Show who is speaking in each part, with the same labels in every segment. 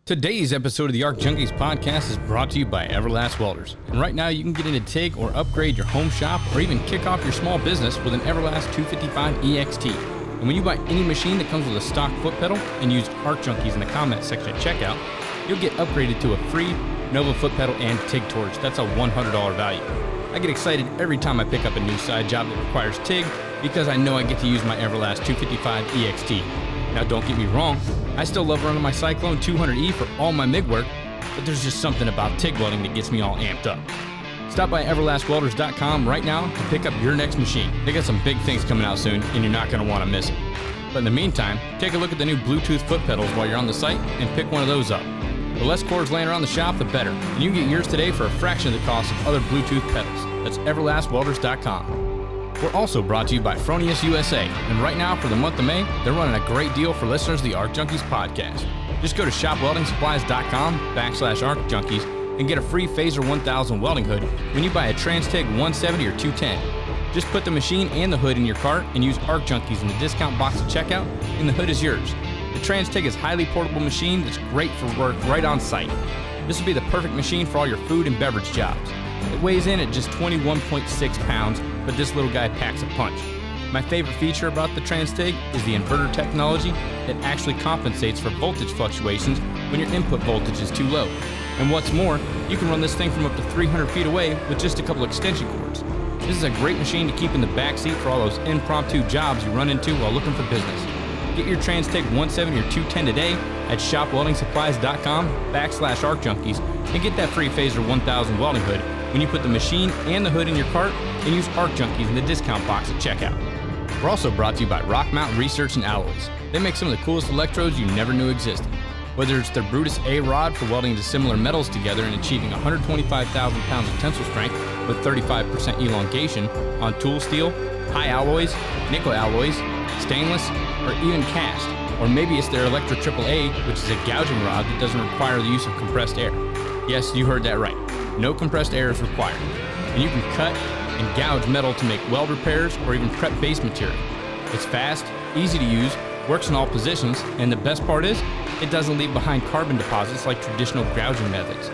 Speaker 1: Today's episode of the ARC Junkies Podcast is brought to you by Everlast Welders. And right now you can get in to take or upgrade your home shop or even kick off your small business with an Everlast 255 EXT. And when you buy any machine that comes with a stock foot pedal and use ARC Junkies in the comment section at checkout, you'll get upgraded to a free Nova foot pedal and TIG torch. That's a $100 value. I get excited every time I pick up a new side job that requires TIG because I know I get to use my Everlast 255 EXT. Now don't get me wrong, I still love running my Cyclone 200E for all my MIG work, but there's just something about TIG welding that gets me all amped up. Stop by everlastwelders.com right now to pick up your next machine. They got some big things coming out soon and you're not going to want to miss it. But in the meantime, take a look at the new Bluetooth foot pedals while you're on the site and pick one of those up. The less cords laying around the shop, the better. And you can get yours today for a fraction of the cost of other Bluetooth pedals. That's everlastwelders.com. We're also brought to you by Fronius USA, and right now for the month of May, they're running a great deal for listeners of the ARC Junkies podcast. Just go to shopweldingsupplies.com/ARCJunkies and get a free Phaser 1000 welding hood when you buy a Trans-TIG 170 or 210. Just put the machine and the hood in your cart and use ARC Junkies in the discount box at checkout, and the hood is yours. The Trans-TIG is a highly portable machine that's great for work right on site. This will be the perfect machine for all your food and beverage jobs. It weighs in at just 21.6 pounds, but this little guy packs a punch. My favorite feature about the Trans-TIG is the inverter technology that actually compensates for voltage fluctuations when your input voltage is too low. And what's more, you can run this thing from up to 300 feet away with just a couple extension cords. This is a great machine to keep in the back seat for all those impromptu jobs you run into while looking for business. Get your Trans-TIG 170 or 210 today at shopweldingsupplies.com/ARCJunkies and get that free Phaser 1000 welding hood when you put the machine and the hood in your cart and use ARC Junkies in the discount box at checkout. We're also brought to you by Rockmount Research and Alloys. They make some of the coolest electrodes you never knew existed. Whether it's their Brutus A rod for welding dissimilar metals together and achieving 125,000 pounds of tensile strength with 35% elongation on tool steel, high alloys, nickel alloys, stainless, or even cast. Or maybe it's their Electra AAA, which is a gouging rod that doesn't require the use of compressed air. Yes, you heard that right. No compressed air is required. And you can cut and gouge metal to make weld repairs or even prep base material. It's fast, easy to use, works in all positions, and the best part is, it doesn't leave behind carbon deposits like traditional gouging methods.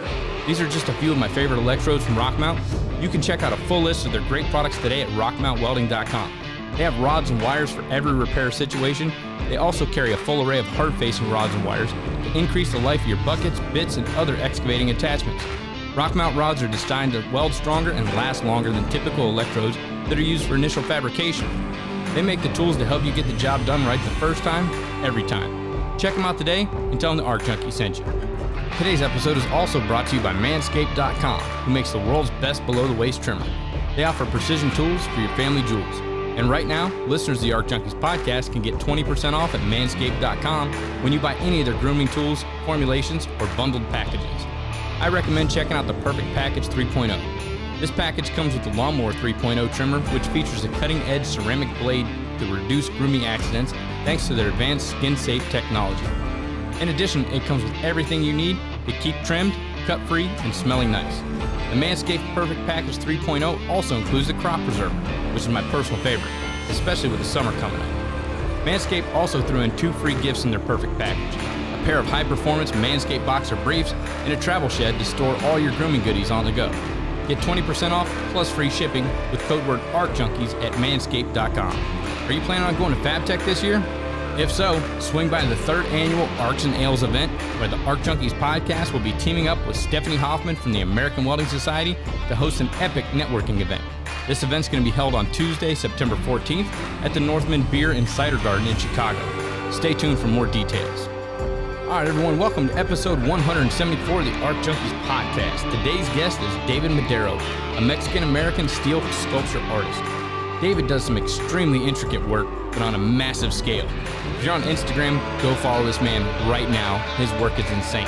Speaker 1: These are just a few of my favorite electrodes from Rockmount. You can check out a full list of their great products today at rockmountwelding.com. They have rods and wires for every repair situation. They also carry a full array of hard-facing rods and wires to increase the life of your buckets, bits, and other excavating attachments. Rockmount rods are designed to weld stronger and last longer than typical electrodes that are used for initial fabrication. They make the tools to help you get the job done right the first time, every time. Check them out today and tell them the ARC Junkie sent you. Today's episode is also brought to you by Manscaped.com, who makes the world's best below-the-waist trimmer. They offer precision tools for your family jewels. And right now, listeners of the ARC Junkies podcast can get 20% off at Manscaped.com when you buy any of their grooming tools, formulations, or bundled packages. I recommend checking out the Perfect Package 3.0. This package comes with the Lawnmower 3.0 trimmer, which features a cutting-edge ceramic blade to reduce grooming accidents thanks to their advanced skin-safe technology. In addition, it comes with everything you need to keep trimmed, cut-free, and smelling nice. The Manscaped Perfect Package 3.0 also includes the Crop Preserver, which is my personal favorite, especially with the summer coming up. Manscaped also threw in 2 free gifts in their Perfect Package: a pair of high-performance Manscaped boxer briefs and a travel shed to store all your grooming goodies on the go. Get 20% off plus free shipping with code word ARCJunkies at manscaped.com. Are you planning on going to FabTech this year? If so, swing by the 3rd annual Arcs and Ales event, where the ARC Junkies podcast will be teaming up with Stephanie Hoffman from the American Welding Society to host an epic networking event. This event's going to be held on Tuesday, September 14th at the Northman Beer and Cider Garden in Chicago. Stay tuned for more details. All right, everyone, welcome to episode 174 of the ARC Junkies podcast. Today's guest is David Madero, a Mexican-American steel sculpture artist. David does some extremely intricate work, but on a massive scale. If you're on Instagram, go follow this man right now. His work is insane.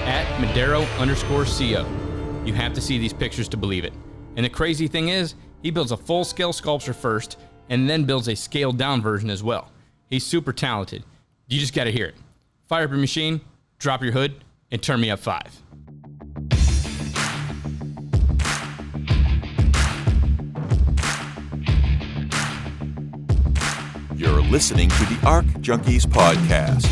Speaker 1: At Madero_CO. You have to see these pictures to believe it. And the crazy thing is, he builds a full-scale sculpture first, and then builds a scaled-down version as well. He's super talented. You just gotta hear it. Fire up your machine, drop your hood, and turn me up 5.
Speaker 2: You're listening to the ARC Junkies Podcast.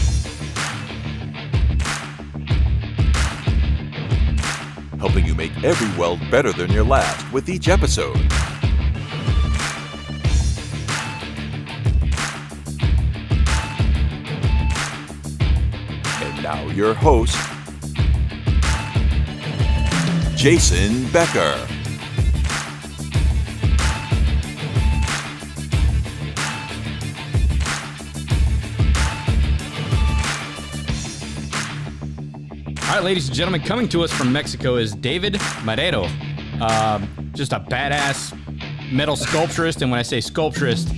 Speaker 2: helping you make every weld better than your last with each episode. And now your host, Jason Becker.
Speaker 1: All right, ladies and gentlemen, coming to us from Mexico is David Madero. Just a badass metal sculpturist. And when I say sculpturist,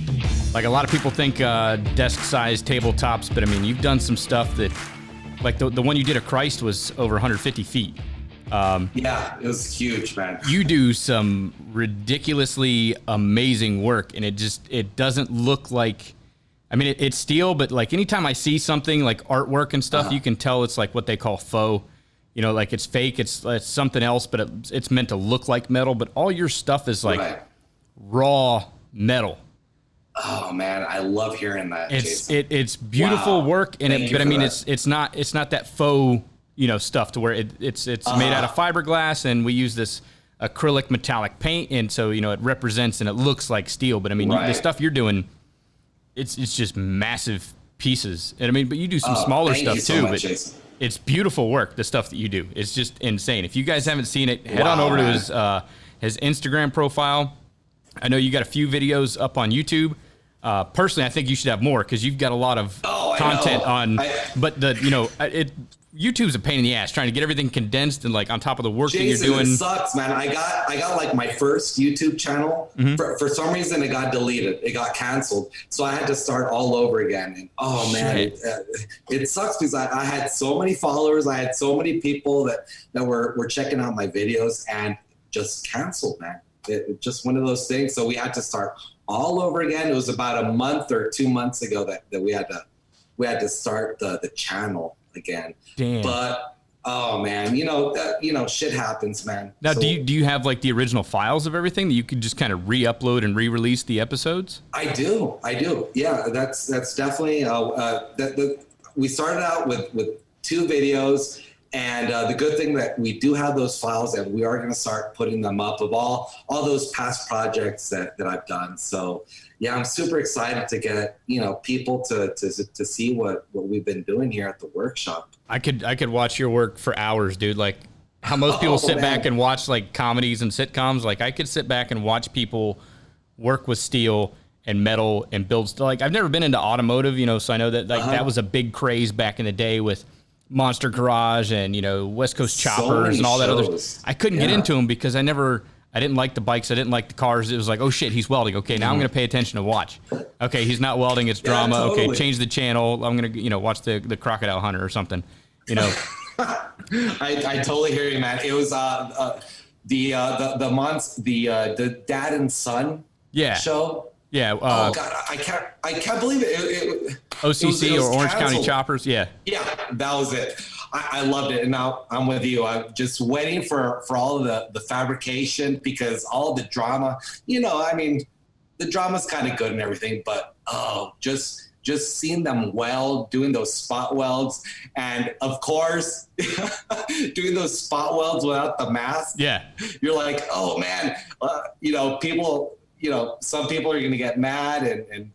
Speaker 1: like a lot of people think desk-sized tabletops, but I mean, you've done some stuff that, like the one you did at Christ was over 150 feet.
Speaker 3: Yeah, it was huge, man.
Speaker 1: You do some ridiculously amazing work, and it doesn't look like, I mean, it's steel, but like anytime I see something like artwork and stuff, you can tell it's like what they call faux. You know, like it's fake, it's something else, but it's meant to look like metal. But all your stuff is like raw metal.
Speaker 3: Oh man, I love hearing that.
Speaker 1: It's beautiful work, and but I mean, it's not that faux, you know, stuff to where it's made out of fiberglass, and we use this acrylic metallic paint, and so you know it represents and it looks like steel. But I mean, the stuff you're doing, it's just massive pieces. And I mean, but you do some smaller stuff too. But it's beautiful work. The stuff that you do, it's just insane. If you guys haven't seen it, head on over to his Instagram profile. I know you got a few videos up on YouTube. Personally, I think you should have more because you've got a lot of content on. But YouTube's a pain in the ass trying to get everything condensed and like on top of the work
Speaker 3: Jason,
Speaker 1: that you're doing.
Speaker 3: It sucks, man. I got like my first YouTube channel. For some reason, it got deleted. It got canceled. So I had to start all over again. And oh man, it sucks because I had so many followers. I had so many people that were checking out my videos and just canceled, man. It just one of those things. So we had to start all over again. It was about a month or 2 months ago that we had to start the channel again.
Speaker 1: Damn.
Speaker 3: But oh man, shit happens, man.
Speaker 1: Now, so, do you have like the original files of everything that you could just kind of re-upload and re-release the episodes?
Speaker 3: I do. Yeah, that's definitely. We started out with 2 videos. And the good thing that we do have those files, and we are going to start putting them up of all those past projects that I've done. So yeah, I'm super excited to get people to see what we've been doing here at the workshop.
Speaker 1: I could watch your work for hours, dude. Like how most people sit back and watch like comedies and sitcoms. Like I could sit back and watch people work with steel and metal and build. Like I've never been into automotive, so I know that that was a big craze back in the day with Monster Garage and West Coast Choppers and all that other. I couldn't get into them because I didn't like the bikes, I didn't like the cars. It was like, oh shit, he's welding. Okay, now I'm gonna pay attention to watch. Okay, he's not welding, it's drama. Totally. Okay, change the channel. I'm gonna watch the Crocodile Hunter or something.
Speaker 3: I totally hear you, man. It was the Dad and Son show.
Speaker 1: Yeah.
Speaker 3: Oh God, I can't believe it.
Speaker 1: OCC
Speaker 3: it was
Speaker 1: or Orange
Speaker 3: canceled.
Speaker 1: County Choppers. Yeah.
Speaker 3: Yeah, that was it. I loved it. And now I'm with you. I'm just waiting for all of the fabrication because all of the drama, I mean, the drama's kind of good and everything, but just seeing them weld, doing those spot welds, and of course, doing those spot welds without the mask. Yeah. You're like, oh man, people, some people are going to get mad and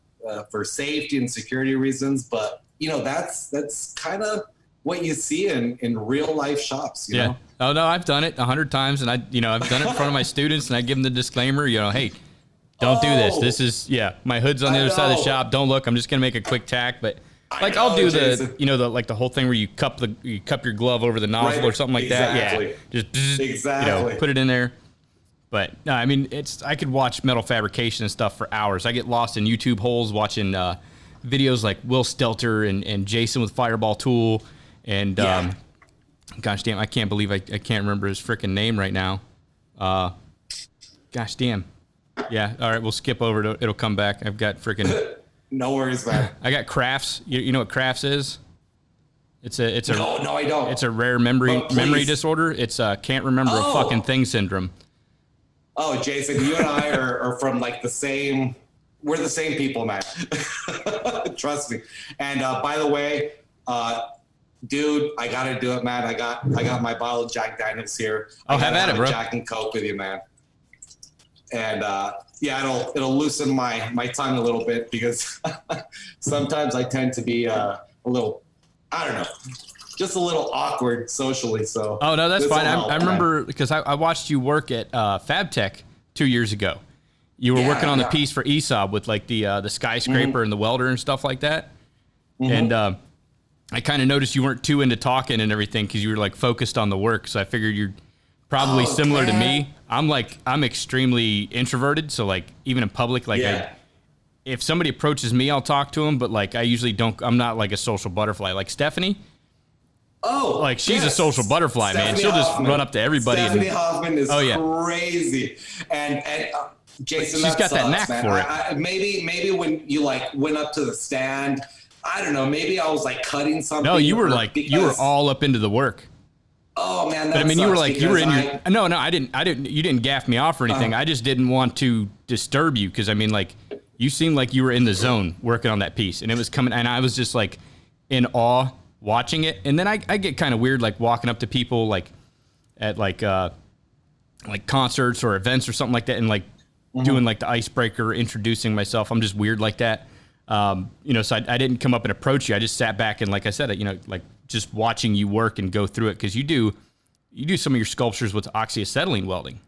Speaker 3: for safety and security reasons, but that's kind of what you see in real life shops. You know? Oh no, I've done it 100 times, and I've done it in front of my students, and I give them the disclaimer, hey, don't do this. This is my hood's on the other side of the shop. Don't look. I'm just gonna make a quick tack, but like I'll do Jason. the whole thing where you cup your glove over the nozzle or something like that. Yeah, just put it in there. But no, I mean, I could watch metal fabrication and stuff for hours. I get lost in YouTube holes watching videos like Will Stelter and Jason with Fireball Tool. And gosh damn, I can't believe I can't remember his freaking name right now. Gosh damn. Yeah, all right, we'll skip over it. It'll come back. I've got freaking... No worries, man. I got Crafts. You know what Crafts is? It's a No, I don't. It's a rare memory disorder. It's can't remember a fucking thing syndrome. Oh, Jason, you and I are from like the same... We're the same people, man. Trust me. And by the way, dude, I got to do it, man. I got my bottle of Jack Daniels here.
Speaker 1: Oh, have at it, bro.
Speaker 3: Jack and Coke with you, man. And it'll loosen my tongue a little bit because sometimes I tend to be a little, I don't know, just a little awkward socially. So
Speaker 1: oh no, that's fine. I remember because I watched you work at FabTech 2 years ago. You were working on the piece for ESOB with like the skyscraper and the welder and stuff like that. And I kind of noticed you weren't too into talking and everything because you were like focused on the work. So I figured you're probably similar to me. I'm extremely introverted. So like even in public, like if somebody approaches me, I'll talk to them. But like I usually don't. I'm not like a social butterfly. Like Stephanie.
Speaker 3: Oh,
Speaker 1: like she's a social butterfly, Stephanie, man. She'll just run up to everybody.
Speaker 3: Stephanie Hoffman is crazy, and Jason,
Speaker 1: she's got that knack for it.
Speaker 3: Maybe when you like went up to the stand, I don't know. Maybe I was like cutting something.
Speaker 1: No, you were like you were all up into the work.
Speaker 3: Oh man,
Speaker 1: but I mean, you were like you were in your. No, I didn't. You didn't gaff me off or anything. I just didn't want to disturb you because I mean, like you seemed like you were in the zone working on that piece, and it was coming, and I was just like in awe watching it. And then I get kind of weird like walking up to people like at like concerts or events or something like that and like doing like the icebreaker, introducing myself. I'm just weird like that. So I didn't come up and approach you. I just sat back and like I said, like just watching you work and go through it. Cause you do some of your sculptures with oxyacetylene welding.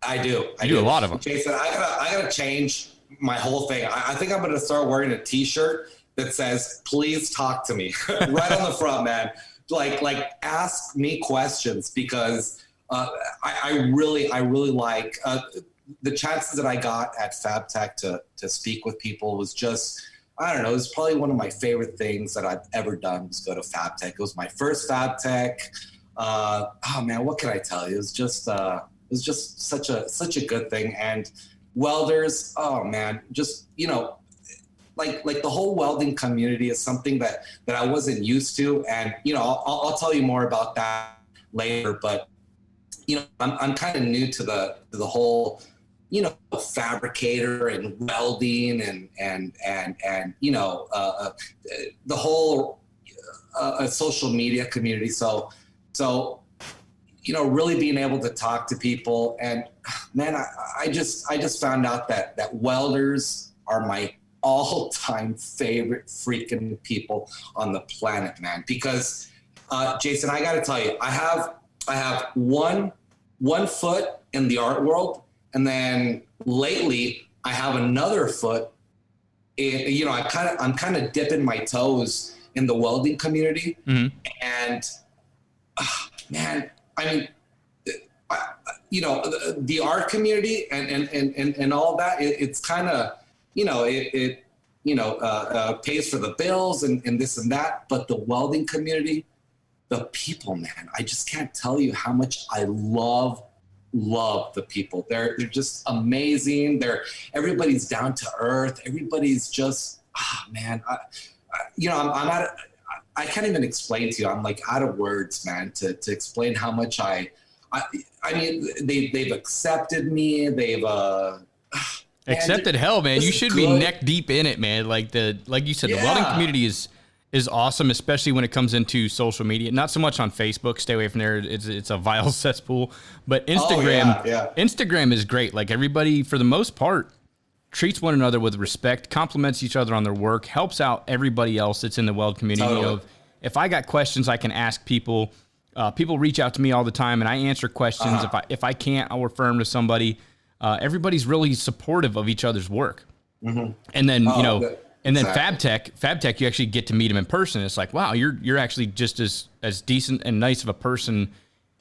Speaker 3: I do.
Speaker 1: I do a lot of them.
Speaker 3: Jason, I gotta change my whole thing. I think I'm going to start wearing a t-shirt that says, please talk to me right on the front, man. Like ask me questions because I really like the chances that I got at FabTech to speak with people was just, I don't know, it was probably one of my favorite things that I've ever done was go to FabTech. It was my first FabTech. Oh man, what can I tell you? It was just such a good thing. And welders, oh man, just, like the whole welding community is something that I wasn't used to. And, I'll tell you more about that later, but, I'm kind of new to the whole, fabricator and welding and the whole social media community. So, really being able to talk to people and man, I just found out that welders are my all-time favorite freaking people on the planet, man. Because Jason, I got to tell you, I have one foot in the art world, and then lately I have another foot. I'm kind of dipping my toes in the welding community, and man, I mean, the art community and all that. It's kind of it pays for the bills and this and that. But the welding community, the people, man, I just can't tell you how much I love the people. They're just amazing. Everybody's down to earth. Everybody's just, man, I can't even explain to you. I'm like out of words, man, to explain how much I mean, they've accepted me. They've,
Speaker 1: accepted hell, man. You should be neck deep in it, man. Like you said, the welding community is awesome, especially when it comes into social media. Not so much on Facebook. Stay away from there. It's a vile cesspool. But Instagram, Instagram is great. Like everybody, for the most part, treats one another with respect, compliments each other on their work, helps out everybody else that's in the weld community. Totally. If I got questions, I can ask people. People reach out to me all the time, and I answer questions. If I can't, I'll refer them to somebody. Everybody's really supportive of each other's work. And then, FabTech, you actually get to meet them in person. It's like, wow, you're actually just as decent and nice of a person,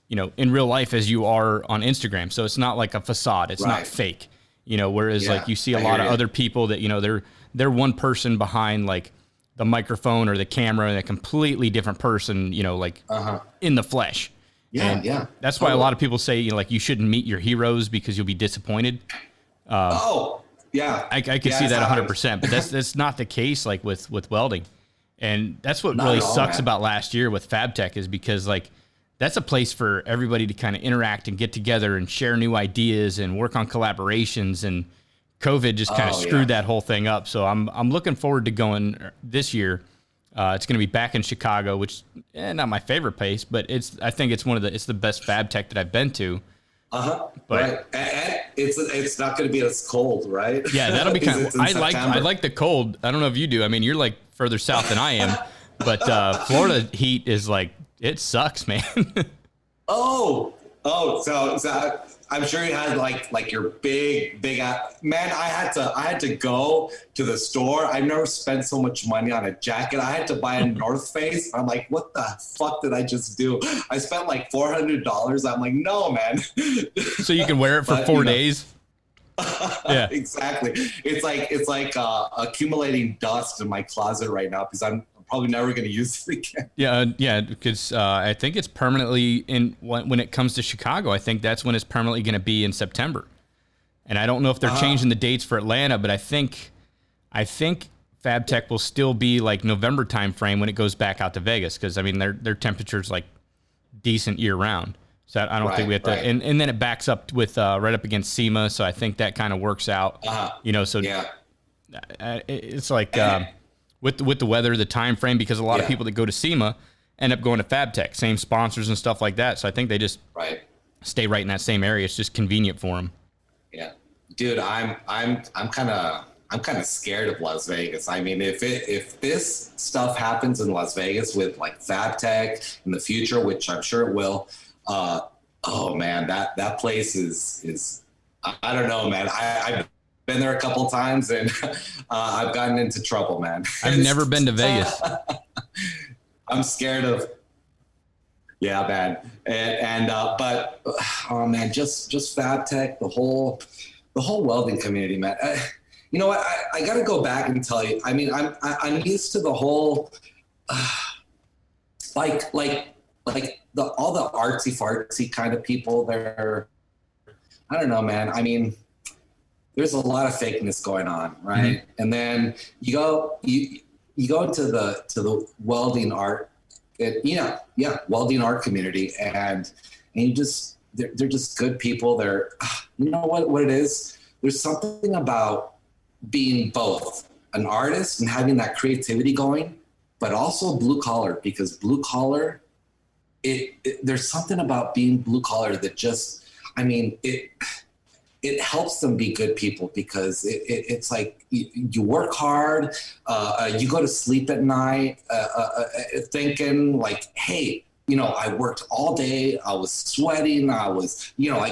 Speaker 1: in real life as you are on Instagram. So it's not like a facade. It's not fake, whereas like you see a lot of other people that, they're one person behind like the microphone or the camera and a completely different person, in the flesh. That's why a lot of people say, you shouldn't meet your heroes because you'll be disappointed. I can see that 100%, but that's not the case like with welding. And that's what really sucks about last year with FabTech is because like that's a place for everybody to kind of interact and get together and share new ideas and work on collaborations, and COVID just kind of screwed that whole thing up. So I'm looking forward to going this year. It's going to be back in Chicago, which not my favorite place, but I think it's it's the best Fab Tech that I've been to.
Speaker 3: Right. And it's not going to be as cold, right?
Speaker 1: Yeah, that'll be kind of. I like the cold. I don't know if you do. I mean, you're like further south than I am, but Florida heat is like, it sucks, man. So
Speaker 3: I'm sure you had like your big man. I had to go to the store. I've never spent so much money on a jacket. I had to buy a North Face. I'm like, what the fuck did I just do? I spent like $400. I'm like, no, man.
Speaker 1: So you can wear it for 4 days. Yeah,
Speaker 3: exactly. It's like accumulating dust in my closet right now because I'm probably never going to use it again.
Speaker 1: Yeah, because I think it's permanently when it comes to Chicago. I think that's when it's permanently going to be in September. And I don't know if they're changing the dates for Atlanta, but I think Fab Tech will still be like November timeframe when it goes back out to Vegas, because I mean their temperature's like decent year round. So I don't think we have to. And then it backs up with right up against SEMA, so I think that kind of works out. So it's like. With the weather, the time frame, because a lot of people that go to SEMA end up going to Fab Tech, same sponsors and stuff like that. So I think they just stay right in that same area. It's just convenient for them.
Speaker 3: Yeah, dude, I'm kind of scared of Las Vegas. I mean, if this stuff happens in Las Vegas with like Fab Tech in the future, which I'm sure it will, oh man, that place is I don't know, man. I've been there a couple of times and I've gotten into trouble, man.
Speaker 1: I've never been to Vegas.
Speaker 3: I'm scared of. Yeah, man. But oh man, just Fab Tech, the whole welding community, man. You know what? I got to go back and tell you. I mean, I'm used to the whole like all the artsy fartsy kind of people. They're, I don't know, man. I mean, there's a lot of fakeness going on, right? Mm-hmm. And then you go into the welding art, welding art community, and you just they're just good people. They're, you know what it is? There's something about being both an artist and having that creativity going, but also blue collar, because blue collar, there's something about being blue collar that just, I mean, it helps them be good people, because it's like you work hard, you go to sleep at night thinking like, hey, you know, I worked all day, I was sweating, I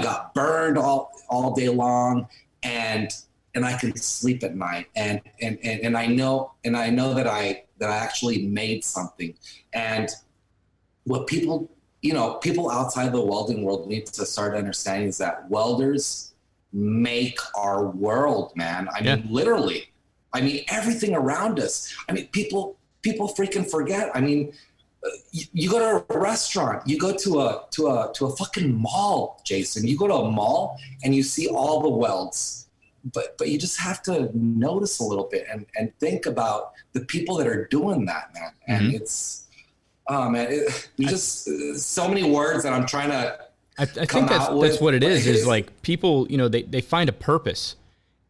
Speaker 3: got burned all day long, and I can sleep at night, and I know that I actually made something. And what people outside the welding world need to start understanding is that welders make our world, man. I mean, literally. I mean, everything around us. I mean, people freaking forget. I mean, you go to a restaurant, you go to a fucking mall, Jason. You go to a mall and you see all the welds, but you just have to notice a little bit and think about the people that are doing that, man. And it's, oh man, there's just so many words that I'm trying to.
Speaker 1: I think that's what it is like people, you know, they find a purpose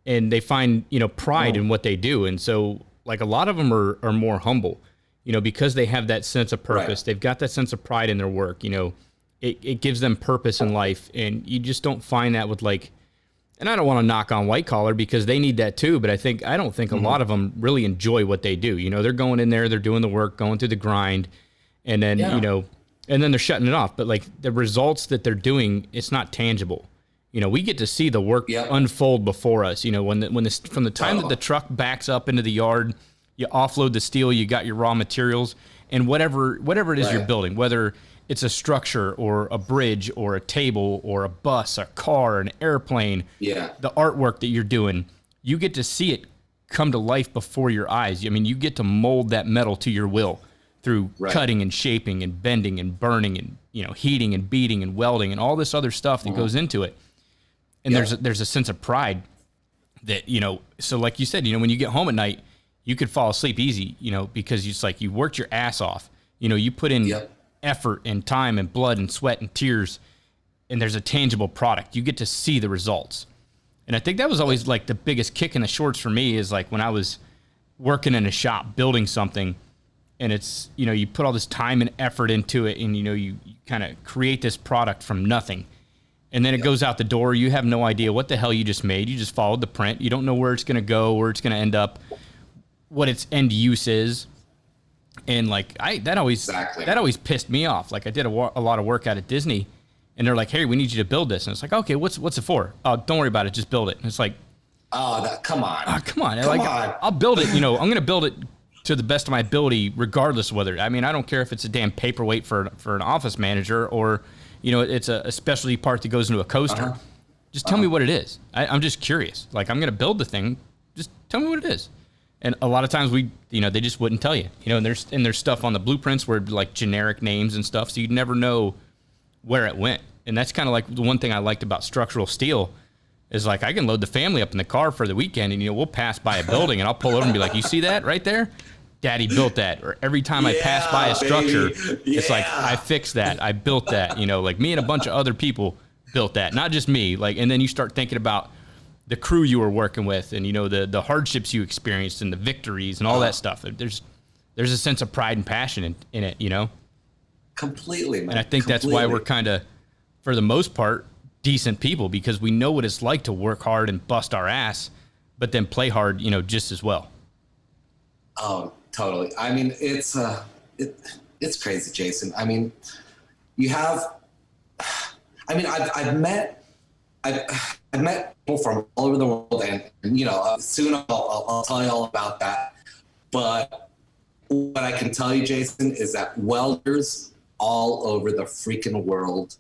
Speaker 1: and they find, you know, pride in what they do. And so like a lot of them are more humble, you know, because they have that sense of purpose. Right. They've got that sense of pride in their work. You know, it gives them purpose in life. And you just don't find that with like, and I don't want to knock on white collar because they need that too. But I don't think a lot of them really enjoy what they do. You know, they're going in there, they're doing the work, going through the grind, and then, you know, and then they're shutting it off. But like the results that they're doing, it's not tangible. You know, we get to see the work unfold before us. You know, from the time that the truck backs up into the yard, you offload the steel, you got your raw materials, and whatever it is you're building, whether it's a structure or a bridge or a table or a bus, a car, an airplane, the artwork that you're doing, you get to see it come to life before your eyes. I mean, you get to mold that metal to your will through cutting and shaping and bending and burning and, you know, heating and beating and welding and all this other stuff that goes into it. And there's a sense of pride that, you know, so like you said, you know, when you get home at night, you could fall asleep easy, you know, because it's like you worked your ass off. You know, you put in effort and time and blood and sweat and tears, and there's a tangible product. You get to see the results. And I think that was always like the biggest kick in the shorts for me, is like when I was working in a shop building something, and it's, you know, you put all this time and effort into it, and, you know, you kind of create this product from nothing. And then it goes out the door. You have no idea what the hell you just made. You just followed the print. You don't know where it's going to go, where it's going to end up, what its end use is. And like, that always pissed me off. Like, I did a lot of work out at Disney, and they're like, "Hey, we need you to build this." And it's like, "Okay, what's it for?" "Oh, don't worry about it. Just build it." And it's like,
Speaker 3: come on.
Speaker 1: Come on. I'll build it. You know, I'm going to build it to the best of my ability, regardless of whether, I mean, I don't care if it's a damn paperweight for an office manager, or, you know, it's a specialty part that goes into a coaster. Just tell me what it is. I'm just curious. Like, I'm going to build the thing. Just tell me what it is. And a lot of times they just wouldn't tell you, you know, and there's stuff on the blueprints where like generic names and stuff. So you'd never know where it went. And that's kind of like the one thing I liked about structural steel is, like, I can load the family up in the car for the weekend, and, you know, we'll pass by a building and I'll pull over and be like, "You see that right there? Daddy built that." Or every time I pass by a structure, it's like, I fixed that. I built that, you know, like me and a bunch of other people built that, not just me. Like, and then you start thinking about the crew you were working with, and, you know, the hardships you experienced and the victories and all that stuff. There's a sense of pride and passion in it, you know?
Speaker 3: Completely, man.
Speaker 1: And I think that's why we're kind of, for the most part, decent people, because we know what it's like to work hard and bust our ass, but then play hard, you know, just as well.
Speaker 3: Oh, totally. I mean, it's crazy, Jason. I mean, I've met people from all over the world, and you know, soon I'll tell you all about that. But what I can tell you, Jason, is that welders all over the freaking world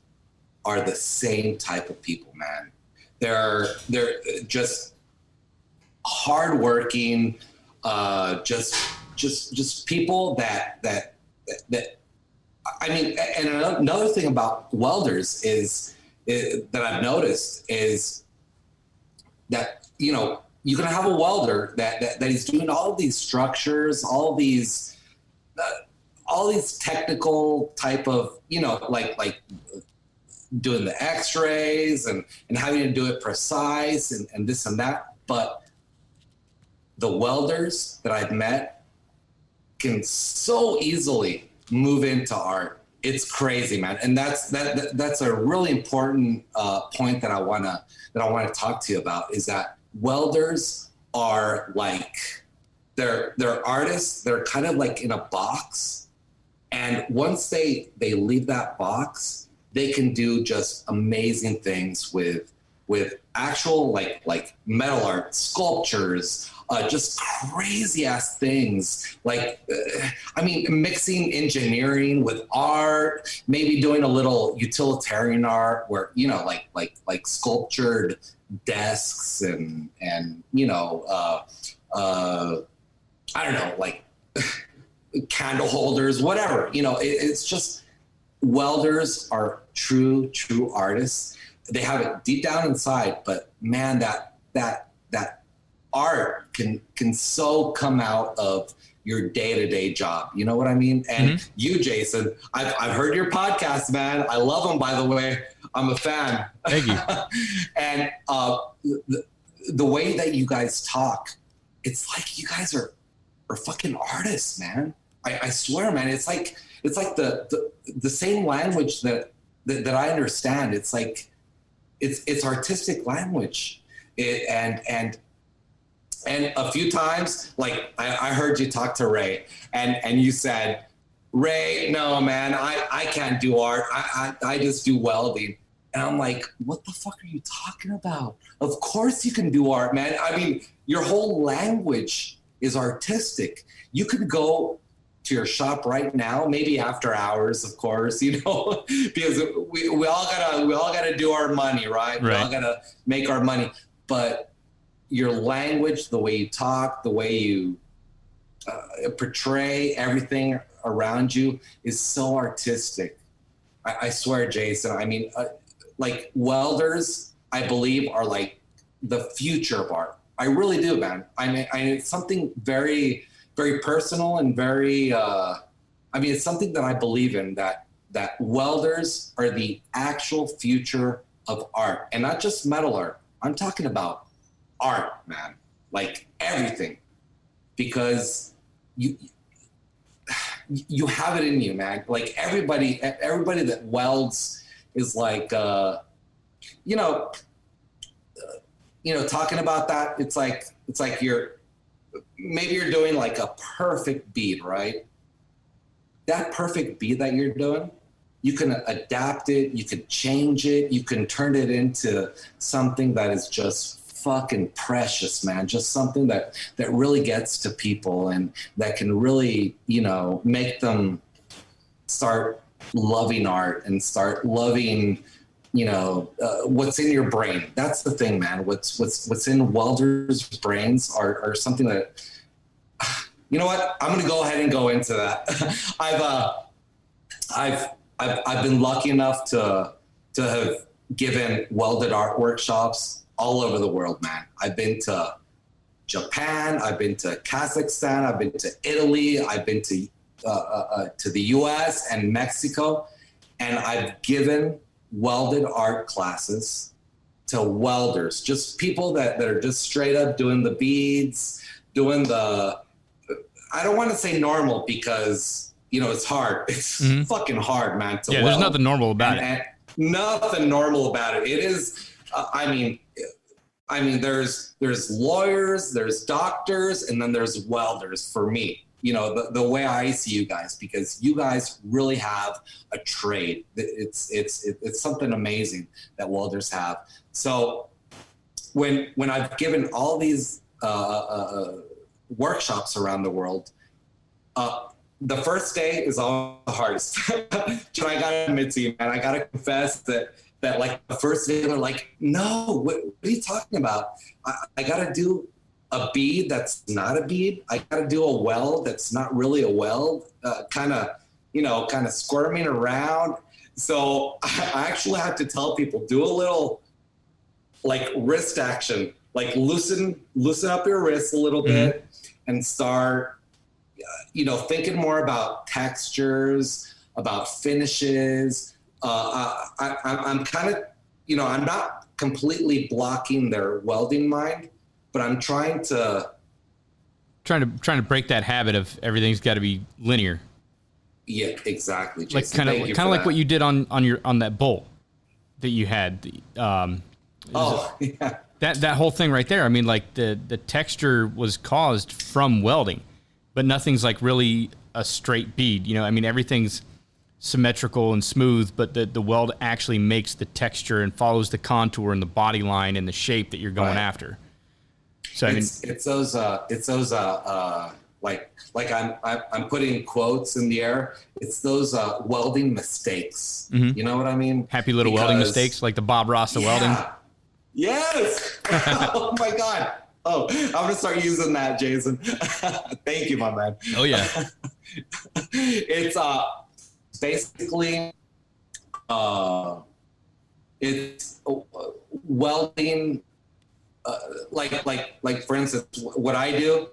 Speaker 3: are the same type of people, man. They're just hardworking, just people that I mean. And another thing about welders that I've noticed is that, you know, you can have a welder that is doing all of these structures, all these technical type of, you know, like doing the x-rays and having to do it precise and this and that. But the welders that I've met can so easily move into art. It's crazy, man. And that's a really important point that I want to talk to you about, is that welders are like, they're artists. They're kind of like in a box. And once they leave that box, they can do just amazing things with actual like metal art, sculptures, just crazy ass things. Like, I mean, mixing engineering with art, maybe doing a little utilitarian art where, you know, like sculptured desks and you know, I don't know, like candle holders, whatever, you know. It's just, welders are true artists. They have it deep down inside, but man, that art can so come out of your day-to-day job. You know what I mean? And you, Jason, I've heard your podcast, man. I love them, by the way. I'm a fan.
Speaker 1: Thank you.
Speaker 3: And the way that you guys talk, it's like you guys are fucking artists, man. I swear, man. It's like the same language that I understand. It's like it's artistic language. And a few times, like I heard you talk to Ray, and you said, "Ray, no, man, I can't do art. I just do welding." And I'm like, "What the fuck are you talking about? Of course you can do art, man. I mean, your whole language is artistic. You could go to your shop right now, maybe after hours, of course, you know, because we all gotta do our money, right? We all gotta make our money. But your language, the way you talk, the way you portray everything around you is so artistic. I swear, Jason. I mean, like welders, I believe, are like the future of art. I really do, man. I mean, it's something very, very personal and very, I mean, it's something that I believe in, that welders are the actual future of art, and not just metal art. I'm talking about art, man, like everything, because you have it in you, man. Like everybody that welds is like, talking about that. It's like you're doing like a perfect bead, right? That perfect bead that you're doing, you can adapt it, you can change it, you can turn it into something that is just fucking precious, man. Just something that really gets to people and that can really, make them start loving art and start loving, what's in your brain. That's the thing, man. What's in welders' brains are something that, you know what? I'm going to go ahead and go into that. I've been lucky enough to have given welded art workshops all over the world, man. I've been to Japan, I've been to Kazakhstan, I've been to Italy, I've been to the US and Mexico, and I've given welded art classes to welders, just people that are just straight up doing the beads, doing the, I don't want to say normal because, it's hard. It's fucking hard, man, to weld.
Speaker 1: There's nothing normal about it.
Speaker 3: Nothing normal about it. It is, there's lawyers, there's doctors, and then there's welders for me. The way I see you guys, because you guys really have a trade. It's something amazing that welders have. So when I've given all these workshops around the world, the first day is all the hardest. John, I gotta admit to you, man, I gotta confess that like the first day they're like, no, what are you talking about? I gotta do a bead that's not a bead. I gotta do a weld that's not really a weld, kind of squirming around. So I actually have to tell people, do a little like wrist action, like loosen up your wrists a little bit and start, thinking more about textures, about finishes. I'm kind of, I'm not completely blocking their welding mind, but I'm trying to break that habit of everything's got to be linear. Yeah, exactly. Jason,
Speaker 1: like kind of like what you did on that bolt that you had.
Speaker 3: Yeah.
Speaker 1: That whole thing right there. I mean, like the texture was caused from welding, but nothing's like really a straight bead. Everything's symmetrical and smooth, but the weld actually makes the texture and follows the contour and the body line and the shape that you're going after. So
Speaker 3: it's those like I'm putting quotes in the air. It's those welding mistakes. You know what I mean?
Speaker 1: Happy little welding mistakes, like the Bob Ross of welding.
Speaker 3: Yes. Oh my God. Oh, I'm gonna start using that, Jason. Thank you, my man.
Speaker 1: Oh yeah.
Speaker 3: It's basically it's welding. Like for instance, what I do,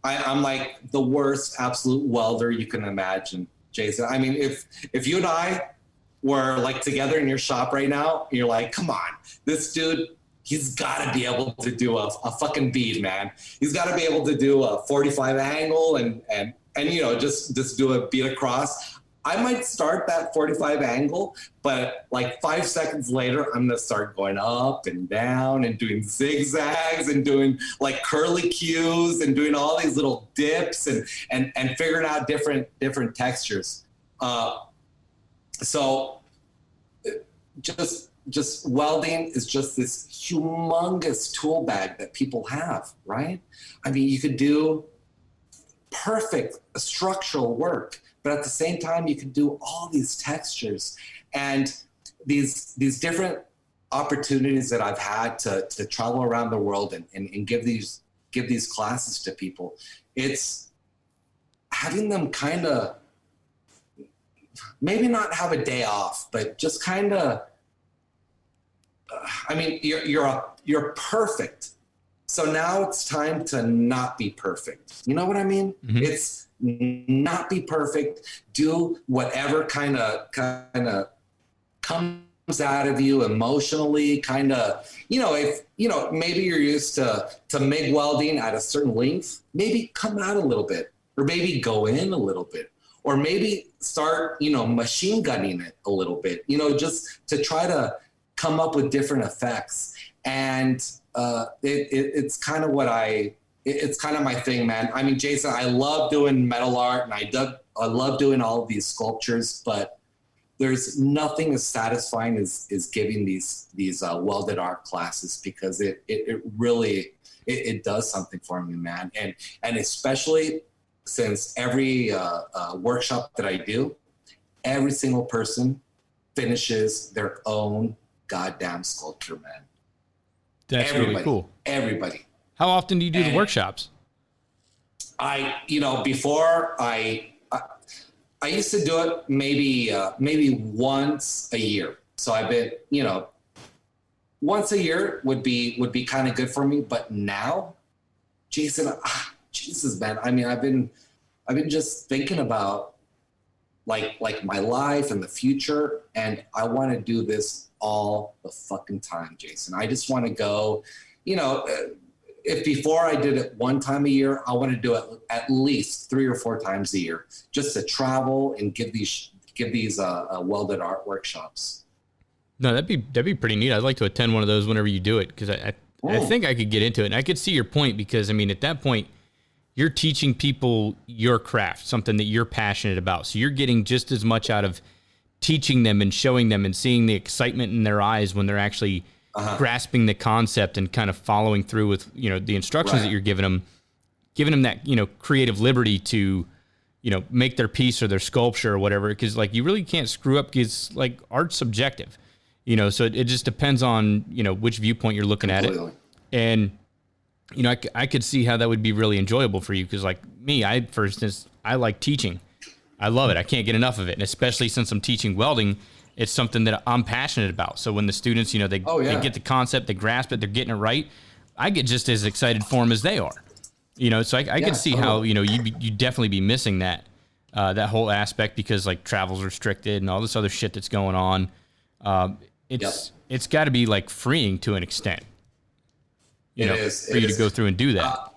Speaker 3: I'm like the worst absolute welder you can imagine, Jason. I mean, if you and I were like together in your shop right now, you're like, come on, this dude, he's got to be able to do a fucking bead, man. He's got to be able to do a 45 angle and just do a bead across. I might start that 45 angle, but like 5 seconds later, I'm going to start going up and down and doing zigzags and doing like curly cues and doing all these little dips and figuring out different textures. So just welding is just this humongous tool bag that people have, right? I mean, you could do perfect structural work, but at the same time, you can do all these textures and these different opportunities that I've had to travel around the world and give these classes to people. It's having them kind of maybe not have a day off, but just kind of. I mean, you're perfect. So now it's time to not be perfect. You know what I mean? Mm-hmm. It's not be perfect. Do whatever kind of comes out of you emotionally. If maybe you're used to MIG welding at a certain length, maybe come out a little bit, or maybe go in a little bit, or maybe start, machine gunning it a little bit, just to try to come up with different effects. And it's kind of it's kind of my thing, man. I mean, Jason, I love doing metal art, and I love doing all of these sculptures, but there's nothing as satisfying as giving these welded art classes, because it really does something for me, man. And especially since every workshop that I do, every single person finishes their own goddamn sculpture, man.
Speaker 1: That's really cool.
Speaker 3: Everybody.
Speaker 1: How often do you do the workshops?
Speaker 3: Before I used to do it maybe once a year. So I've been, once a year would be kind of good for me. But now, Jason, Jesus, man. I mean, I've been just thinking about like my life and the future, and I want to do this all the fucking time, Jason. I just want to go, if before I did it one time a year, I want to do it at least 3 or 4 times a year, just to travel and give these welded art workshops.
Speaker 1: No, that'd be pretty neat. I'd like to attend one of those whenever you do it, because I think I could get into it, and I could see your point, because I mean, at that point, you're teaching people your craft, something that you're passionate about. So you're getting just as much out of teaching them and showing them and seeing the excitement in their eyes when they're actually grasping the concept and kind of following through with, the instructions that you're giving them that, creative liberty to, make their piece or their sculpture or whatever. Because like, you really can't screw up, because like art's subjective, so it just depends on, which viewpoint you're looking at it. And, I could see how that would be really enjoyable for you. Cause like me, for instance, I like teaching. I love it. I can't get enough of it. And especially since I'm teaching welding, it's something that I'm passionate about. So when the students, they get the concept, they grasp it, they're getting it right, I get just as excited for them as they are. So I can see how, you definitely be missing that whole aspect, because like travel's restricted and all this other shit that's going on. It's got to be like freeing to an extent. For you to go through and do that.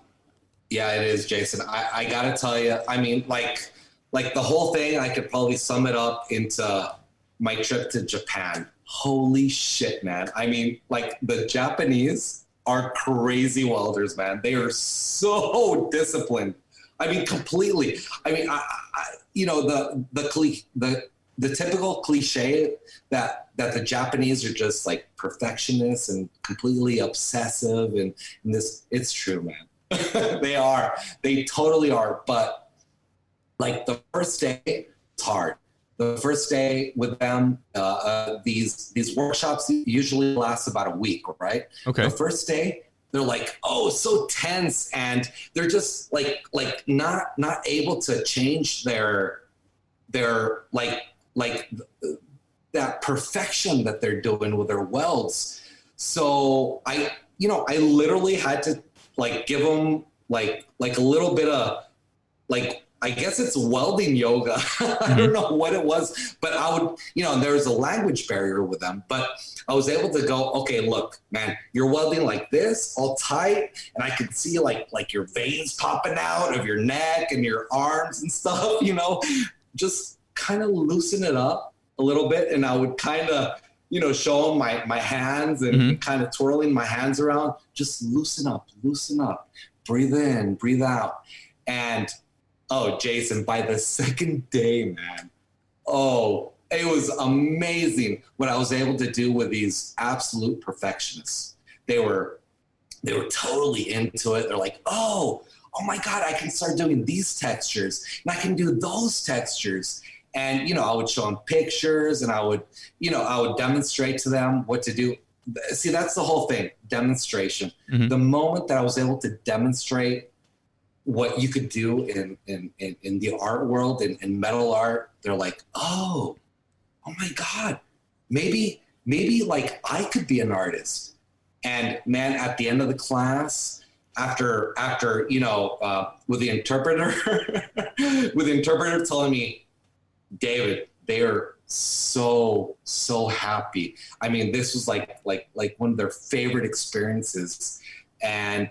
Speaker 3: Yeah, it is, Jason. I got to tell you, I mean, like the whole thing, I could probably sum it up into my trip to Japan. Holy shit, man. I mean, like, the Japanese are crazy welders, man. They are so disciplined. I mean, completely. I mean, the typical cliche that the Japanese are just like perfectionists and completely obsessive, and this, it's true, man. They totally are. But like the first day, it's hard. The first day with them, these workshops usually last about a week, right?
Speaker 1: Okay.
Speaker 3: The first day, they're like, oh, so tense, and they're just like not able to change their like that perfection that they're doing with their welds. So I literally had to like give them like a little bit of like, I guess it's welding yoga. I don't know what it was, but I would, there was a language barrier with them, but I was able to go, okay, look, man, you're welding like this, all tight, and I could see like your veins popping out of your neck and your arms and stuff, just kind of loosen it up a little bit. And I would kind of, show them my hands and kind of twirling my hands around, just loosen up, breathe in, breathe out. And oh, Jason, by the second day, man, it was amazing what I was able to do with these absolute perfectionists. They were totally into it. They're like, oh my God, I can start doing these textures and I can do those textures. And, I would show them pictures, and I would demonstrate to them what to do. See, that's the whole thing, demonstration. The moment that I was able to demonstrate what you could do in the art world, in metal art, they're like, oh my God, maybe like I could be an artist. And man, at the end of the class, after with the interpreter telling me, David, they are so happy. I mean, this was like one of their favorite experiences. and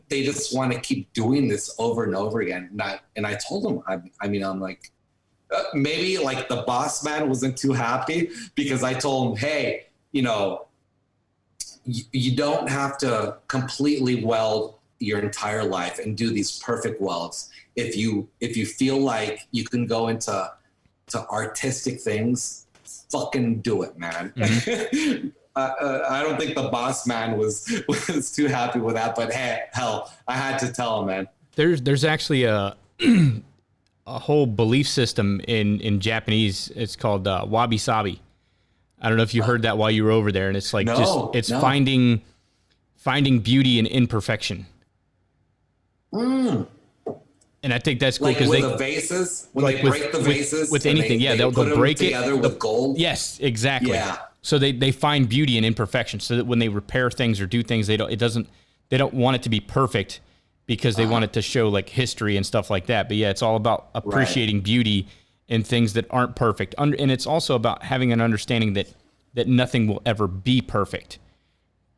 Speaker 3: they just want to keep doing this over and over again. And I told them, I'm like, maybe like the boss man wasn't too happy because I told him, hey, you know, you don't have to completely weld your entire life and do these perfect welds. If you feel like you can go into artistic things, fucking do it, man. Mm-hmm. I don't think the boss man was too happy with that, but hey, hell, I had to tell him, man.
Speaker 1: There's actually a whole belief system in Japanese. It's called wabi sabi. I don't know if you heard that while you were over there, and it's like finding beauty in imperfection. Mm. And I think that's cool because
Speaker 3: the vases, when they break the vases
Speaker 1: with anything, they'll break it
Speaker 3: together with gold.
Speaker 1: Yes, exactly.
Speaker 3: Yeah.
Speaker 1: So they find beauty in imperfection, so that when they repair things or do things, they don't want it to be perfect because they want it to show like history and stuff like that. But yeah, it's all about appreciating beauty in things that aren't perfect, and it's also about having an understanding that nothing will ever be perfect,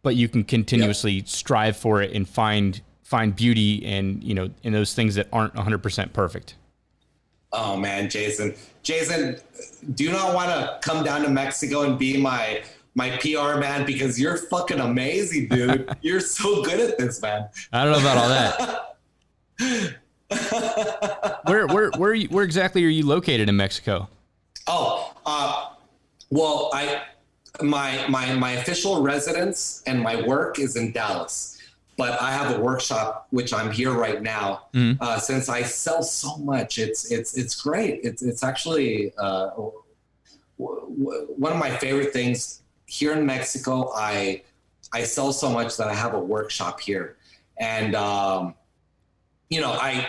Speaker 1: but you can continuously strive for it and find beauty and, you know, in those things that aren't 100% perfect.
Speaker 3: Oh man, Jason, do you not want to come down to Mexico and be my PR man? Because you're fucking amazing, dude. You're so good at this, man.
Speaker 1: I don't know about all that. Where exactly are you located in Mexico?
Speaker 3: Well, my official residence and my work is in Dallas. But I have a workshop, which I'm here right now. Mm-hmm. Since I sell so much, it's great. It's actually one of my favorite things here in Mexico. I sell so much that I have a workshop here, and you know, I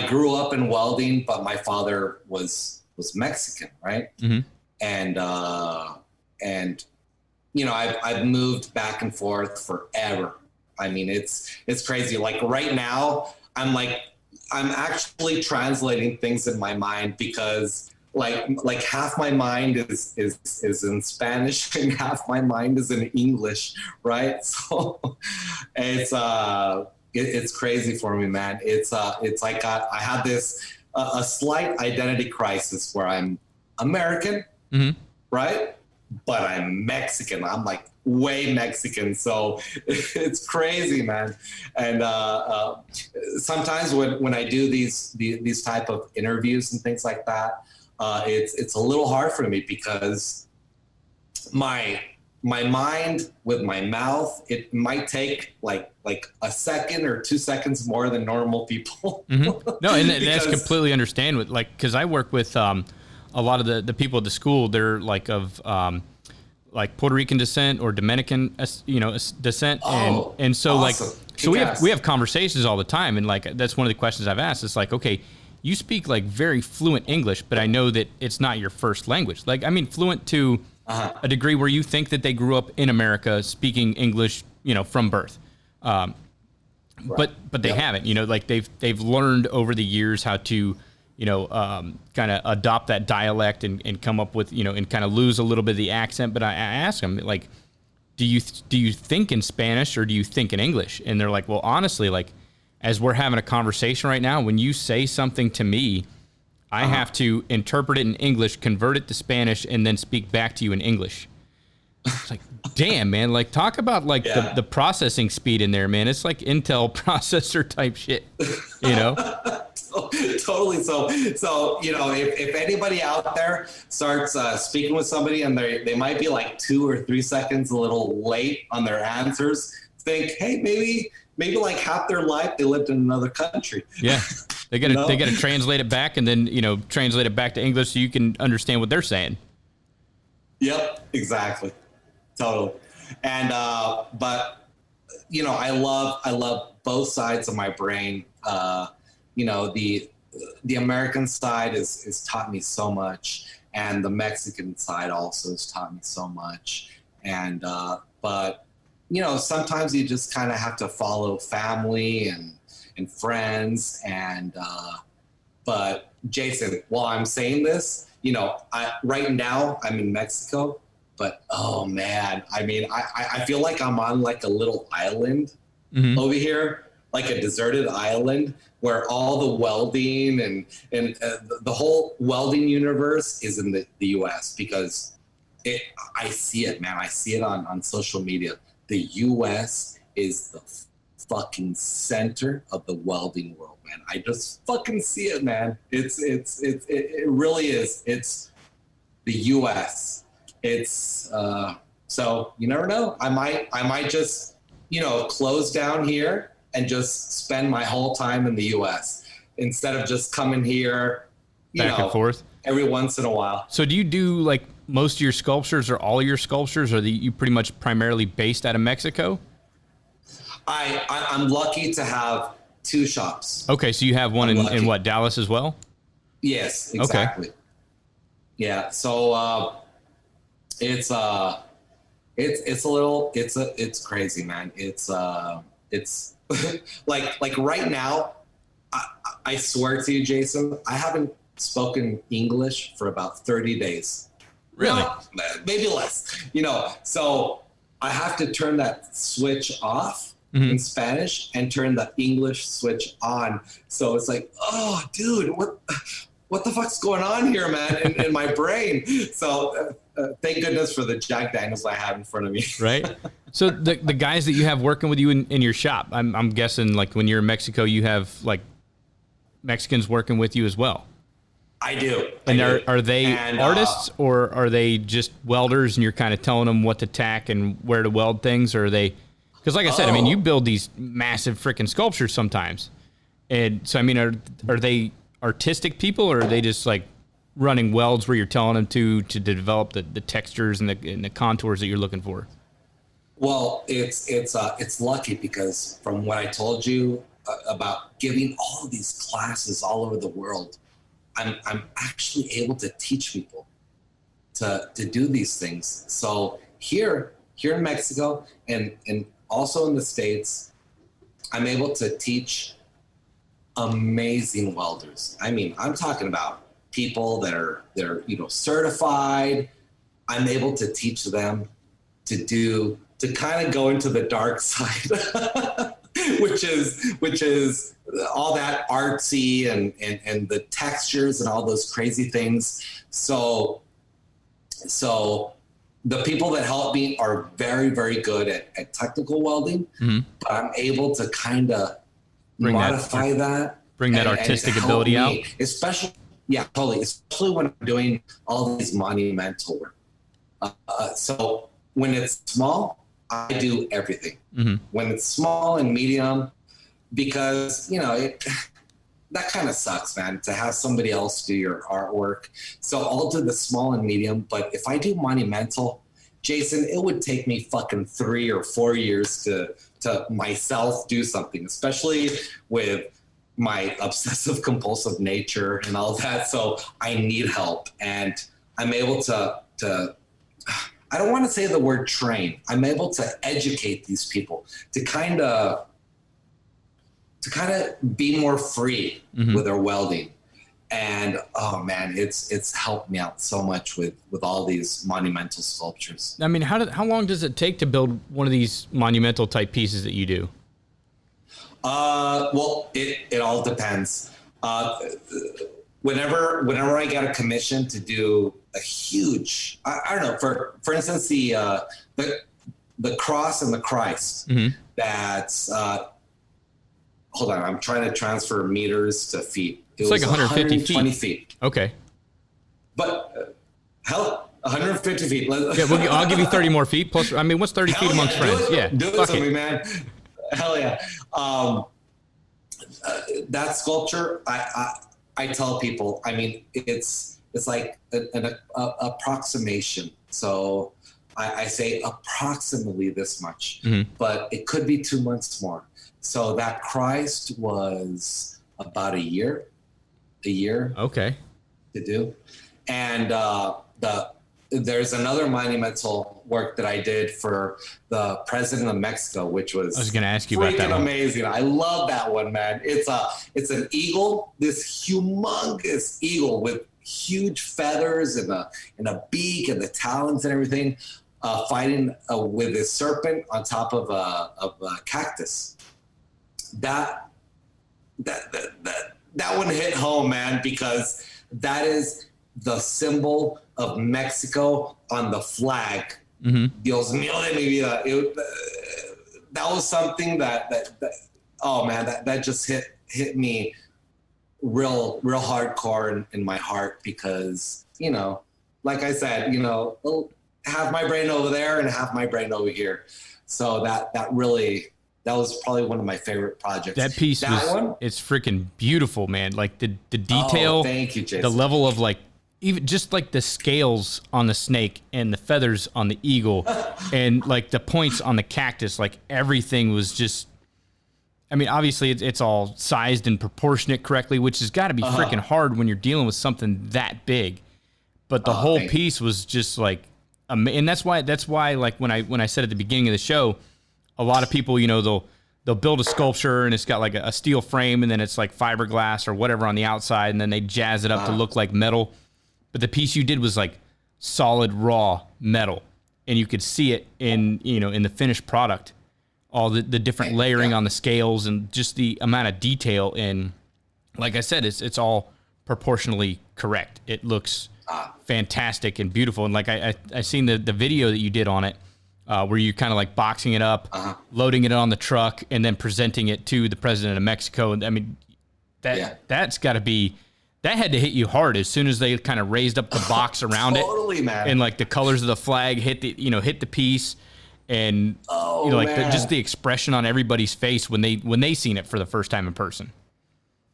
Speaker 3: grew up in welding, but my father was Mexican, right? Mm-hmm. And you know, I've moved back and forth forever. I mean, it's crazy. Like right now, I'm actually translating things in my mind because like half my mind is in Spanish and half my mind is in English, right? So it's crazy for me, man. It's like I had this a slight identity crisis where I'm American, mm-hmm. right? But I'm Mexican. I'm like way Mexican. So it's crazy, man. And sometimes when I do these type of interviews and things like that, it's a little hard for me because my mind with my mouth, it might take like a second or 2 seconds more than normal people.
Speaker 1: Mm-hmm. No, and that's completely understandable. Like, because I work with a lot of the people at the school. They're like of like Puerto Rican descent or Dominican, descent, and so awesome. Like, so we have conversations all the time, and like that's one of the questions I've asked. It's like, okay, you speak like very fluent English, but I know that it's not your first language. Like, I mean, fluent to a degree where you think that they grew up in America speaking English, you know, from birth. Right. But they haven't, you know, like they've learned over the years how to, you know, kind of adopt that dialect and come up with, you know, and kind of lose a little bit of the accent. But I ask them, like, do you think in Spanish or do you think in English? And they're like, well, honestly, like, as we're having a conversation right now, when you say something to me, I have to interpret it in English, convert it to Spanish, and then speak back to you in English. It's like, damn, man, like, talk about like the processing speed in there, man. It's like Intel processor type shit, you know?
Speaker 3: Totally. So, you know, if anybody out there starts speaking with somebody and they might be like 2 or 3 seconds a little late on their answers, think, hey, maybe like half their life they lived in another country. Yeah.
Speaker 1: They gotta translate it back and then, you know, translate it back to English so you can understand what they're saying.
Speaker 3: Yep, exactly. Totally. And but you know, I love both sides of my brain. You know, the American side is taught me so much, and the Mexican side also has taught me so much. And but you know, sometimes you just kind of have to follow family and friends. And but Jason, while I'm saying this, you know, right now I'm in Mexico, But oh man, I mean, I feel like I'm on like a little island over here, like a deserted island where all the welding and the whole welding universe is in the US, because I see it, man. I see it on social media. The US is the fucking center of the welding world, man. I just fucking see it, man. It really is. It's the US. It's so you never know. I might just, close down here and just spend my whole time in the US instead of just coming here
Speaker 1: back and forth
Speaker 3: every once in a while.
Speaker 1: So do you do like most of your sculptures or all your sculptures, or are you pretty much primarily based out of Mexico?
Speaker 3: I'm lucky to have 2 shops.
Speaker 1: Okay, so you have one in what, Dallas as well?
Speaker 3: Yes, exactly. Okay. Yeah, so it's crazy, man. It's like right now, I swear to you, Jason, I haven't spoken English for about 30 days.
Speaker 1: Really?
Speaker 3: No, maybe less, so I have to turn that switch off in Spanish and turn the English switch on. So it's like, oh dude, what the fuck's going on here, man, in my brain? So thank goodness for the Jack Daniels I have in front of me.
Speaker 1: Right. So the guys that you have working with you in your shop, I'm guessing like when you're in Mexico, you have like Mexicans working with you as well.
Speaker 3: I do.
Speaker 1: And are they artists or are they just welders and you're kind of telling them what to tack and where to weld things? Or are they, because like I said, I mean, you build these massive freaking sculptures sometimes. And so, I mean, are they artistic people, or are they just like running welds where you're telling them to develop the textures and the contours that you're looking for?
Speaker 3: Well, it's lucky, because from what I told you about giving all of these classes all over the world, I'm actually able to teach people to do these things. So here in Mexico and also in the States, I'm able to teach amazing welders. I mean, I'm talking about people that are certified. I'm able to teach them to kind of go into the dark side, which is all that artsy and the textures and all those crazy things. So the people that help me are very, very good at technical welding, but I'm able to kind of modify that.
Speaker 1: Bring that artistic ability out.
Speaker 3: Especially when I'm doing all these monumental work. So when it's small, I do everything. When it's small and medium, because, that kind of sucks, man, to have somebody else do your artwork. So I'll do the small and medium, but if I do monumental, Jason, it would take me fucking 3 or 4 years to myself do something, especially with my obsessive compulsive nature and all that. So I need help, and I'm able to I don't want to say the word train. I'm able to educate these people to kind of be more free with their welding. And oh man, it's helped me out so much with all these monumental sculptures.
Speaker 1: I mean, how long does it take to build one of these monumental type pieces that you do?
Speaker 3: Well, it all depends. Whenever I get a commission to do a huge, I don't know, for instance, the cross and the Christ, that's hold on, I'm trying to transfer meters to feet.
Speaker 1: It's like 150
Speaker 3: feet.
Speaker 1: Okay.
Speaker 3: But hell, 150 feet.
Speaker 1: Yeah, I'll give you 30 more feet. Plus, I mean, what's 30 feet amongst friends?
Speaker 3: Do it to me, man. Hell yeah. That sculpture, I tell people, I mean, it's like an approximation. So I say approximately this much, but it could be 2 months more. So that Christ was about a year.
Speaker 1: Okay.
Speaker 3: To do. And there's another monumental work that I did for the president of Mexico, which was,
Speaker 1: I was going to ask you about that one.
Speaker 3: Amazing. I love that one, man. It's an eagle, this humongous eagle with huge feathers and a beak and the talons and everything, fighting with this serpent on top of a cactus. That one hit home, man, because that is the symbol of Mexico on the flag. Dios mío de mi vida. That was something that oh man, that just hit me real hardcore in my heart, because, you know, like I said, you know, half my brain over there and half my brain over here. So that was probably one of my favorite projects.
Speaker 1: That piece it's freaking beautiful, man. Like the detail,
Speaker 3: oh, thank you, Jason.
Speaker 1: The level of like, even just like the scales on the snake and the feathers on the eagle and like the points on the cactus, like everything was just, I mean, obviously it's all sized and proportionate correctly, which has got to be freaking hard when you're dealing with something that big. But the whole piece was just like, and that's why like when I said at the beginning of the show, a lot of people, you know, they'll build a sculpture and it's got like a steel frame and then it's like fiberglass or whatever on the outside, and then they jazz it up to look like metal. But the piece you did was like solid raw metal, and you could see it in the finished product, all the different layering on the scales and just the amount of detail. And like I said, it's all proportionally correct. It looks fantastic and beautiful. And like I seen the video that you did on it, where you kind of like boxing it up, loading it on the truck, and then presenting it to the president of Mexico. And I mean, that's got to be. That had to hit you hard as soon as they kind of raised up the box around it.
Speaker 3: Totally, man.
Speaker 1: And like the colors of the flag hit the piece, and just the expression on everybody's face when they seen it for the first time in person.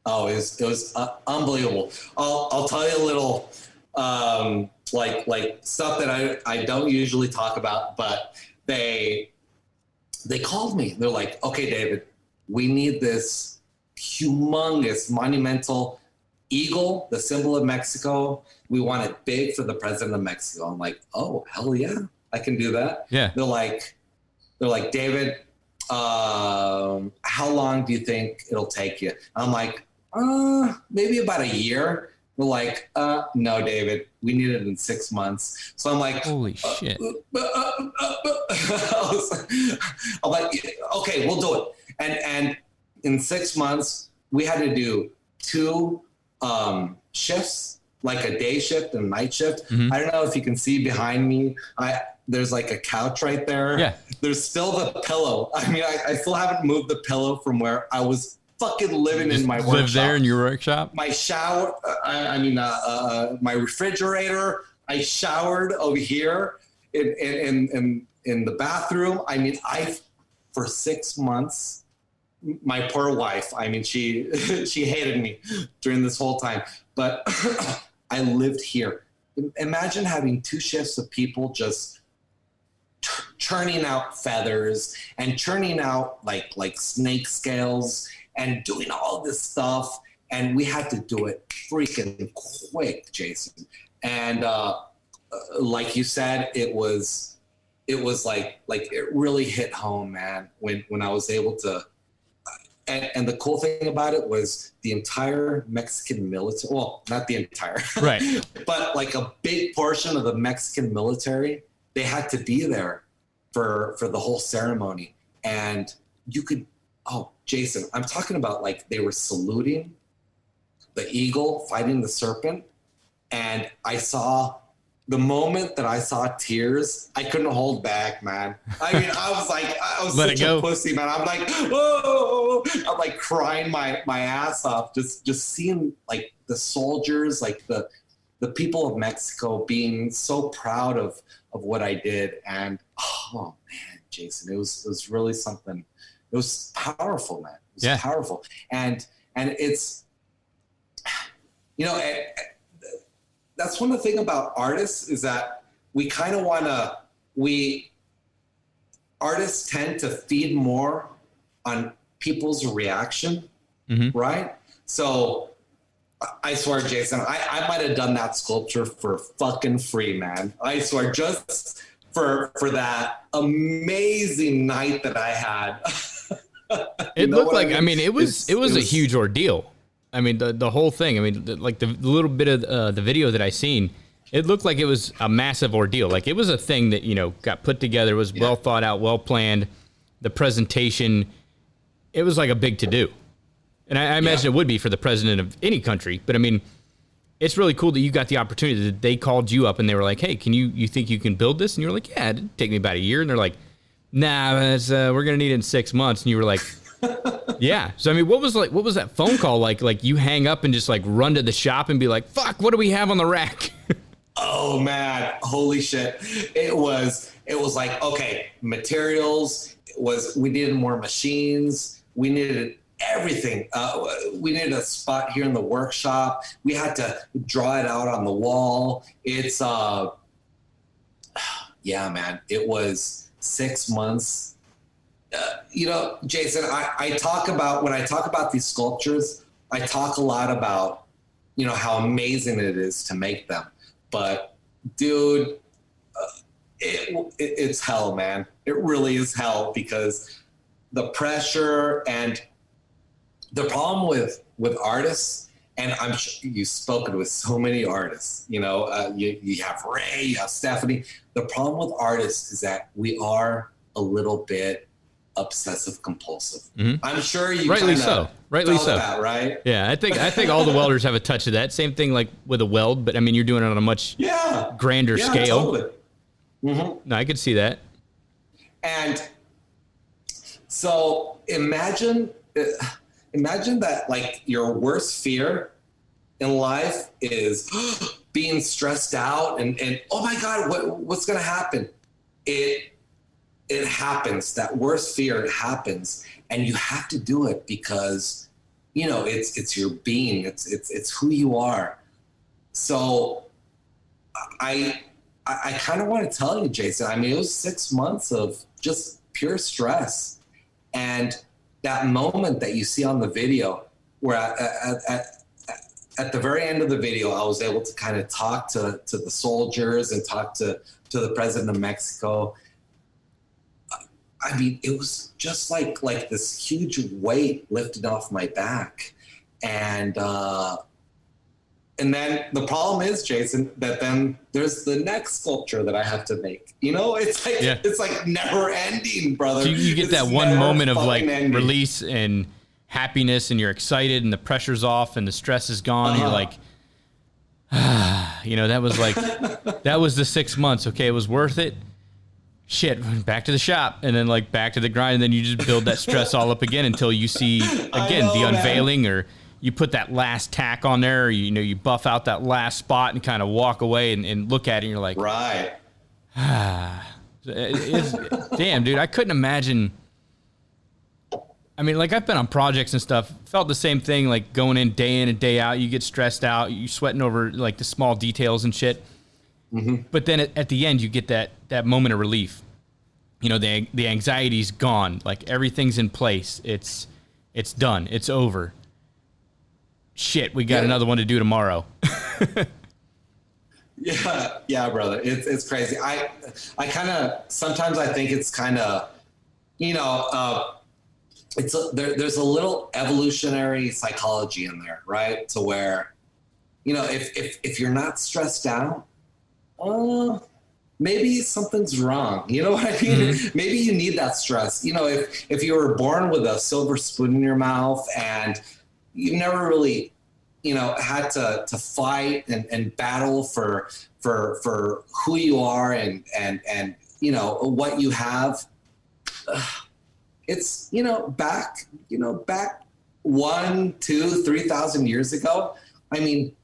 Speaker 3: Oh, it was unbelievable. I'll tell you a little like stuff that I don't usually talk about, but they called me. They're like, "Okay, David, we need this humongous, monumental eagle, the symbol of Mexico. We want it big for the president of Mexico." I'm like, "Oh, hell yeah, I can do that."
Speaker 1: Yeah.
Speaker 3: They're like, "David, how long do you think it'll take you?" I'm like, maybe about a year. They're like, "No, David, we need it in 6 months." So I'm like,
Speaker 1: holy shit.
Speaker 3: I'm like, "Okay, we'll do it." And in 6 months, we had to do 2 shifts, like a day shift and a night shift. I don't know if you can see behind me. There's like a couch right there.
Speaker 1: Yeah.
Speaker 3: There's still the pillow. I mean, I still haven't moved the pillow from where I was fucking living in my workshop.
Speaker 1: Live there in your workshop?
Speaker 3: My shower, my refrigerator. I showered over here in the bathroom. I mean, for 6 months, my poor wife, I mean, she hated me during this whole time, but I lived here. Imagine having 2 shifts of people just churning out feathers and churning out like snake scales and doing all this stuff. And we had to do it freaking quick, Jason. And like you said, it was like it really hit home, man, when I was able to. And the cool thing about it was the entire Mexican military, well, not the entire,
Speaker 1: right,
Speaker 3: but like a big portion of the Mexican military, they had to be there for the whole ceremony. And you could, Jason, I'm talking about like they were saluting the eagle, fighting the serpent. And the moment that I saw tears, I couldn't hold back, man. I mean, I was such a pussy, man. I'm like, whoa! I'm like crying my ass off, just seeing like the soldiers, like the people of Mexico being so proud of what I did. And oh man, Jason, it was really something. It was powerful, man. It was powerful. And it's, that's one of the things about artists is that we kind of artists tend to feed more on people's reaction, right? So I swear, Jason, I might have done that sculpture for fucking free, man. I swear, just for that amazing night that I had.
Speaker 1: It looked like, I mean, it was a huge ordeal. I mean, the whole thing. I mean, like the little bit of the video that I seen, it looked like it was a massive ordeal. Like it was a thing that, you know, got put together, was well thought out, well planned. The presentation, it was like a big to do. And I imagine it would be for the president of any country. But I mean, it's really cool that you got the opportunity, that they called you up and they were like, hey, you think you can build this? And you were like, yeah, it'd take me about a year. And they're like, nah, we're going to need it in 6 months. And you were like, yeah. So, I mean, what was that phone call like? Like you hang up and just like run to the shop and be like, fuck, what do we have on the rack?
Speaker 3: Oh man, holy shit. It was like, okay, materials we needed more machines. We needed everything. We needed a spot here in the workshop. We had to draw it out on the wall. It's, yeah, man, it was 6 months. You know, Jason, when I talk about these sculptures, I talk a lot about, you know, how amazing it is to make them. But dude, it's hell, man. It really is hell, because the pressure and the problem with artists, and I'm sure you've spoken with so many artists, you know, you have Ray, you have Stephanie. The problem with artists is that we are a little bit obsessive compulsive. Mm-hmm. I'm sure you rightly so that, right?
Speaker 1: Yeah, I think all the welders have a touch of that. Same thing like with a weld, but I mean, you're doing it on a much grander scale. Totally. Mm-hmm. No, I could see that.
Speaker 3: And so imagine that, like, your worst fear in life is being stressed out and oh my God, what's going to happen? It happens. That worst fear, it happens, and you have to do it because, you know, it's your being. It's who you are. So I kind of want to tell you, Jason, I mean, it was 6 months of just pure stress. And that moment that you see on the video, where at the very end of the video, I was able to kind of talk to the soldiers and talk to the president of Mexico. I mean, it was just like this huge weight lifted off my back. And then the problem is, Jason, that then there's the next sculpture that I have to make. You know, it's like never ending, brother. So
Speaker 1: you get that one moment of like release and happiness, and you're excited, and the pressure's off, and the stress is gone. And you're like, you know, that was the 6 months. Okay, it was worth it. Shit, back to the shop, and then like back to the grind, and then you just build that stress all up again until you see again the unveiling, man. Or you put that last tack on there, or you buff out that last spot and kind of walk away and look at it, and you're like,
Speaker 3: right.
Speaker 1: Damn, dude, I couldn't imagine. I mean, like, I've been on projects and stuff, felt the same thing, like going in and day out, you get stressed out, you sweating over like the small details and shit. Mm-hmm. But then at the end, you get that moment of relief. You know, the anxiety's gone. Like, everything's in place. It's done. It's over. Shit, we got another one to do tomorrow.
Speaker 3: Yeah, brother. It's crazy. I kind of, sometimes I think it's kind of, you know, there's a little evolutionary psychology in there, right? To where, you know, if you're not stressed out, maybe something's wrong. You know what I mean? Mm-hmm. Maybe you need that stress. You know, if you were born with a silver spoon in your mouth and you never really, you know, had to fight and battle for who you are and you know what you have. It's, back 1, 2, 3,000 years ago. I mean,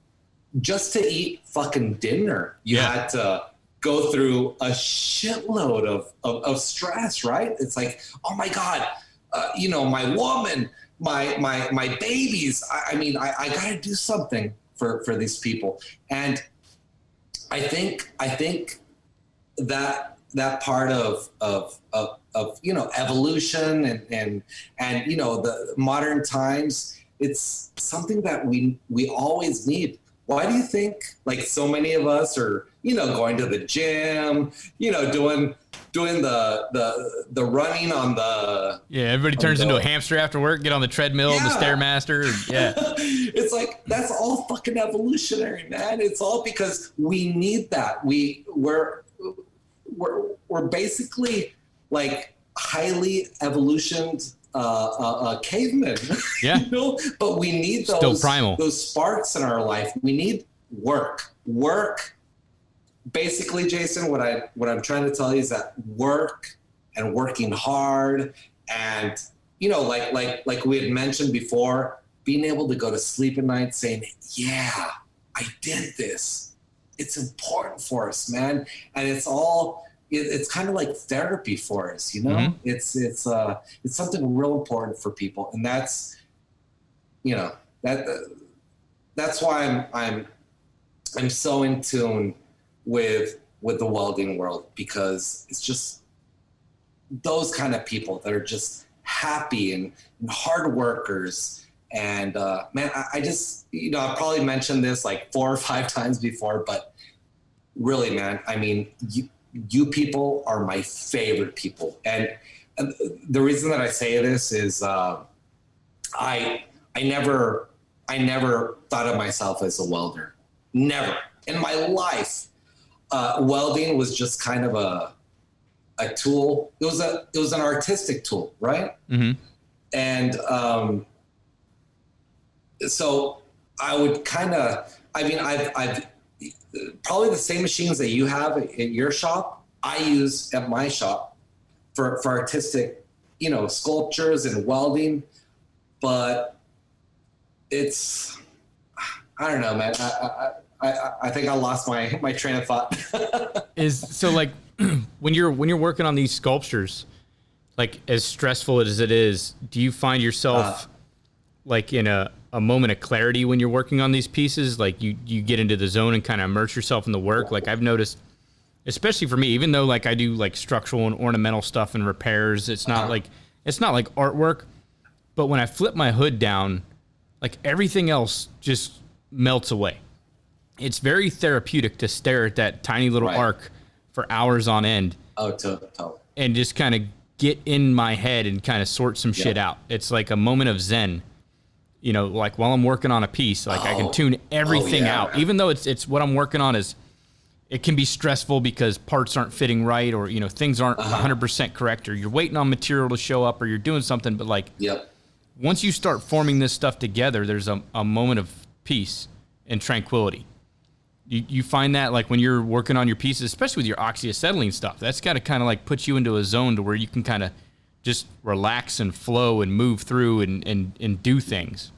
Speaker 3: just to eat fucking dinner, you had to go through a shitload of stress, right? It's like, oh my God, my woman, my babies. I mean, I got to do something for these people. And I think that part of evolution and the modern times, it's something that we always need. Why do you think, like, so many of us are, going to the gym, doing doing the running on the.
Speaker 1: Yeah, everybody turns into a hamster after work. Get on the treadmill, the Stairmaster. Yeah,
Speaker 3: it's like that's all fucking evolutionary, man. It's all because we need that. We're basically like highly evolutioned cavemen.
Speaker 1: Yeah,
Speaker 3: you know? But we need those
Speaker 1: still primal.
Speaker 3: Those sparks in our life. We need work. Basically, Jason, what I'm trying to tell you is that work and working hard, and like we had mentioned before, being able to go to sleep at night saying, yeah, I did this. It's important for us, man. And it's kind of like therapy for us, you know. Mm-hmm. It's something real important for people, and that's why I'm so in tune with the welding world, because it's just those kind of people that are just happy and hard workers. And man, I just, I've probably mentioned this like 4 or 5 times before, but really, man, I mean, you people are my favorite people. And the reason that I say this is I never thought of myself as a welder. Never in my life. Welding was just kind of a tool. It was an artistic tool, right? Mm-hmm. And so I would I've probably the same machines that you have at your shop, I use at my shop for artistic, sculptures and welding. But it's, I don't know, man. I think I lost my train of thought.
Speaker 1: So like when you're working on these sculptures, like as stressful as it is, do you find yourself like in a moment of clarity when you're working on these pieces? Like you get into the zone and kind of immerse yourself in the work? Like I've noticed, especially for me, even though like I do like structural and ornamental stuff and repairs, it's not like artwork, but when I flip my hood down, like everything else just melts away. It's very therapeutic to stare at that tiny little arc for hours on end. Oh, totally. And just kind of get in my head and kind of sort some shit out. It's like a moment of zen, like while I'm working on a piece, like I can tune everything out, even though it's what I'm working on it can be stressful because parts aren't fitting right, or, things aren't 100% correct, or you're waiting on material to show up, or you're doing something. But like, once you start forming this stuff together, there's a moment of peace and tranquility. You find that like when you're working on your pieces, especially with your oxyacetylene stuff, that's got to kind of like put you into a zone to where you can kind of just relax and flow and move through and do things.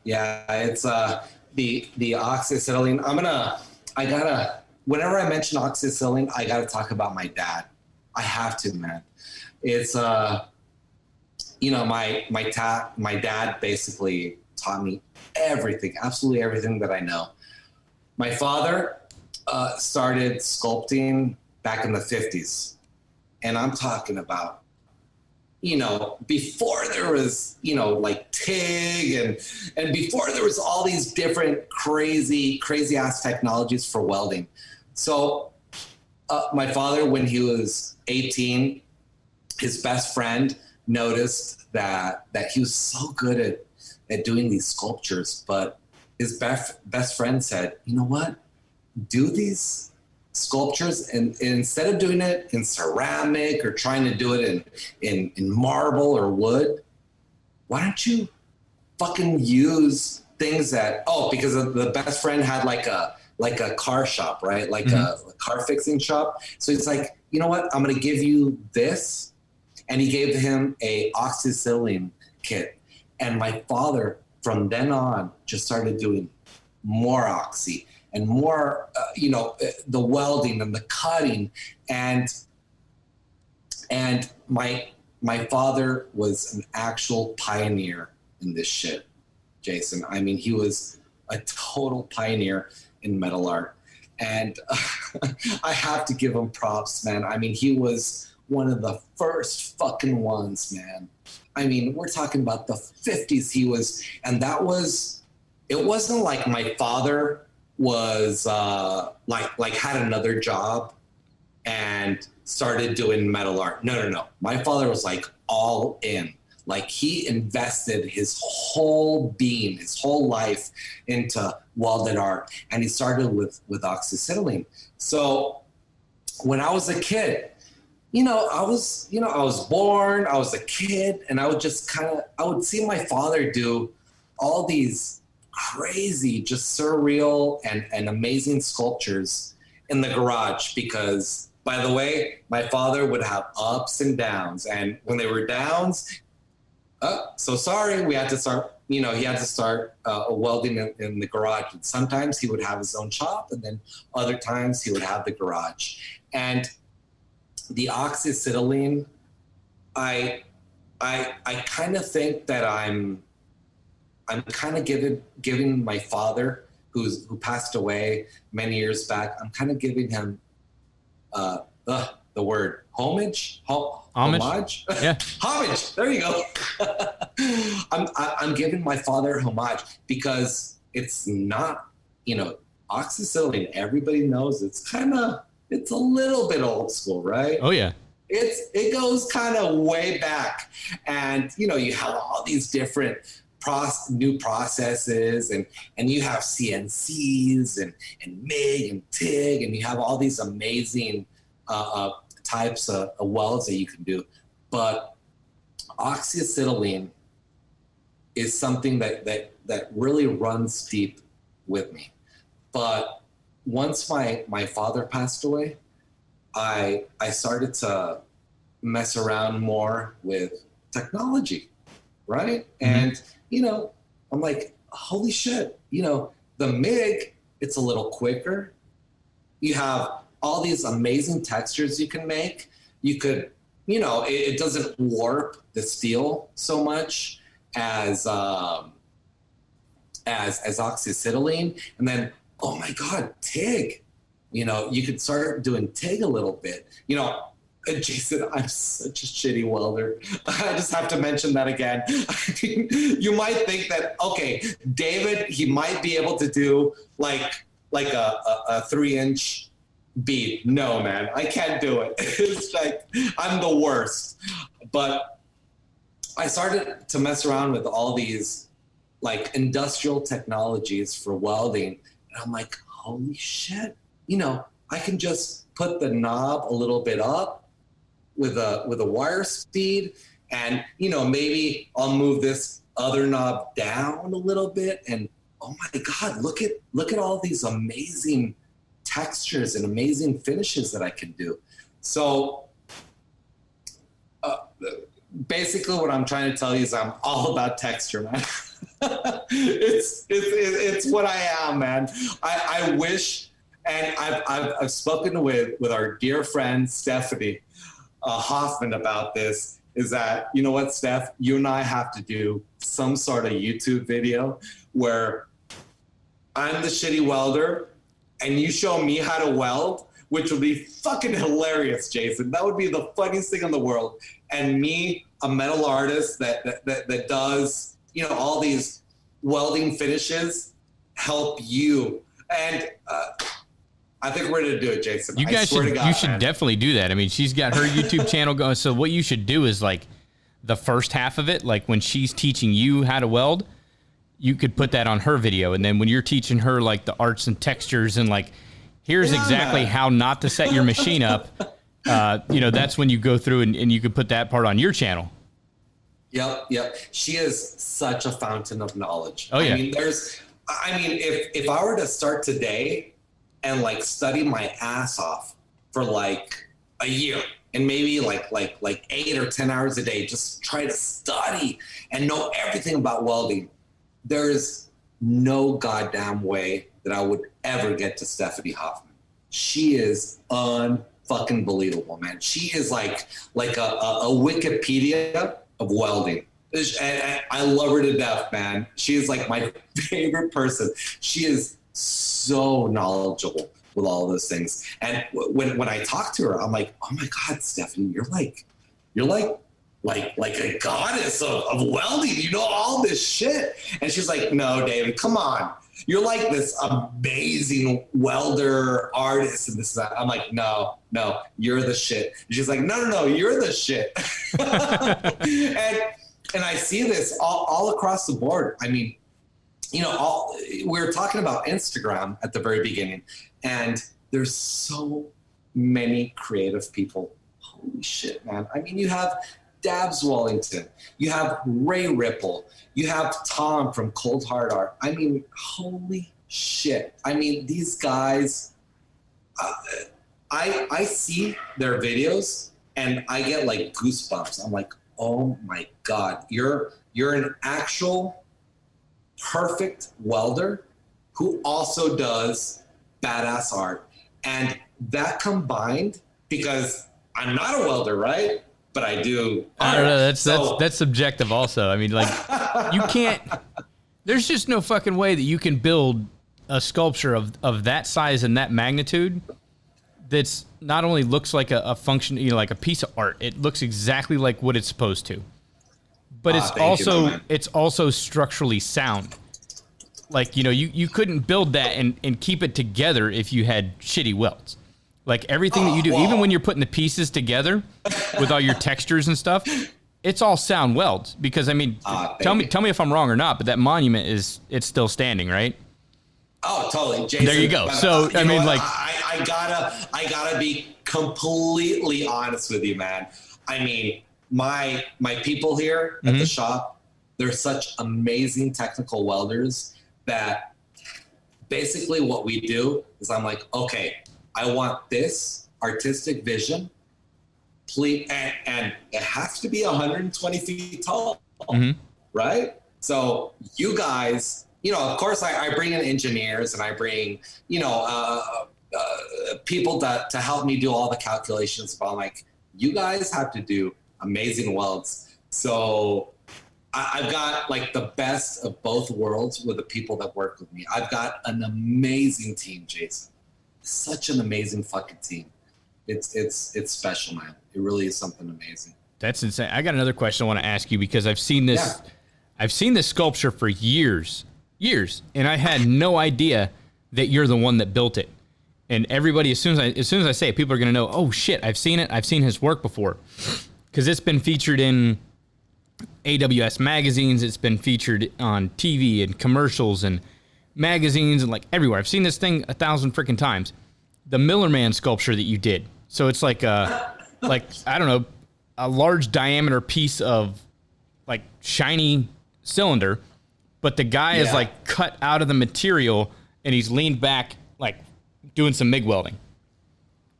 Speaker 3: Yeah, it's the oxyacetylene. Whenever I mention oxyacetylene, I gotta talk about my dad. I have to, man. It's my dad basically taught me everything, absolutely everything that I know. My father started sculpting back in the 50s. And I'm talking about, before there was, like TIG and before there was all these different crazy ass technologies for welding. So my father, when he was 18, his best friend noticed that he was so good at doing these sculptures, but his best friend said, you know what, do these sculptures, and instead of doing it in ceramic or trying to do it in marble or wood, why don't you fucking use things because the best friend had like a car shop, right? Like a car fixing shop. So he's like, you know what, I'm going to give you this. And he gave him a oxyacetylene kit. And my father, from then on, just started doing more oxy and more, the welding and the cutting. And my father was an actual pioneer in this shit, Jason. I mean, he was a total pioneer in metal art. And I have to give him props, man. I mean, he was one of the first fucking ones, man. I mean, we're talking about the 50s he was, and it wasn't like my father was like had another job and started doing metal art. No. My father was like all in. Like he invested his whole being, his whole life into welded art. And he started with oxyacetylene. So when I was a kid, I was born, I was a kid, and I would just I would see my father do all these crazy, just surreal and amazing sculptures in the garage because, by the way, my father would have ups and downs. And when they were downs, so sorry, we had to start, he had to start welding in the garage. And sometimes he would have his own shop, and then other times he would have the garage. And the oxyacetylene, I kind of think that I'm kind of giving my father, who passed away many years back, I'm kind of giving him the word homage. Homage? Yeah. Homage. There you go. I'm giving my father homage because it's not, oxyacetylene. Everybody knows it's a little bit old school, right?
Speaker 1: Oh yeah.
Speaker 3: It goes kind of way back, and you have all these different new processes, and you have CNCs and MIG and TIG, and you have all these amazing types of welds that you can do. But oxyacetylene is something that really runs deep with me. But once my father passed away, I started to mess around more with technology, right? Mm-hmm. And, I'm like, holy shit, the MIG, it's a little quicker. You have all these amazing textures you can make. You could, it doesn't warp the steel so much as oxyacetylene. And then, oh my God, TIG. You could start doing TIG a little bit. Jason, I'm such a shitty welder. I just have to mention that again. You might think that, okay, David, he might be able to do like a 3-inch bead. No, man, I can't do it. It's like, I'm the worst. But I started to mess around with all these like industrial technologies for welding. And I'm like, holy shit, I can just put the knob a little bit up with a wire speed, and maybe I'll move this other knob down a little bit, and oh my God, look at all these amazing textures and amazing finishes that I can do. So basically what I'm trying to tell you is I'm all about texture, man. It's what I am, man. I wish, and I've spoken with our dear friend Stephanie Hoffman about this, is that, you know what, Steph, you and I have to do some sort of YouTube video where I'm the shitty welder and you show me how to weld, which would be fucking hilarious, Jason. That would be the funniest thing in the world. And me, a metal artist that does, all these welding finishes, help you. And I think we're going to do it, Jason.
Speaker 1: You guys should definitely do that. I mean, she's got her YouTube channel going. So what you should do is like the first half of it, like when she's teaching you how to weld, you could put that on her video. And then when you're teaching her like the arts and textures and like, here's exactly how not to set your machine up, that's when you go through and you could put that part on your channel.
Speaker 3: Yep. She is such a fountain of knowledge.
Speaker 1: Oh yeah.
Speaker 3: If I were to start today and like study my ass off for like a year and maybe like 8 or 10 hours a day, just try to study and know everything about welding, there's no goddamn way that I would ever get to Stephanie Hoffman. She is unfucking believable, man. She is like a Wikipedia of welding. And I love her to death, man. She is like my favorite person. She is so knowledgeable with all of those things. And when I talk to her, I'm like, oh my God, Stephanie, you're like a goddess of welding. You know all this shit. And she's like, no, David, come on. you're like this amazing welder artist and this and that. I'm like, no, you're the shit. And she's like, no, you're the shit. and I see this all across the board. I mean, we were talking about Instagram at the very beginning, and there's so many creative people. Holy shit, man. I mean, you have Dabs Wellington, you have Ray Ripple, you have Tom from Cold Hard Art. I mean, holy shit. I mean, these guys, I see their videos and I get like goosebumps. I'm like, oh my God, you're an actual perfect welder who also does badass art. And that combined, because I'm not a welder, right? But I do.
Speaker 1: I don't know. That's subjective also. I mean, like, you can't, there's just no fucking way that you can build a sculpture of that size and that magnitude that's not only looks like a function, like a piece of art. It looks exactly like what it's supposed to. But it's also structurally sound. Like, you couldn't build that and keep it together if you had shitty welds. Like everything that you do, even when you're putting the pieces together with all your textures and stuff, it's all sound welds. Because I mean, tell me if I'm wrong or not, but that monument it's still standing, right?
Speaker 3: Oh, totally. Jason,
Speaker 1: there you go. So I mean, like,
Speaker 3: I gotta be completely honest with you, man. I mean, my people here at the shop, they're such amazing technical welders that basically what we do is I'm like, okay, I want this artistic vision, please, and it has to be 120 feet tall, right? So you guys, of course, I bring in engineers and I bring, people to help me do all the calculations. But I'm like, you guys have to do amazing welds. So I've got like the best of both worlds with the people that work with me. I've got an amazing team, Jason. Such an amazing fucking team. It's special, man. It really is something amazing.
Speaker 1: That's insane. I got another question I want to ask you because I've seen this. Yeah. I've seen this sculpture for years, and I had no idea that you're the one that built it. And everybody, as soon as I say it, people are going to know, oh shit, I've seen it. I've seen his work before, because it's been featured in AWS magazines. It's been featured on TV and commercials and magazines and like everywhere. I've seen this thing 1,000 freaking times. The Miller Man sculpture that you did. So it's like I don't know, a large diameter piece of like shiny cylinder, but the guy is like cut out of the material and he's leaned back like doing some MIG welding.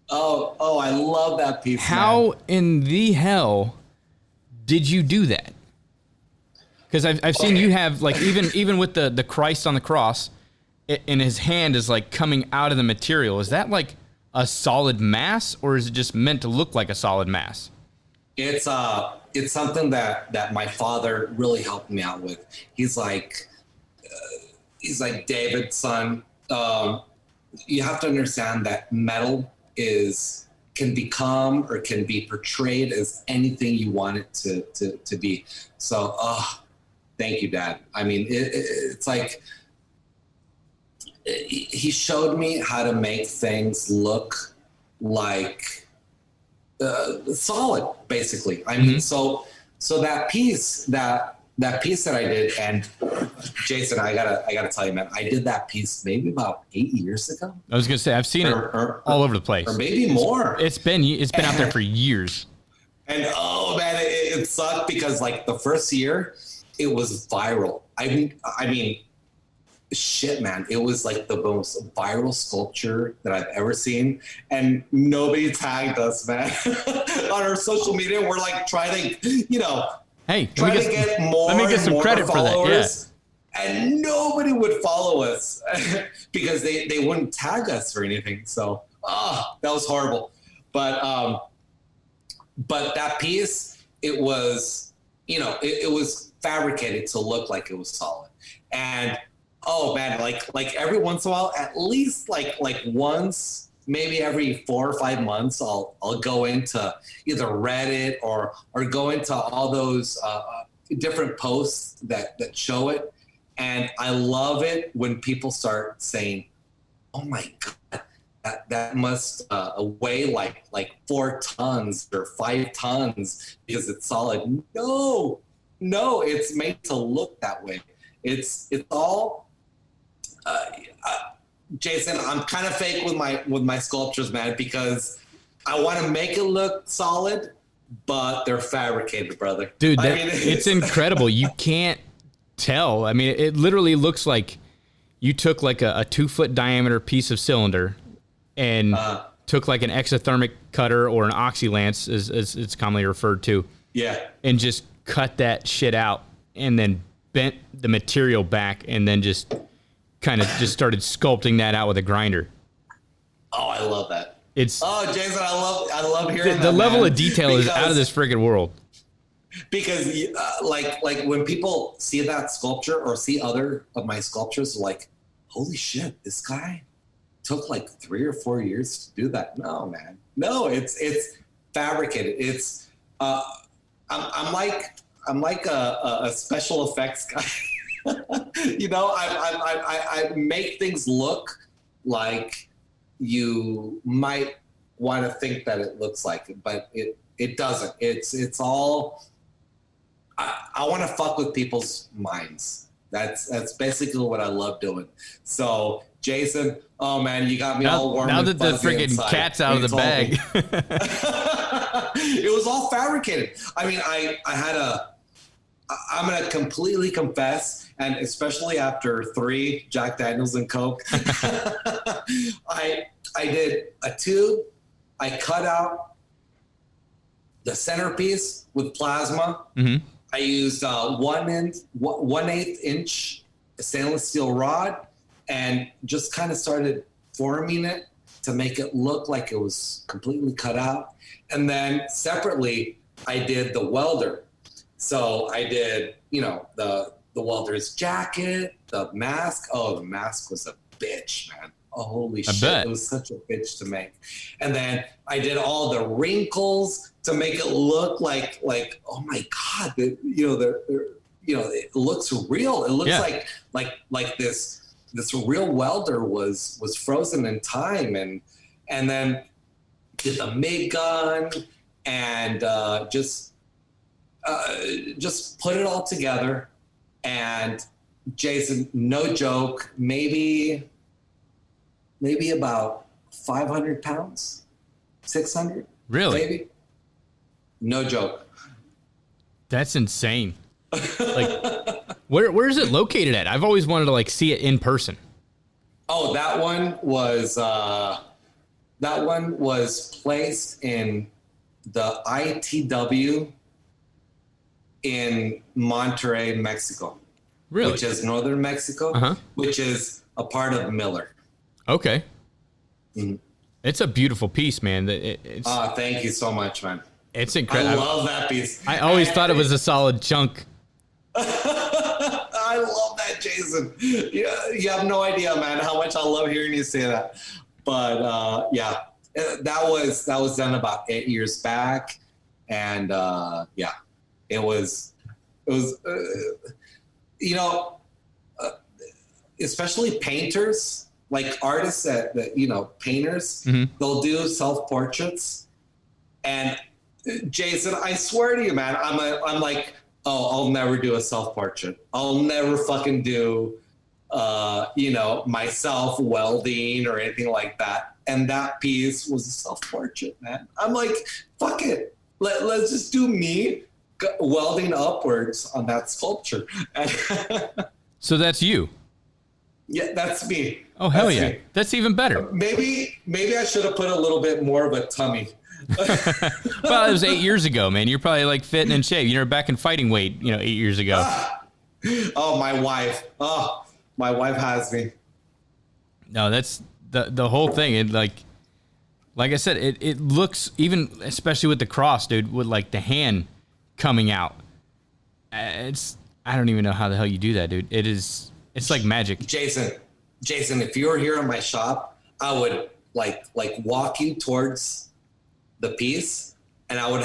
Speaker 3: Oh, I love that piece.
Speaker 1: How in the hell did you do that? Because I've seen you have like even with the Christ on the cross, and his hand is like coming out of the material. Is that like a solid mass, or is it just meant to look like a solid mass?
Speaker 3: It's something that my father really helped me out with. He's like David, son. You have to understand that metal can become or can be portrayed as anything you want it to be. So, thank you, Dad. I mean, it's like he showed me how to make things look like solid, basically. I mean, so that piece that I did, and Jason, I gotta tell you, man, I did that piece maybe about 8 years ago.
Speaker 1: I was gonna say I've seen it all over the place,
Speaker 3: or maybe more.
Speaker 1: It's been out there for years.
Speaker 3: And oh man, it sucked because like the first year, it was viral. I mean, shit, man, it was like the most viral sculpture that I've ever seen, and nobody tagged us, man, on our social media. We're like trying to,
Speaker 1: hey,
Speaker 3: trying to get more.
Speaker 1: Let me get some credit for that. Yeah.
Speaker 3: And nobody would follow us because they wouldn't tag us or anything. So, that was horrible. But that piece, it was, it was fabricated to look like it was solid. And oh man, like every once in a while, at least like once, maybe every 4 or 5 months, I'll go into either Reddit or go into all those different posts that show it. And I love it when people start saying, oh my God, that must weigh like 4 tons or 5 tons because it's solid. No, it's made to look that way. It's all, Jason, I'm kind of fake with my sculptures, man, because I want to make it look solid, but they're fabricated, brother.
Speaker 1: Dude, it's incredible. You can't tell. I mean, it literally looks like you took like a 2-foot diameter piece of cylinder and took like an exothermic cutter or an oxy lance, as it's commonly referred to. Yeah. And just cut that shit out and then bent the material back and then just kind of just started sculpting that out with a grinder.
Speaker 3: Oh, I love that.
Speaker 1: Jason,
Speaker 3: I love hearing
Speaker 1: the level of detail is out of this friggin' world.
Speaker 3: Because like when people see that sculpture or see other of my sculptures, like, holy shit, this guy took like 3 or 4 years to do that. No, man, no, it's fabricated. It's I'm like a special effects guy. You know, I make things look like you might want to think that it looks like it, but it doesn't. It's all. I want to fuck with people's minds. That's basically what I love doing. So, Jason, oh man, you got me all warm.
Speaker 1: Now that the freaking cat's out of the bag.
Speaker 3: It was all fabricated. I mean, I'm going to completely confess, and especially after 3 Jack Daniels and Coke, I did a tube. I cut out the centerpiece with plasma. Mm-hmm. I used 1/8 inch stainless steel rod and just kind of started forming it to make it look like it was completely cut out. And then separately, I did the welder. So I did, the welder's jacket, the mask. Oh, the mask was a bitch, man. Oh, holy shit. Bet. It was such a bitch to make. And then I did all the wrinkles to make it look like oh my God, it looks real. It looks like this real welder was frozen in time. And then did the MIG gun and just put it all together. And Jason, no joke, maybe about 500 pounds, 600.
Speaker 1: Really?
Speaker 3: Maybe. No joke.
Speaker 1: That's insane. Like, where is it located at? I've always wanted to see it in person.
Speaker 3: Oh, that one was placed in the ITW in Monterrey, Mexico. Really? Which is northern Mexico, which is a part of Miller.
Speaker 1: Okay. Mm-hmm. It's a beautiful piece, man.
Speaker 3: Thank you so much, man.
Speaker 1: It's incredible.
Speaker 3: I love that piece.
Speaker 1: I always thought it was a solid chunk.
Speaker 3: I love that, Jason. You have no idea, man, how much I love hearing you say that. But that was done about 8 years back, and it was especially painters. Like artists that painters, mm-hmm. They'll do self-portraits. And Jason, I swear to you, man, I'm like, I'll never do a self-portrait. I'll never fucking do, myself welding or anything like that. And that piece was a self-portrait, man. I'm like, fuck it. Let's just do me welding upwards on that sculpture.
Speaker 1: So that's you?
Speaker 3: Yeah, that's me.
Speaker 1: Oh, hell yeah. Me. That's even better.
Speaker 3: Maybe I should have put a little bit more of a tummy.
Speaker 1: Well, it was 8 years ago, man. You're probably fit and in shape. You're back in fighting weight, 8 years ago.
Speaker 3: Oh, my wife. Oh, my wife has me.
Speaker 1: No, that's the whole thing. It like I said, it looks, even especially with the cross, dude, with the hand coming out. I don't even know how the hell you do that, dude. It's like magic.
Speaker 3: Jason, if you were here in my shop, I would walk you towards the piece, and I would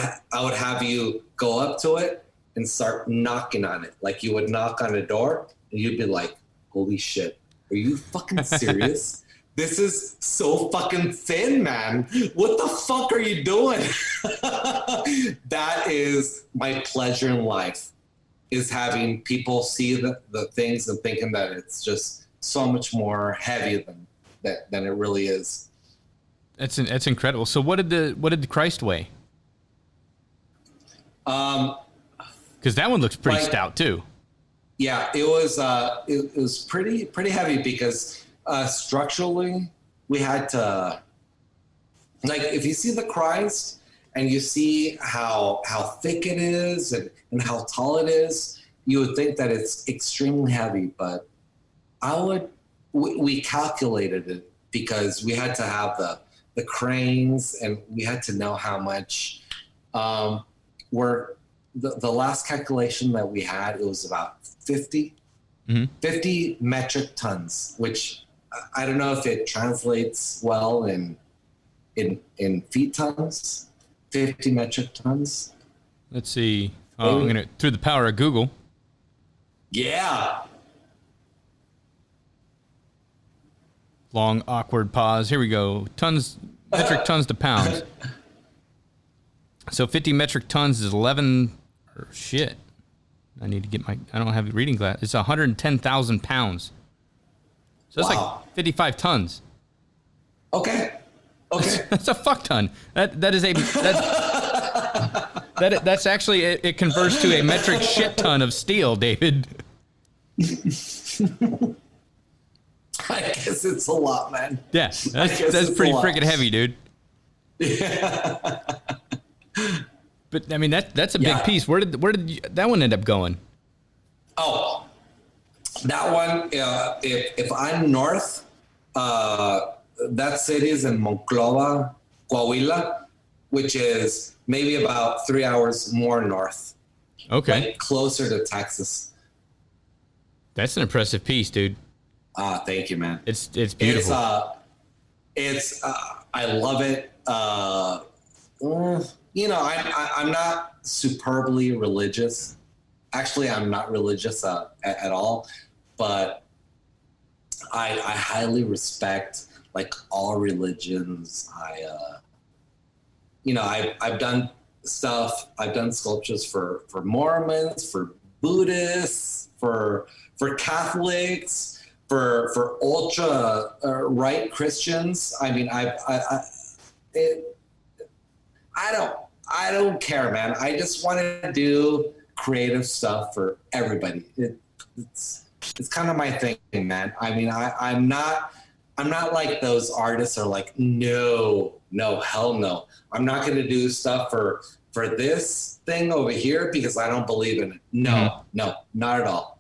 Speaker 3: have you go up to it and start knocking on it like you would knock on a door, and you'd be like, holy shit, are you fucking serious? This is so fucking thin, man. What the fuck are you doing? That is my pleasure in life, is having people see the things and thinking that it's just so much more heavy than it really is.
Speaker 1: That's incredible. So what did the Christ weigh? Because that one looks pretty stout too.
Speaker 3: Yeah, it was pretty heavy because structurally we had to, like, if you see the Christ and you see how thick it is and how tall it is, you would think that it's extremely heavy, but we calculated it because we had to have the cranes, and we had to know how much the last calculation that we had, it was about 50 metric tons, which I don't know if it translates well in feet tons. 50 metric tons.
Speaker 1: Let's see. I'm gonna, through the power of Google.
Speaker 3: Yeah.
Speaker 1: Long awkward pause. Here we go. Metric tons to pounds. So 50 metric tons is 11. Shit. I need to get I don't have a reading glass. It's 110,000 pounds. So it's like 55 tons.
Speaker 3: Okay.
Speaker 1: That's a fuck ton. That's actually, it converts to a metric shit ton of steel, David.
Speaker 3: I guess it's a lot, man.
Speaker 1: Yeah, that's pretty freaking heavy, dude. Yeah. But I mean, that's a big piece. Where did that one end up going?
Speaker 3: Oh, that one. If I'm north, that city is in Monclova, Coahuila, which is maybe about 3 hours more north.
Speaker 1: Okay.
Speaker 3: Like closer to Texas.
Speaker 1: That's an impressive piece, dude.
Speaker 3: Thank you, man.
Speaker 1: It's beautiful.
Speaker 3: I love it. I'm not superbly religious. Actually, I'm not religious at all, but I highly respect like all religions. I've done stuff. I've done sculptures for Mormons, for Buddhists, for Catholics, for ultra right Christians. I mean, I don't care, man. I just want to do creative stuff for everybody. It's kind of my thing, man. I mean, I'm not like those artists are like, no, hell no. I'm not going to do stuff for this thing over here because I don't believe in it. No, not at all.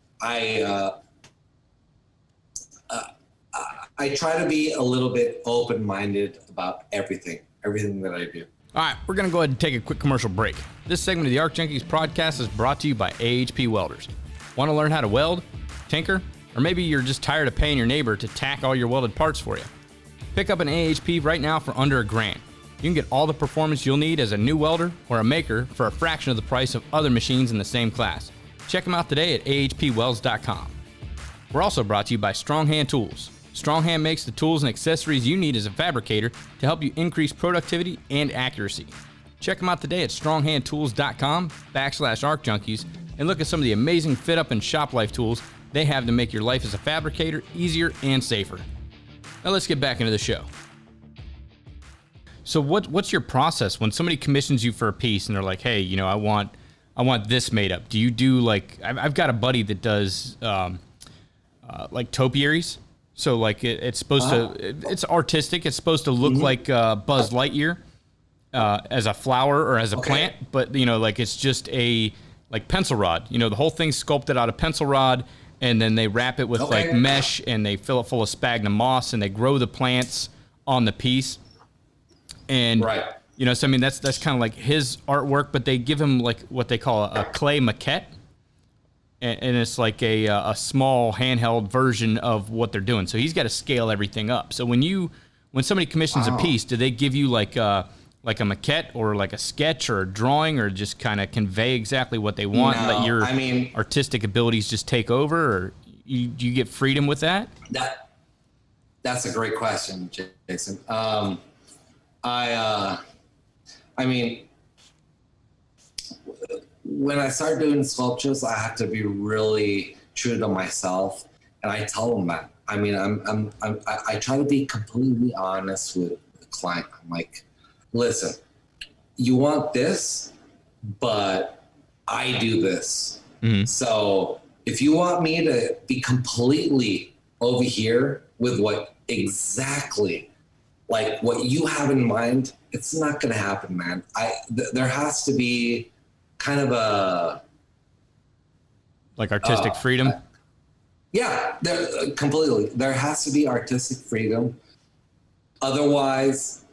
Speaker 3: I try to be a little bit open-minded about everything that I do.
Speaker 1: All right, we're going to go ahead and take a quick commercial break. This segment of the Arc Junkies podcast is brought to you by AHP Welders. Want to learn how to weld, tinker, or maybe you're just tired of paying your neighbor to tack all your welded parts for you? Pick up an AHP right now for under $1,000. You can get all the performance you'll need as a new welder or a maker for a fraction of the price of other machines in the same class. Check them out today at ahpwelds.com. We're also brought to you by Strong Hand Tools. Strong Hand makes the tools and accessories you need as a fabricator to help you increase productivity and accuracy. Check them out today at stronghandtools.com/ArcJunkies and look at some of the amazing fit up and shop life tools they have to make your life as a fabricator easier and safer. Now let's get back into the show. So what's your process when somebody commissions you for a piece and they're like, hey, I want this made up? Do you do like, I've got a buddy that does like topiaries. So like it's supposed to, it's artistic. It's supposed to look like Buzz Lightyear as a flower or as a plant, but like it's just a like pencil rod. The whole thing's sculpted out of pencil rod, and then they wrap it with like mesh, and they fill it full of sphagnum moss, and they grow the plants on the piece. And so I mean that's kind of like his artwork, but they give him like what they call a clay maquette. And it's like a small handheld version of what they're doing. So he's got to scale everything up. So when somebody commissions a piece, do they give you like a maquette or like a sketch or a drawing, or just kind of convey exactly what they want and let your artistic abilities just take over? Or you get freedom with that?
Speaker 3: That's a great question, Jason. I mean, when I start doing sculptures, I have to be really true to myself, and I tell them that. I mean, I try to be completely honest with the client. I'm like, listen, you want this, but I do this. Mm-hmm. So if you want me to be completely over here with what exactly like what you have in mind, it's not going to happen, man. There has to be kind of a
Speaker 1: like artistic freedom.
Speaker 3: Yeah, completely. There has to be artistic freedom. Otherwise,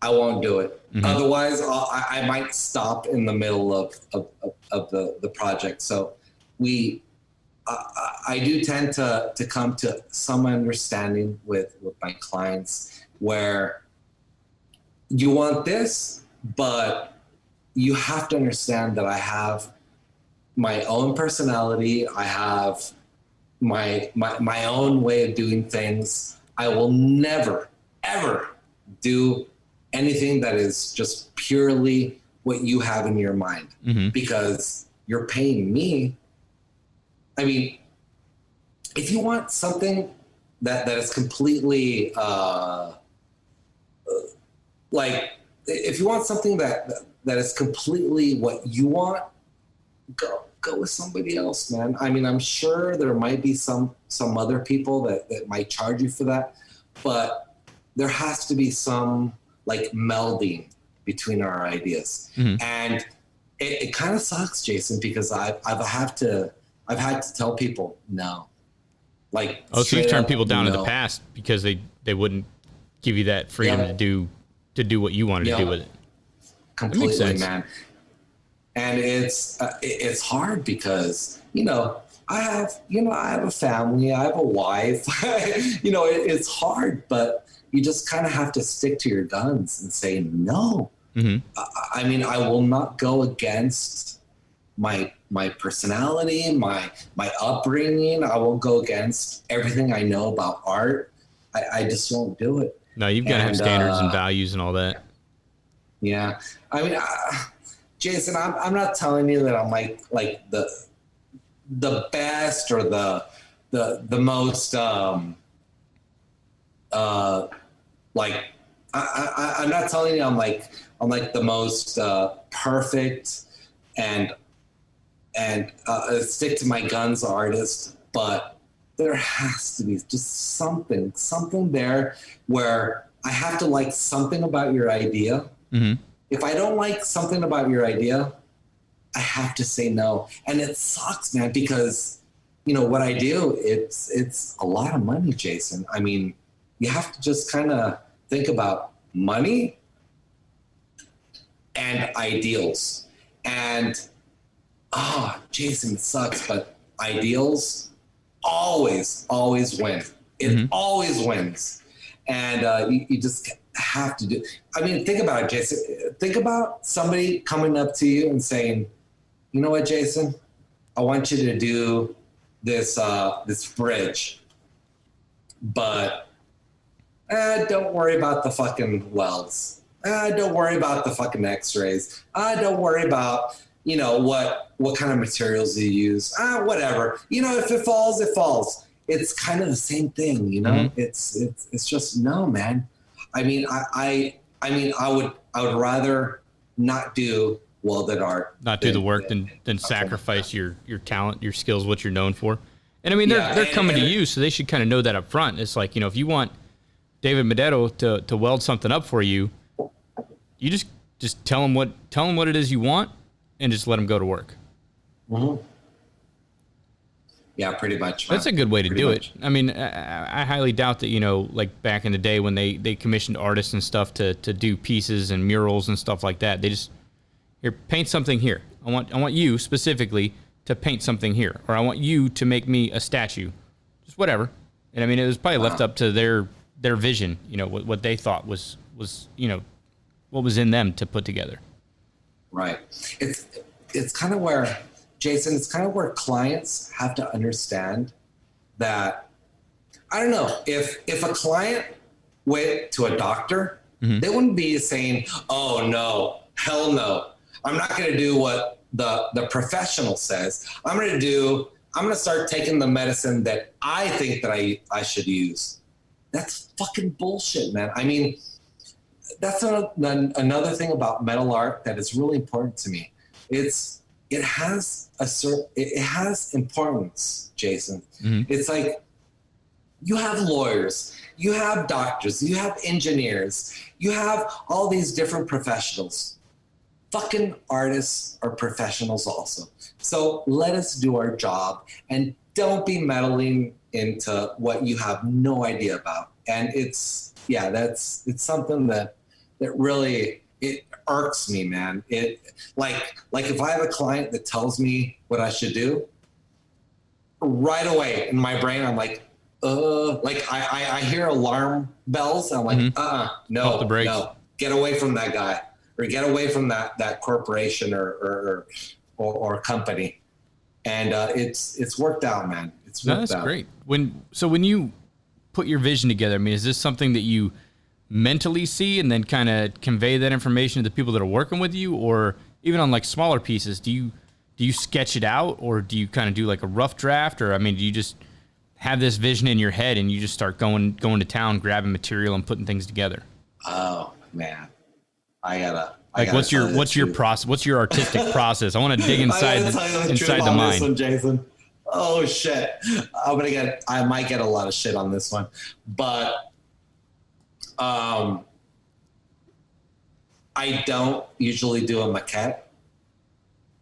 Speaker 3: I won't do it. Mm-hmm. Otherwise, I might stop in the middle of the project. So I do tend to come to some understanding with my clients where you want this, but you have to understand that I have my own personality. I have my own way of doing things. I will never, ever do anything that is just purely what you have in your mind, mm-hmm. because you're paying me. I mean, if you want something that is completely like, if you want something that is completely what you want, go with somebody else, man. I mean, I'm sure there might be some other people that might charge you for that, but there has to be some like melding between our ideas. Mm-hmm. And it kind of sucks, Jason, because I've had to tell people no. Like,
Speaker 1: oh, so you've turned people down in the past because they wouldn't give you that freedom to do what you wanted to do with it.
Speaker 3: Completely, man. And it's hard because, I have a family, I have a wife, it's hard, but you just kind of have to stick to your guns and say no. Mm-hmm. I mean, I will not go against my personality, my upbringing. I won't go against everything I know about art. I just won't do it.
Speaker 1: No, you've got to have standards and values and all that.
Speaker 3: Yeah. I mean, Jason, I'm not telling you that I'm like the best or the most like I'm not telling you I'm like the most perfect and stick to my guns artist, but there has to be just something there where I have to like something about your idea. Mm-hmm. If I don't like something about your idea, I have to say no. And it sucks, man, because what I do, it's a lot of money, Jason. I mean, you have to just kind of think about money and ideals. And Jason, it sucks, but ideals always win. It mm-hmm. always wins. And you just have to do. I mean, think about it, Jason. Think about somebody coming up to you and saying, you know what, Jason, I want you to do this bridge, but don't worry about the fucking welds. Don't worry about the fucking x-rays. Don't worry about, what kind of materials you use. Whatever. If it falls, it falls. It's kind of the same thing, Mm-hmm. It's just no, man. I mean, I would rather not do welded art.
Speaker 1: Not do the work than sacrifice your talent, your skills, what you're known for. And I mean, they're coming to you, so they should kind of know that up front. It's like, if you want David Madero to weld something up for you, you just tell him what it is you want and just let him go to work.
Speaker 3: Mm-hmm. Yeah, pretty much.
Speaker 1: That's a good way to do it. I mean, I highly doubt that, like back in the day when they commissioned artists and stuff to do pieces and murals and stuff like that, they just, here, paint something here. I want you specifically to paint something here, or I want you to make me a statue, just whatever. And I mean, it was probably left up to their vision, what they thought was what was in them to put together.
Speaker 3: Right. It's kind of where, Jason, it's kind of where clients have to understand that, I don't know, if a client went to a doctor, they wouldn't be saying, oh no, hell no, I'm not going to do what the professional says. I'm going to start taking the medicine that I think that I should use. That's fucking bullshit, man. I mean, that's another thing about metal art that is really important to me. It has importance, Jason. It's like, you have lawyers, you have doctors, you have engineers, you have all these different professionals. Fucking artists are professionals also. So let us do our job and don't be meddling into what you have no idea about. And it's something that really, it irks me, man. It like if I have a client that tells me what I should do, right away in my brain, I'm like, I hear alarm bells. And I'm like, no, get away from that guy, or get away from that corporation or company. And it's worked out, man. It's worked out.
Speaker 1: That's great. When you put your vision together, I mean, is this something that you mentally see and then kind of convey that information to the people that are working with you, or even on like smaller pieces, do you sketch it out, or do you kind of do like a rough draft, or I mean, do you just have this vision in your head and you just start going to town, grabbing material and putting things together?
Speaker 3: Oh man,
Speaker 1: what's your process? What's your artistic process? I want to dig inside the mind.
Speaker 3: This one, Jason. Oh shit, I might get a lot of shit on this one, but I don't usually do a maquette,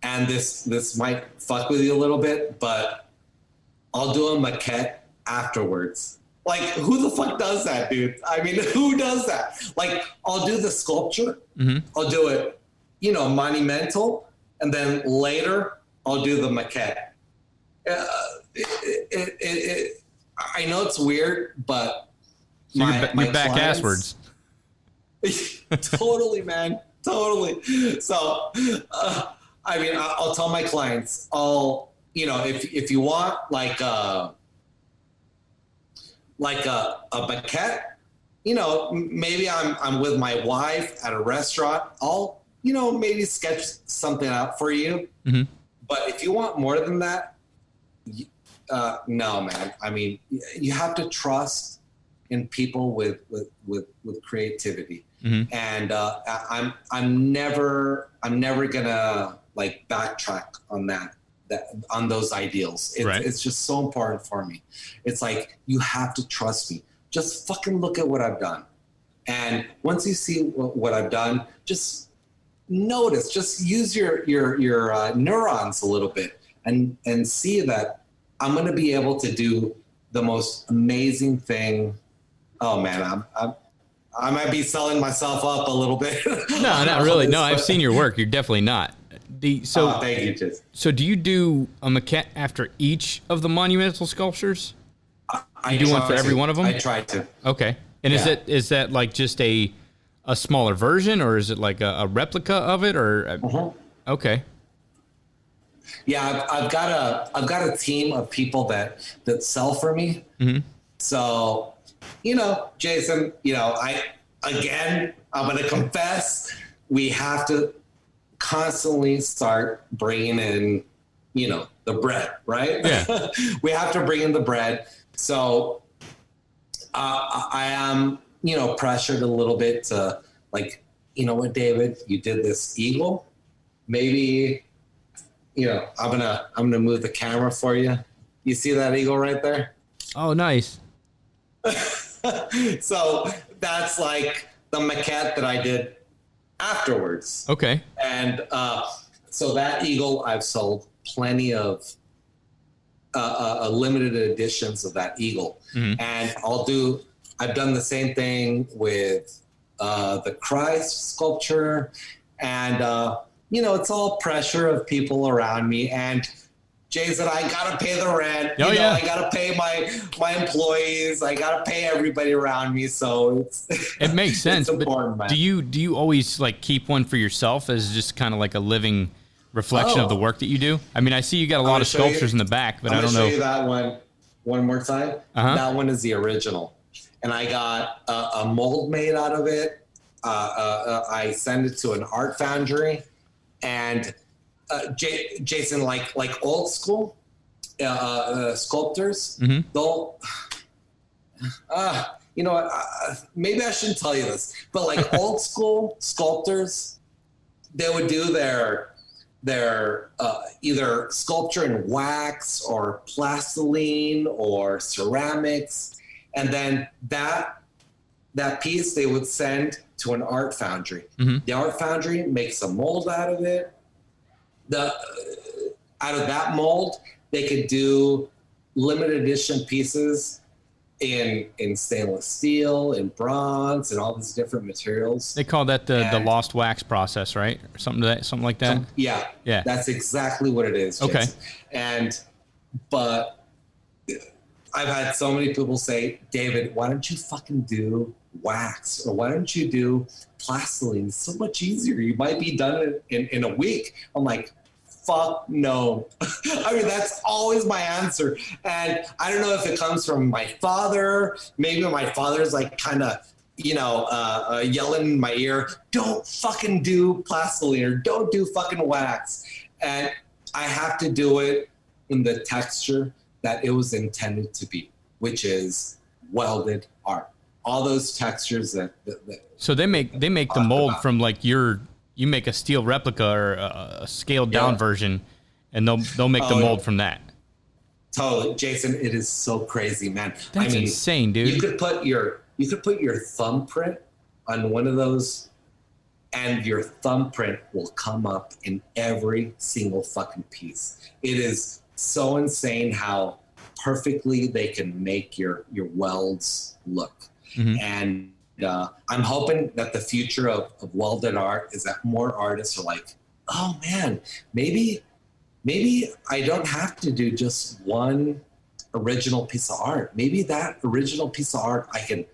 Speaker 3: and this might fuck with you a little bit, but I'll do a maquette afterwards. Like, who the fuck does that, dude? I mean, who does that? Like, I'll do the sculpture, I'll do it, monumental, and then later I'll do the maquette. I know it's weird, but
Speaker 1: so you're back asswards.
Speaker 3: Totally, man. Totally. So, I mean, I'll tell my clients, if you want like a maquette, maybe I'm with my wife at a restaurant. I'll, maybe sketch something out for you. But if you want more than that, no, man. I mean, you have to trust in people with creativity. And I'm never gonna like backtrack on that on those ideals. It's just so important for me. It's like, you have to trust me. Just fucking look at what I've done. And once you see what I've done, just notice, just use your neurons a little bit and see that I'm going to be able to do the most amazing thing. Oh man, I might be selling myself up a little bit.
Speaker 1: No, not really. No, I've seen your work. You're definitely not.
Speaker 3: Thank you, Jason.
Speaker 1: So do you do a maquette after each of the monumental sculptures?
Speaker 3: I
Speaker 1: do one for every one of them?
Speaker 3: I try to.
Speaker 1: Okay. And is that like just a smaller version, or is it like a replica of it, or? Okay.
Speaker 3: Yeah, I've got a team of people that sell for me. So, Jason, I'm going to confess, we have to constantly start bringing in, the bread, right?
Speaker 1: Yeah.
Speaker 3: We have to bring in the bread. So I am, pressured a little bit to like, what, David, you did this eagle. Maybe, I'm gonna move the camera for you. You see that eagle right there?
Speaker 1: Oh, nice.
Speaker 3: So that's like the maquette that I did afterwards.
Speaker 1: Okay.
Speaker 3: And so that eagle, I've sold plenty of limited editions of that eagle. And I've done the same thing with the Christ sculpture, and it's all pressure of people around me. And Jason, I gotta pay the rent. I gotta pay my employees. I gotta pay everybody around me. So
Speaker 1: it makes sense.
Speaker 3: It's important,
Speaker 1: but
Speaker 3: man.
Speaker 1: do you always like keep one for yourself as just kind of like a living reflection of the work that you do? I mean, I see you got a lot of sculptures in the back, but I don't know.
Speaker 3: I'm gonna show you that one. one more time. That one is the original. And I got a mold made out of it. I sent it to an art foundry, and Jason, like old school sculptors, they'll, you know what, maybe I shouldn't tell you this, but like old school sculptors, they would do their either sculpture in wax or plastiline or ceramics, and then that piece they would send to an art foundry. The art foundry makes a mold out of it. Out of that mold, they could do limited edition pieces in stainless steel, in bronze, and all these different materials.
Speaker 1: They call that the lost wax process, right? Or something like that.
Speaker 3: Yeah. That's exactly what it is, Jason. Okay. But I've had so many people say, David, why don't you fucking do wax, or why don't you do plastiline? It's so much easier. You might be done in a week. I'm like, fuck no. I mean, that's always my answer. And I don't know if it comes from my father. Maybe my father's like kind of, yelling in my ear, don't fucking do plastiline, or don't do fucking wax. And I have to do it in the texture that it was intended to be, which is welded art. All those textures that
Speaker 1: so they make the mold from like you make a steel replica or a scaled down version, and they'll make the mold from that.
Speaker 3: Totally, Jason. It is so crazy, man.
Speaker 1: That's insane, dude.
Speaker 3: You could put your thumbprint on one of those, and your thumbprint will come up in every single fucking piece. It is so insane how perfectly they can make your welds look. And I'm hoping that the future of welded art is that more artists are like, oh man, maybe I don't have to do just one original piece of art. Maybe that original piece of art I can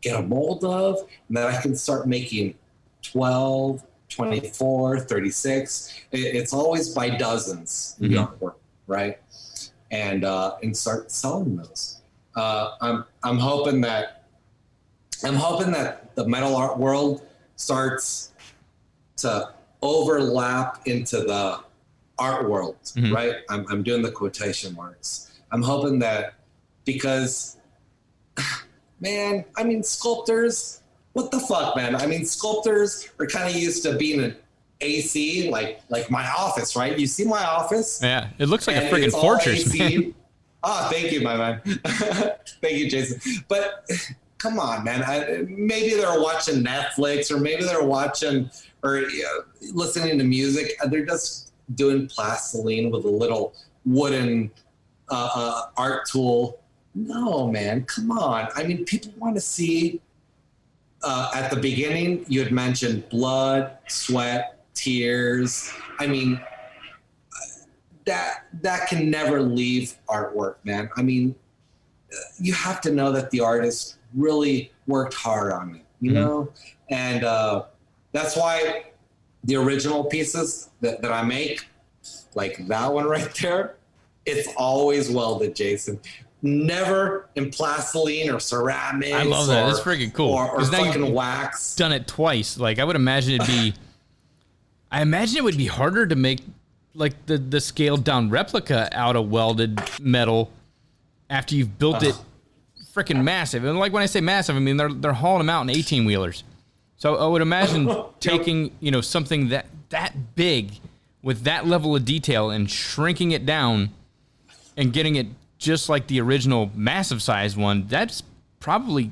Speaker 3: get a mold of, and then I can start making 12, 24, 36. It's always by dozens in the artwork, right? And start selling those. I'm hoping that the metal art world starts to overlap into the art world, right? I'm doing the quotation marks. I'm hoping that, because, man, I mean, sculptors, what the fuck, man? I mean, sculptors are kind of used to being an AC, like my office, right? You see my office?
Speaker 1: Yeah, it looks like a friggin' fortress, man.
Speaker 3: Oh, thank you, my man. Thank you, Jason. But come on, man. Maybe they're watching Netflix, or maybe they're watching or listening to music. They're just doing plastiline with a little wooden art tool. No, man, come on. I mean, people want to see, at the beginning, you had mentioned blood, sweat, tears. I mean, that can never leave artwork, man. I mean, you have to know that the artist really worked hard on it, you know? And that's why the original pieces that I make, like that one right there, it's always welded, Jason. Never in plastiline or ceramics.
Speaker 1: I love that. That's freaking cool.
Speaker 3: Or fucking wax.
Speaker 1: Done it twice. Like, I would imagine I imagine it would be harder to make like the scaled down replica out of welded metal after you've built it freaking massive. And like, when I say massive, I mean they're hauling them out in 18-wheelers. So I would imagine taking, something that big with that level of detail and shrinking it down and getting it just like the original massive size one. That's probably,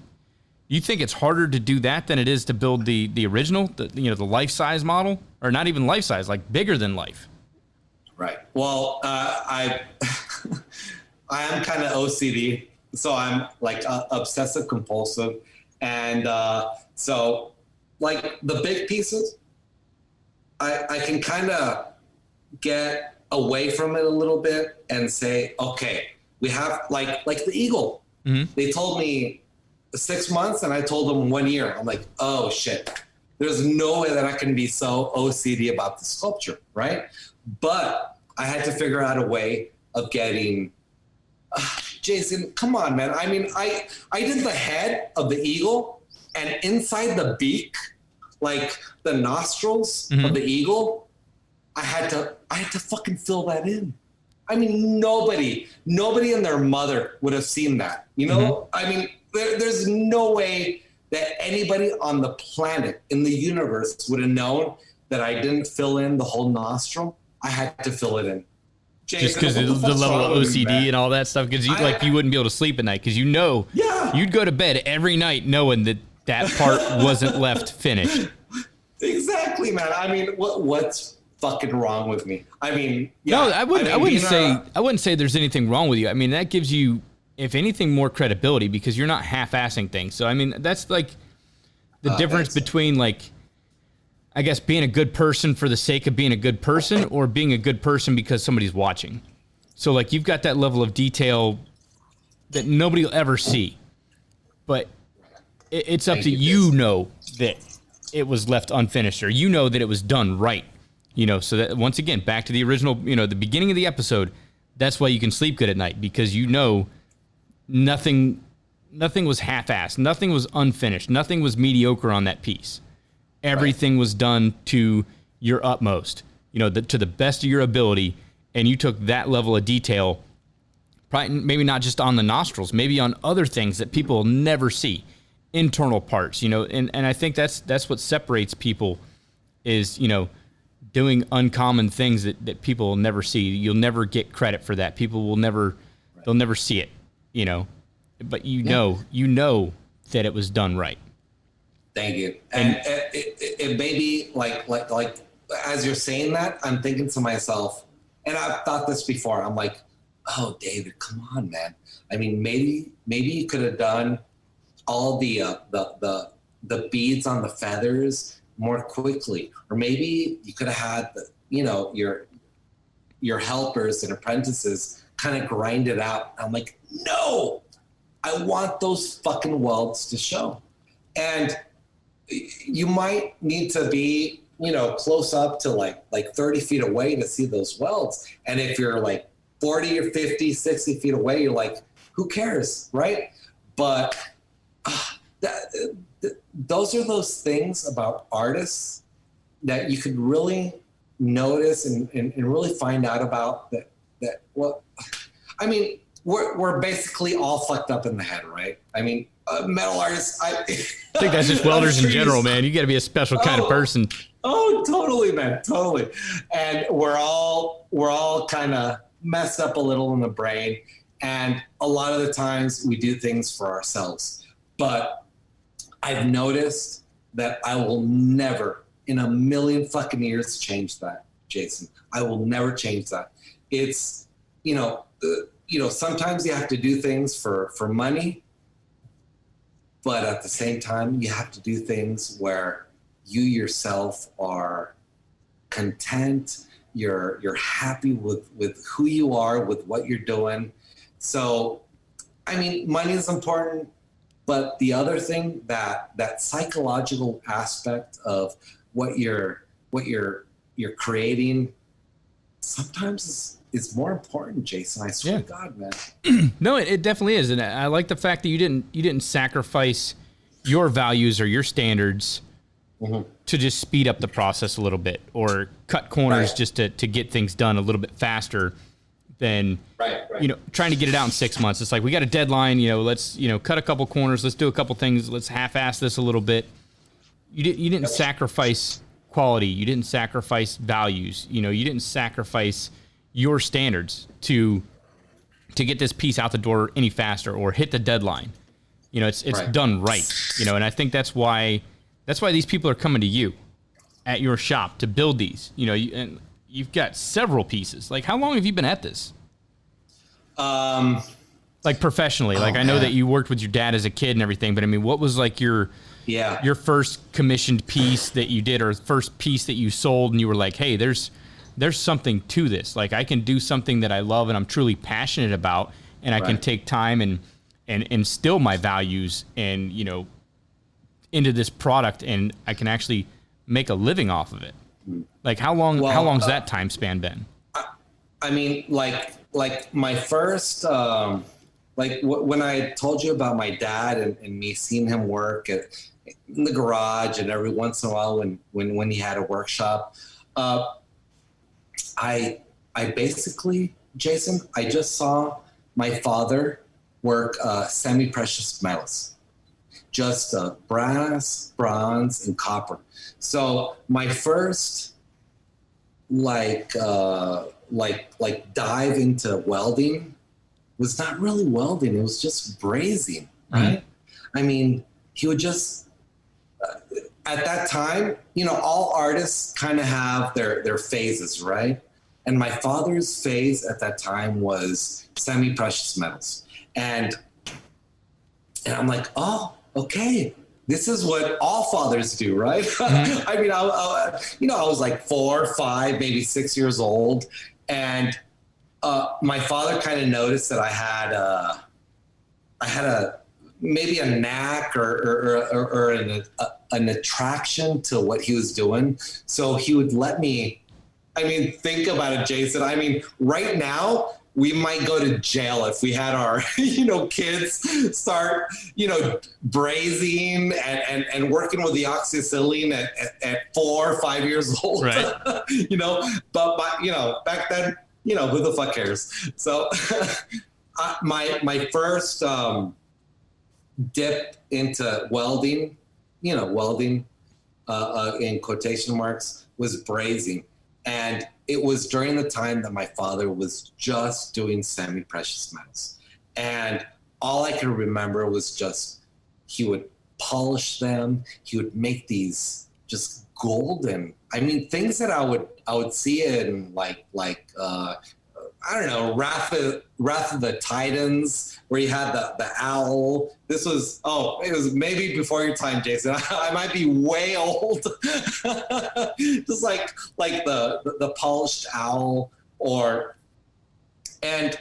Speaker 1: you think it's harder to do that than it is to build the original, the life size model, or not even life size, like bigger than life.
Speaker 3: Right. Well, I am kind of OCD, so I'm like obsessive compulsive. And so like the big pieces, I can kind of get away from it a little bit and say, okay, we have like the Eagle. They told me 6 months and I told them 1 year. I'm like, oh shit, there's no way that I can be so OCD about the sculpture, right? But I had to figure out a way of getting Jason, come on, man. I mean, I did the head of the eagle, and inside the beak, like the nostrils of the eagle, I had to fucking fill that in. I mean, nobody and their mother would have seen that. You know, I mean, there's no way that anybody on the planet, in the universe, would have known that I didn't fill in the whole nostril. I had to fill it in. Jason,
Speaker 1: just because the level of OCD and all that stuff, because you wouldn't be able to sleep at night because you'd go to bed every night knowing that part wasn't left finished.
Speaker 3: Exactly, man. I mean, what's fucking wrong with me? I mean,
Speaker 1: no, I wouldn't say there's anything wrong with you. I mean, that gives you, if anything, more credibility because you're not half-assing things. So I mean, that's like the difference between, like, I guess, being a good person for the sake of being a good person or being a good person because somebody's watching. So, like, you've got that level of detail that nobody will ever see. But it's up to you know that it was left unfinished, or you know that it was done right. You know, so that, once again, back to the original, you know, the beginning of the episode, that's why you can sleep good at night, because you know nothing was half-assed. Nothing was unfinished. Nothing was mediocre on that piece. Everything was done to your utmost, you know, to the best of your ability, and you took that level of detail, probably maybe not just on the nostrils, maybe on other things that people will never see, internal parts, you know, and I think that's what separates people is, you know, doing uncommon things that people will never see. You'll never get credit for that. People will never, they'll never see it, you know, but you know that it was done right.
Speaker 3: Thank you. And it may be like as you're saying that, I'm thinking to myself, and I've thought this before. I'm like, oh, David, come on, man. I mean, maybe you could have done all the beads on the feathers more quickly, or maybe you could have had your helpers and apprentices kind of grind it out. I'm like, no, I want those fucking welds to show. And you might need to be, you know, close up to like 30 feet away to see those welds. And if you're like 40 or 50, 60 feet away, you're like, who cares, right? But those are those things about artists that you could really notice and really find out about that. Well, I mean, we're basically all fucked up in the head, right? I mean, metal artists, I
Speaker 1: think that's just welders in general, man. You got to be a special kind of person.
Speaker 3: Oh, totally, man, totally. And we're all kind of messed up a little in the brain, and a lot of the times we do things for ourselves. But I've noticed that I will never, in a million fucking years, change that, Jason. I will never change that. It's, you know, sometimes you have to do things for money. But at the same time, you have to do things where you yourself are content. You're happy with who you are, with what you're doing. So, I mean, money is important, but the other thing, that psychological aspect of what you're creating, sometimes is more important, Jason. I swear to God, man.
Speaker 1: No, it definitely is, and I like the fact that you didn't sacrifice your values or your standards to just speed up the process a little bit, or cut corners just to get things done a little bit faster than you know, trying to get it out in 6 months. It's like, we got a deadline. You know, let's cut a couple corners. Let's do a couple things. Let's half-ass this a little bit. You didn't sacrifice quality. You didn't sacrifice values. You know, you didn't sacrifice your standards to get this piece out the door any faster or hit the deadline. You know, it's done right. You know, and I think that's why these people are coming to you at your shop to build these. You know, and you've got several pieces. Like, how long have you been at this? Like professionally. Like, I know that you worked with your dad as a kid and everything, but I mean, what was like your first commissioned piece that you did, or first piece that you sold and you were like, hey, there's something to this. Like, I can do something that I love and I'm truly passionate about, and I can take time and instill my values and, you know, into this product, and I can actually make a living off of it. Like, how long's that time span been?
Speaker 3: I mean, like like my first, when I told you about my dad and me seeing him work in the garage and every once in a while when he had a workshop, I basically, Jason, I just saw my father work semi-precious metals, just brass, bronze, and copper. So my first dive into welding was not really welding. It was just brazing, right? Mm-hmm. I mean, he would just, at that time, all artists kind of have their phases, right? And my father's phase at that time was semi-precious metals. And I'm like, oh, okay. This is what all fathers do, right? Mm-hmm. I mean, I was like 4, 5, maybe 6 years old. And my father kind of noticed that I had maybe a knack or an attraction to what he was doing. So he would let me, think about it, Jason. Right now, we might go to jail if we had our, kids start, brazing and working with the oxyacetylene at 4 or 5 years old,
Speaker 1: right.
Speaker 3: But back then, who the fuck cares? So my first dip into welding, in quotation marks, was brazing. And it was during the time that my father was just doing semi-precious metals. And all I could remember was just, he would polish them. He would make these just golden, things that I would see in I don't know, Wrath of the Titans, where you had the owl. It was maybe before your time, Jason. I might be way old. Just like the polished owl, and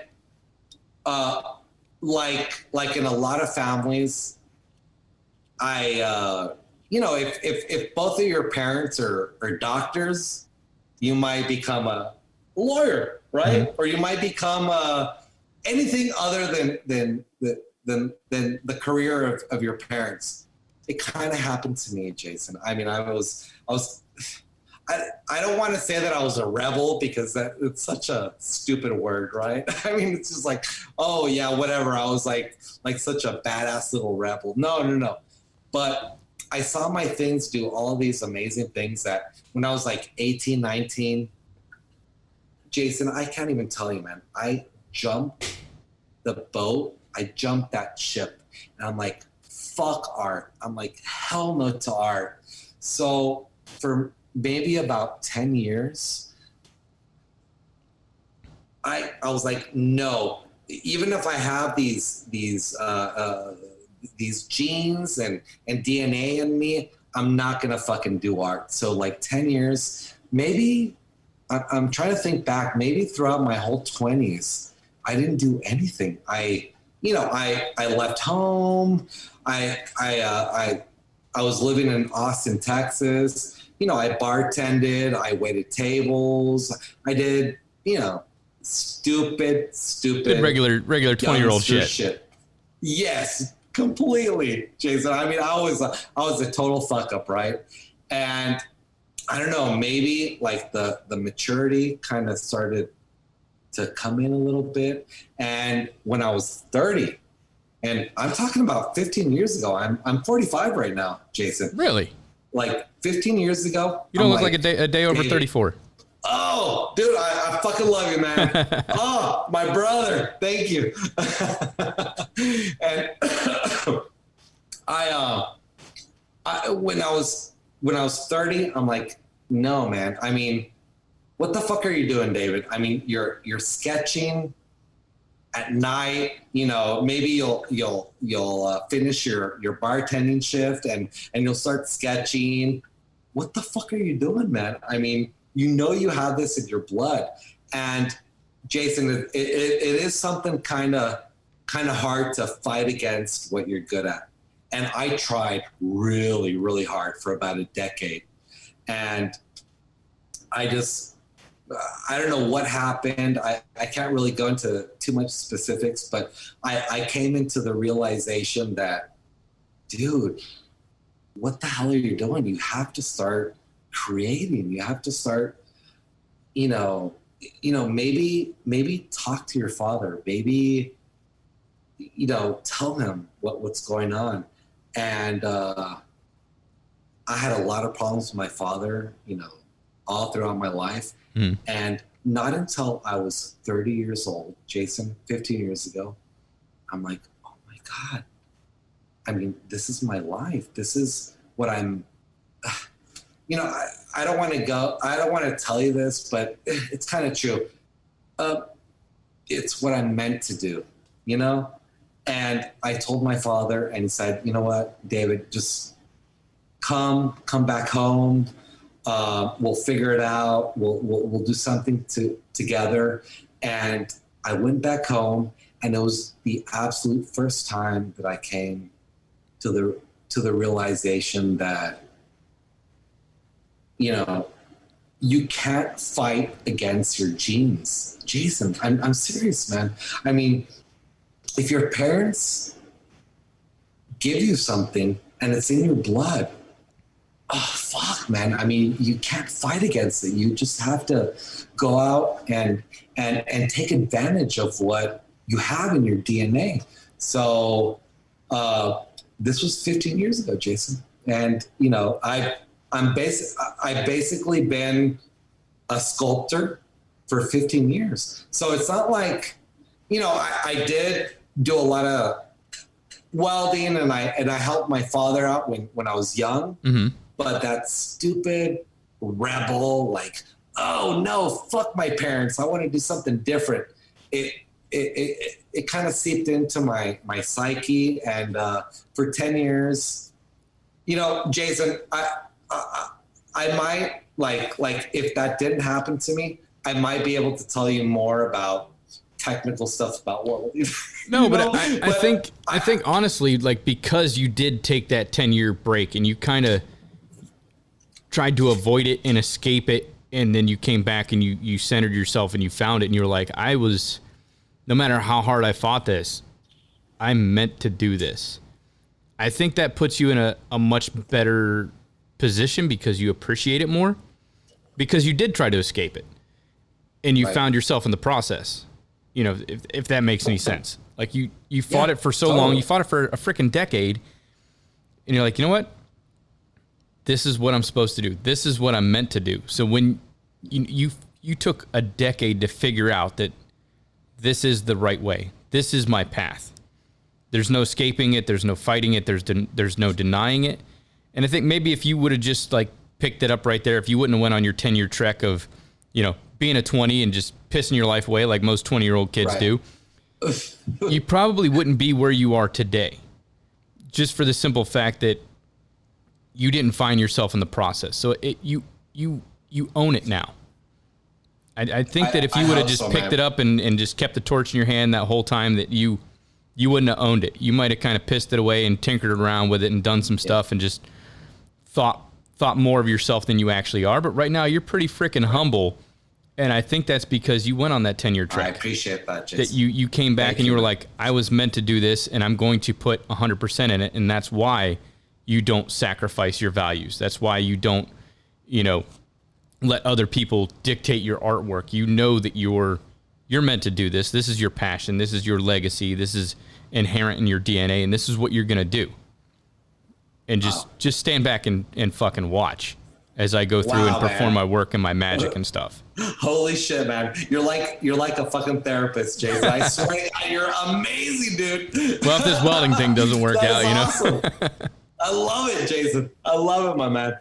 Speaker 3: like in a lot of families, if both of your parents are doctors, you might become a lawyer, right? Mm-hmm. Or you might become anything other than the career of your parents. It kind of happened to me, Jason. I don't want to say that I was a rebel, because it's such a stupid word, right? It's just like, oh yeah, whatever. I was like such a badass little rebel. No. But I saw my things do all these amazing things that when I was like 18, 19, Jason, I can't even tell you, man. I jumped the boat. I jumped that ship. And I'm like, fuck art. I'm like, hell no to art. So for maybe about 10 years, I was like, no. Even if I have these genes and DNA in me, I'm not going to fucking do art. So like 10 years, maybe... I'm trying to think back, maybe throughout my whole 20s, I didn't do anything. I left home. I was living in Austin, Texas. I bartended, I waited tables. I did, stupid
Speaker 1: good regular 20-year-old shit.
Speaker 3: Yes, completely, Jason. I was a total fuck up, right? And I don't know, maybe like the maturity kind of started to come in a little bit. And when I was 30, and I'm talking about 15 years ago, I'm 45 right now, Jason.
Speaker 1: Really?
Speaker 3: Like 15 years ago.
Speaker 1: You don't look like a day over 34.
Speaker 3: Oh, dude, I fucking love you, man. Oh, my brother. Thank you. And when I was 30, I'm like, no, man. What the fuck are you doing, David? You're sketching at night. Maybe you'll finish your bartending shift and you'll start sketching. What the fuck are you doing, man? You have this in your blood. And Jason, it is something kind of hard to fight against what you're good at. And I tried really, really hard for about a decade. And I just, I don't know what happened. I can't really go into too much specifics, but I came into the realization that, dude, what the hell are you doing? You have to start creating. You have to start, maybe talk to your father. Maybe, tell him what's going on. And I had a lot of problems with my father, all throughout my life. And not until I was 30 years old, Jason, 15 years ago, I'm like, oh my God. I mean, this is my life. This is what I'm, I don't want to tell you this, but it's kind of true. It's what I'm meant to do, And I told my father, and he said, you know what, David, just come back home. We'll figure it out. We'll do something together. And I went back home, and it was the absolute first time that I came to the realization that, you can't fight against your genes. Jason, I'm serious, man. I mean, if your parents give you something and it's in your blood, oh, fuck, man. I mean, you can't fight against it. You just have to go out and take advantage of what you have in your DNA. So this was 15 years ago, Jason. And, I've basically been a sculptor for 15 years. So it's not like, I did do a lot of welding and I helped my father out when I was young. Mm-hmm. But that stupid rebel, like, oh no, fuck my parents, I want to do something different. It kind of seeped into my psyche, and for 10 years, Jason, I might like if that didn't happen to me, I might be able to tell you more about technical stuff about welding.
Speaker 1: No, but I think honestly, like, because you did take that 10-year break and you kind of tried to avoid it and escape it, and then you came back and you centered yourself and you found it, and you were like, no matter how hard I fought this, I'm meant to do this. I think that puts you in a much better position because you appreciate it more, because you did try to escape it and you found yourself in the process. If that makes any sense. Like you fought it for so long, you fought it for a freaking decade, and you're like, you know what? This is what I'm supposed to do. This is what I'm meant to do. So when you took a decade to figure out that this is the right way, this is my path. There's no escaping it. There's no fighting it. There's no denying it. And I think maybe if you would have just like picked it up right there, if you wouldn't have went on your 10-year trek of, being a 20 and just pissing your life away like most 20-year-old kids do, you probably wouldn't be where you are today. Just for the simple fact that you didn't find yourself in the process. So you own it now. I think that if you would have just picked it up and just kept the torch in your hand that whole time, that you wouldn't have owned it. You might have kind of pissed it away and tinkered around with it and done some stuff and just thought more of yourself than you actually are. But right now you're pretty freaking humble. And I think that's because you went on that 10-year track.
Speaker 3: I appreciate that, Jason.
Speaker 1: That you came back and you were like, I was meant to do this and I'm going to put 100% in it. And that's why you don't sacrifice your values. That's why you don't, let other people dictate your artwork. You know that you're meant to do this. This is your passion. This is your legacy. This is inherent in your DNA, and this is what you're going to do. And just stand back and fucking watch as I go through and perform my work and my magic and stuff.
Speaker 3: Holy shit, man. You're like a fucking therapist, Jason. I swear, you're amazing, dude.
Speaker 1: Well, if this welding thing doesn't work out,
Speaker 3: awesome. I love it, Jason. I love it, my man.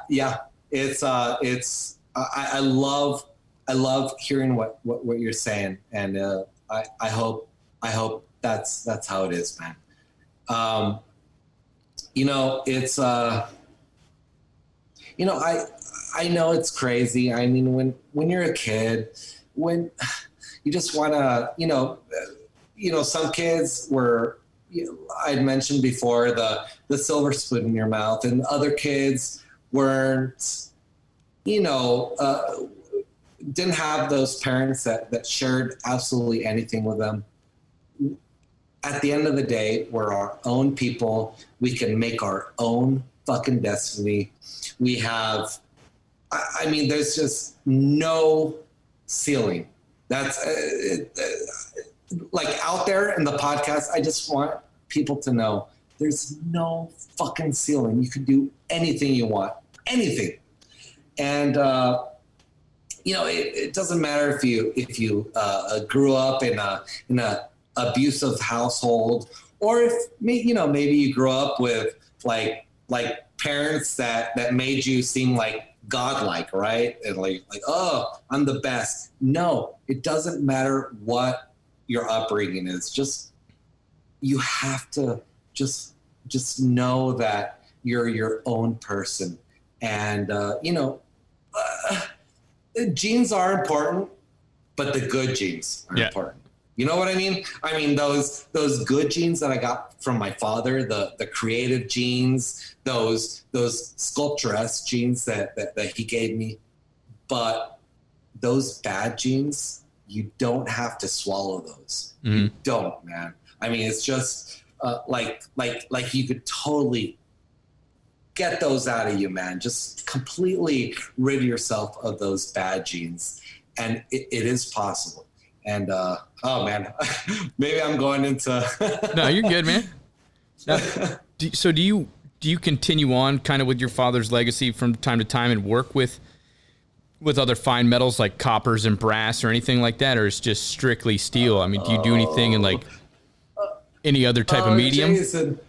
Speaker 3: Yeah. I love hearing what you're saying. And I hope that's how it is, man. I know it's crazy. I mean, when you're a kid, when you just want to, some kids were, I'd mentioned before, the silver spoon in your mouth, and other kids weren't, didn't have those parents that shared absolutely anything with them. At the end of the day, we're our own people. We can make our own fucking destiny. We have, I mean, there's just no ceiling. That's like out there in the podcast. I just want people to know there's no fucking ceiling. You can do anything you want, anything. And, it doesn't matter if you grew up in a abusive household, or if maybe you grew up with like parents that made you seem like godlike, right? And like, oh, I'm the best. No, it doesn't matter what your upbringing is. Just, you have to just know that you're your own person. And, genes are important, but the good genes are important. You know what I mean? I mean, those good genes that I got from my father, the creative genes, those sculpturesque genes that he gave me. But those bad genes, you don't have to swallow those. Mm-hmm. You don't, man. I mean, it's just like you could totally get those out of you, man. Just completely rid yourself of those bad genes. And it is possible. And, oh man, maybe I'm going into.
Speaker 1: No, you're good, man. Now, so do you continue on kind of with your father's legacy from time to time and work with other fine metals like coppers and brass or anything like that? Or it's just strictly steel? I mean, do you do anything in like any other type of medium?
Speaker 3: Jason,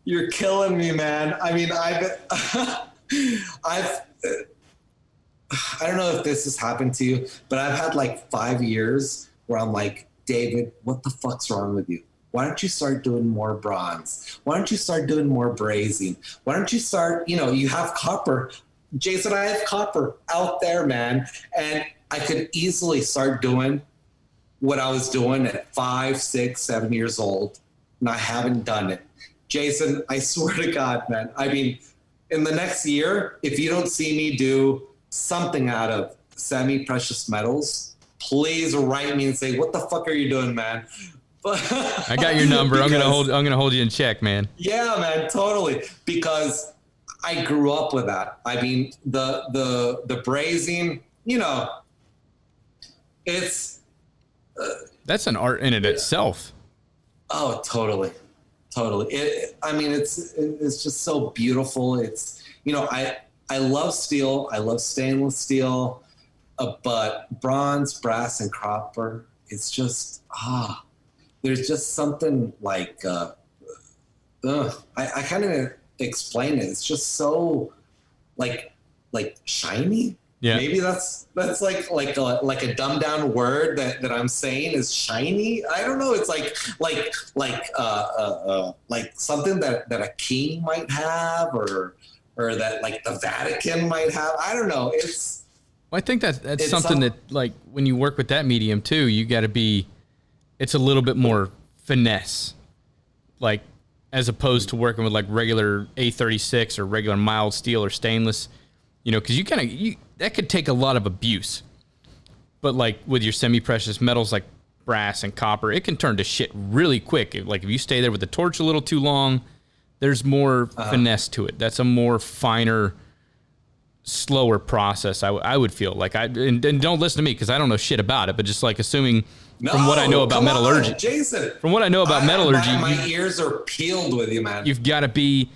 Speaker 3: you're killing me, man. I mean, I don't know if this has happened to you, but I've had like 5 years where I'm like, David, what the fuck's wrong with you? Why don't you start doing more bronze? Why don't you start doing more brazing? Why don't you start, you have copper. Jason, I have copper out there, man. And I could easily start doing what I was doing at 5, 6, 7 years old. And I haven't done it. Jason, I swear to God, man. I mean, in the next year, if you don't see me do something out of semi-precious metals, please write me and say, what the fuck are you doing, man?
Speaker 1: I got your number. I'm gonna hold you in check, man.
Speaker 3: Yeah, man, totally. Because I grew up with that. I mean, the brazing, it's
Speaker 1: that's an art in it itself.
Speaker 3: Oh, totally. It's just so beautiful. It's, I love steel. I love stainless steel. But bronze, brass, and copper, it's just, there's just something like, I can't even explain it. It's just so like shiny. Yeah. Maybe that's like a dumbed down word that I'm saying is shiny. I don't know. It's like something that a king might have or that like the Vatican might have. I don't know.
Speaker 1: Well, I think that's something that, like, when you work with that medium too, you got to be, it's a little bit more finesse, like, as opposed to working with like regular A36 or regular mild steel or stainless, because that could take a lot of abuse. But like with your semi-precious metals like brass and copper, it can turn to shit really quick. Like if you stay there with the torch a little too long, there's more finesse to it. That's a more finer, slower process. I would feel like and don't listen to me because I don't know shit about it, but just like assuming from what I know about metallurgy,
Speaker 3: Jason.
Speaker 1: From what I know about metallurgy,
Speaker 3: my ears are peeled with you, man.
Speaker 1: You've got to be.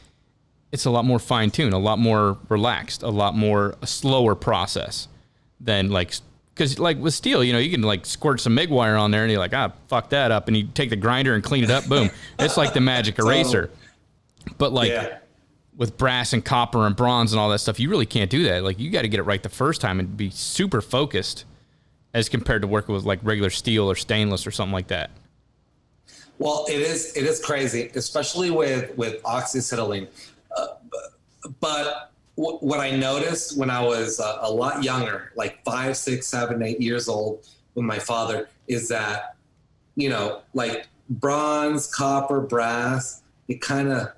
Speaker 1: It's a lot more fine tuned, a lot more relaxed, a slower process than because like with steel, you can like squirt some MIG wire on there and you're like, fuck that up, and you take the grinder and clean it up, boom. It's like the magic eraser. But with brass and copper and bronze and all that stuff, you really can't do that. Like you got to get it right the first time and be super focused as compared to working with like regular steel or stainless or something like that.
Speaker 3: Well, it is crazy, especially with oxyacetylene. But what I noticed when I was a lot younger, like 5, 6, 7, 8 years old with my father, is that, like bronze, copper, brass, it kind of,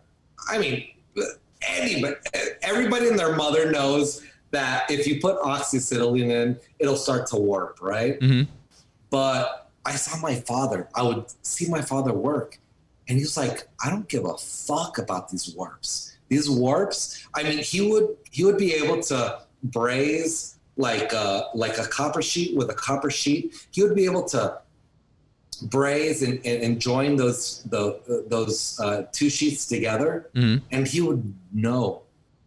Speaker 3: everybody and their mother knows that if you put oxyacetylene in, it'll start to warp, right?
Speaker 1: Mm-hmm.
Speaker 3: But I saw my father. I would see my father work, and he was like, I don't give a fuck about these warps. These warps, I mean, he would be able to braze like a copper sheet with a copper sheet. He would be able to braze and join those two sheets together,
Speaker 1: mm-hmm.
Speaker 3: and he would know.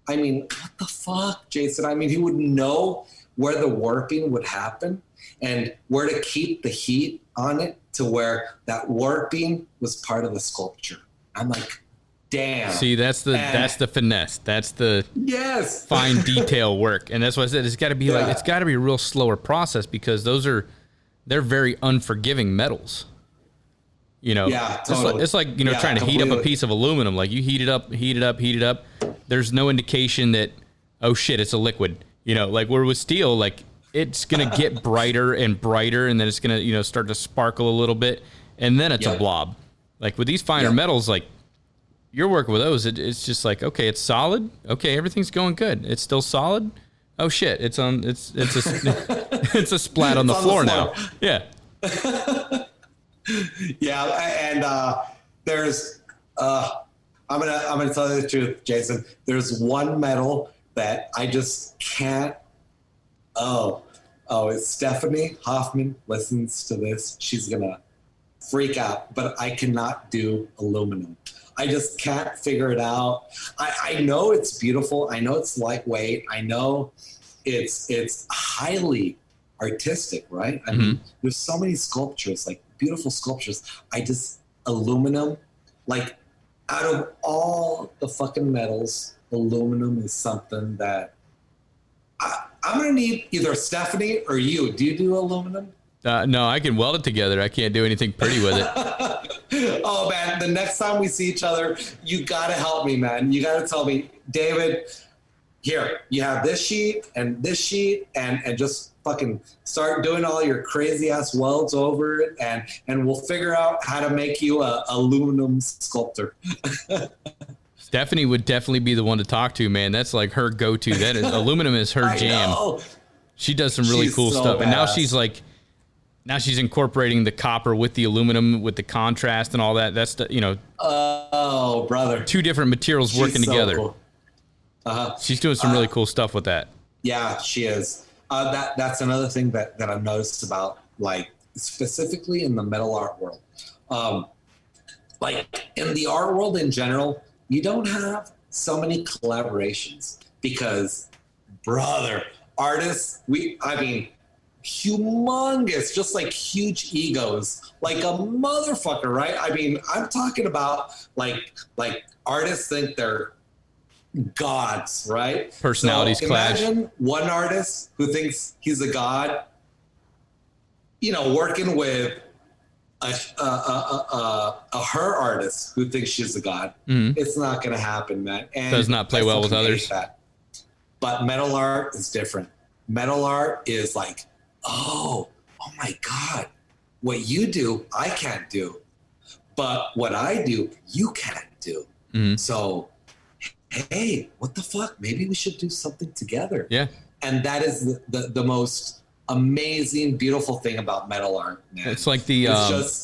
Speaker 3: I mean, what the fuck, Jason? I mean, he would know where the warping would happen and where to keep the heat on it to where that warping was part of the sculpture. I'm like, damn.
Speaker 1: See, that's the finesse. That's the
Speaker 3: yes
Speaker 1: fine detail work. And that's why I said it's got to be it's got to be a real slower process, because they're very unforgiving metals.
Speaker 3: Yeah, totally.
Speaker 1: It's like trying to heat up a piece of aluminum. Like you heat it up. There's no indication that, oh shit, it's a liquid. Like where with steel, like it's gonna get brighter and brighter, and then it's gonna start to sparkle a little bit, and then it's a blob. Like with these finer metals, like you're working with those, it's just like, okay, it's solid. Okay, everything's going good. It's still solid. Oh shit, it's a it's a splat on the floor now. Yeah.
Speaker 3: Yeah, and there's I'm gonna tell you the truth, Jason. There's one metal that I just can't. Oh, it's Stephanie Hoffman listens to this. She's gonna freak out, but I cannot do aluminum. I just can't figure it out. I know it's beautiful. I know it's lightweight. I know it's highly artistic, right? I mean, there's so many sculptures, like beautiful sculptures. Aluminum, like out of all the fucking metals, aluminum is something that I'm going to need either Stephanie or you. Do you do aluminum?
Speaker 1: No, I can weld it together. I can't do anything pretty with it.
Speaker 3: Oh, man. The next time we see each other, you got to help me, man. You got to tell me, David, here, you have this sheet and just fucking start doing all your crazy ass welds over it, and we'll figure out how to make you a aluminum sculptor.
Speaker 1: Stephanie would definitely be the one to talk to, man. That's like her go-to. That is aluminum is her jam.
Speaker 3: Know.
Speaker 1: She does some really cool stuff. Badass. And now she's incorporating the copper with the aluminum, with the contrast and all that. That's
Speaker 3: oh, brother.
Speaker 1: Two different materials working together.
Speaker 3: Cool.
Speaker 1: She's doing some really cool stuff with that.
Speaker 3: Yeah, she is. That's another thing that I've noticed about, like, specifically in the metal art world. Like in the art world in general, you don't have so many collaborations because, brother, artists, humongous, just like huge egos, like a motherfucker, right? I mean, I'm talking about like artists think they're gods, right?
Speaker 1: Personalities clash.
Speaker 3: Imagine one artist who thinks he's a god, working with her artist who thinks she's a god. Mm-hmm. It's not going to happen, man. And
Speaker 1: does not play well with others.
Speaker 3: But metal art is different. Metal art is like, oh my God, what you do, I can't do. But what I do, you can't do. Mm-hmm. So, hey, what the fuck? Maybe we should do something together.
Speaker 1: Yeah.
Speaker 3: And that is the most amazing, beautiful thing about metal art, man.
Speaker 1: It's like the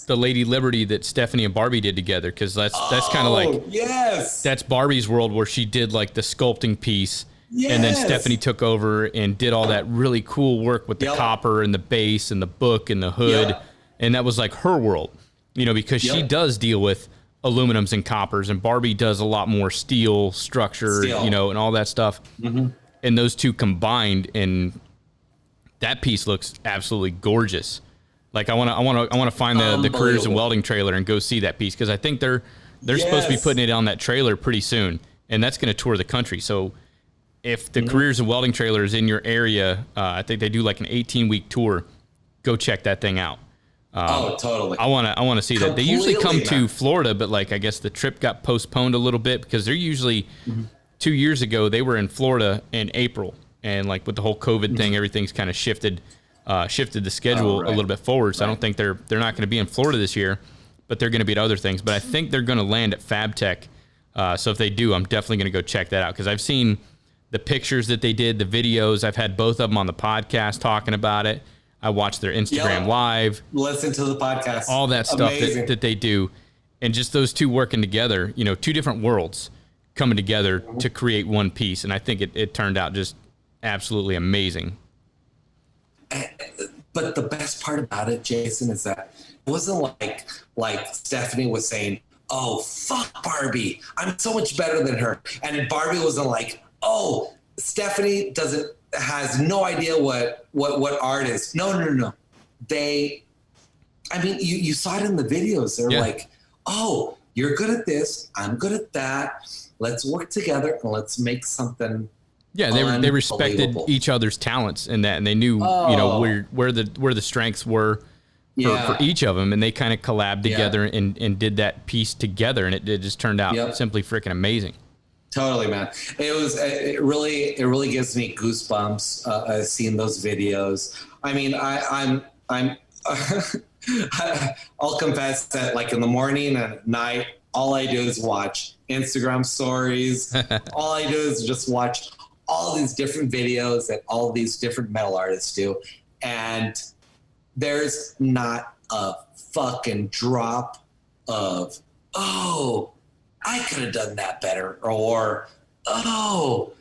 Speaker 1: Lady Liberty that Stephanie and Barbie did together, because that's kind of like,
Speaker 3: yes,
Speaker 1: that's Barbie's world, where she did like the sculpting piece. Yes. And then Stephanie took over and did all that really cool work with the copper and the base and the book and the hood. Yep. And that was like her world, because she does deal with aluminums and coppers, and Barbie does a lot more steel structure, and all that stuff. Mm-hmm. And those two combined, and that piece looks absolutely gorgeous. Like I want to find the Careers in Welding trailer and go see that piece, because I think they're supposed to be putting it on that trailer pretty soon, and that's going to tour the country. So if the Careers in Welding trailer is in your area, I think they do like an 18-week tour. Go check that thing out.
Speaker 3: Totally.
Speaker 1: I want to see that. They usually come to Florida, but like I guess the trip got postponed a little bit, because they're usually 2 years ago they were in Florida in April, and like with the whole COVID thing, everything's kind of shifted the schedule a little bit forward. So I don't think they're not going to be in Florida this year, but they're going to be at other things. But I think they're going to land at FabTech. So if they do, I'm definitely going to go check that out, because I've seen the pictures that they did, the videos. I've had both of them on the podcast talking about it. I watched their Instagram live.
Speaker 3: Listen to the podcast.
Speaker 1: All that stuff that they do. And just those two working together, you know, two different worlds coming together to create one piece. And I think it turned out just absolutely amazing.
Speaker 3: But the best part about it, Jason, is that it wasn't like Stephanie was saying, oh, fuck Barbie, I'm so much better than her. And Barbie wasn't like, oh, Stephanie has no idea what art is. No. You saw it in the videos. They're like, oh, you're good at this, I'm good at that. Let's work together and let's make something. Yeah,
Speaker 1: they respected each other's talents in that, and they knew you know where the strengths were for each of them, and they kind of collabed together and did that piece together, and it just turned out simply freaking amazing.
Speaker 3: Totally, man. It really gives me goosebumps seeing those videos. I mean, I'm I'll confess that, like, in the morning and at night, all I do is watch Instagram stories. All I do is just watch all these different videos that all these different metal artists do. And there's not a fucking drop of, oh, I could have done that better. Or, oh,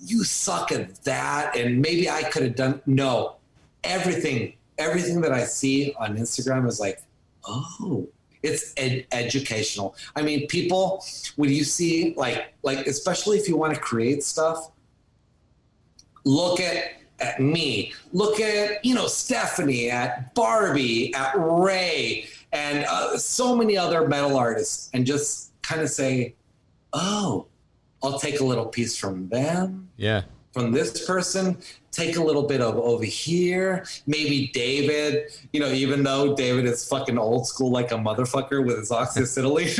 Speaker 3: you suck at that. And maybe I could have done, no, everything that I see on Instagram is like, oh, it's educational. I mean, people, when you see like, especially if you want to create stuff, look at me, look at, you know, Stephanie, at Barbie, at Ray, and so many other metal artists, and just kind of say, oh, I'll take a little piece from them. Yeah. From this person, take a little bit of over here. Maybe David, you know, even though David is fucking old school like a motherfucker with his oxyacetylene,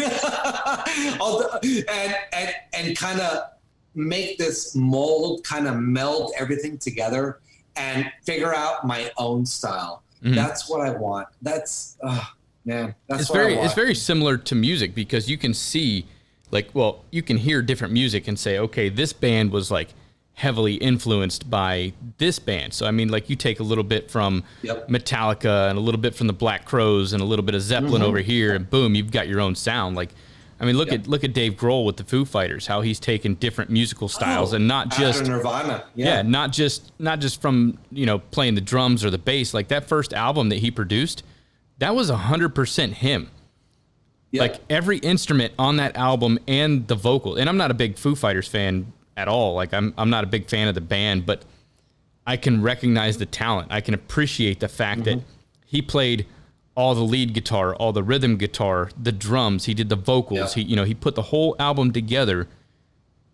Speaker 3: and kind of make this mold, kind of meld everything together and figure out my own style. Mm-hmm. That's what I want. That's, man, that's what I want.
Speaker 1: It's very similar to music, because you can see, like, well, you can hear different music and say, okay, this band was like heavily influenced by this band. So, I mean, like, you take a little bit from Metallica and a little bit from the Black Crowes and a little bit of Zeppelin over here, and boom, you've got your own sound. Like, I mean, look at Dave Grohl with the Foo Fighters, how he's taken different musical styles and not just
Speaker 3: Nirvana.
Speaker 1: Not just from, you know, playing the drums or the bass. Like, that first album that he produced, that was 100% him. Like, every instrument on that album and the vocal. And I'm not a big Foo Fighters fan at all. Like, I'm not a big fan of the band, but I can recognize the talent. I can appreciate the fact that he played all the lead guitar, all the rhythm guitar, the drums. He did the vocals. He put the whole album together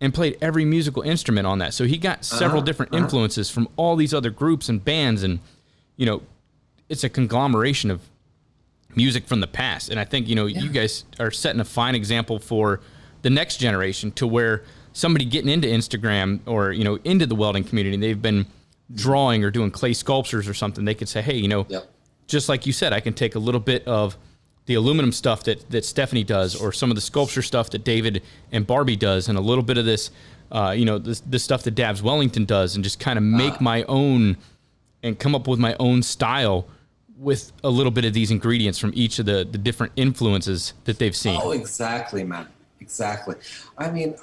Speaker 1: and played every musical instrument on that. So he got several different influences from all these other groups and bands, and, you know, it's a conglomeration of music from the past. And I think, you know, you guys are setting a fine example for the next generation, to where somebody getting into Instagram or, you know, into the welding community, they've been drawing or doing clay sculptures or something, they could say, hey, you know, just like you said, I can take a little bit of the aluminum stuff that Stephanie does, or some of the sculpture stuff that David and Barbie does, and a little bit of this, you know, this stuff that Dabs Wellington does, and just kind of make my own and come up with my own style with a little bit of these ingredients from each of the different influences that they've seen.
Speaker 3: Oh, exactly, man. Exactly. I don't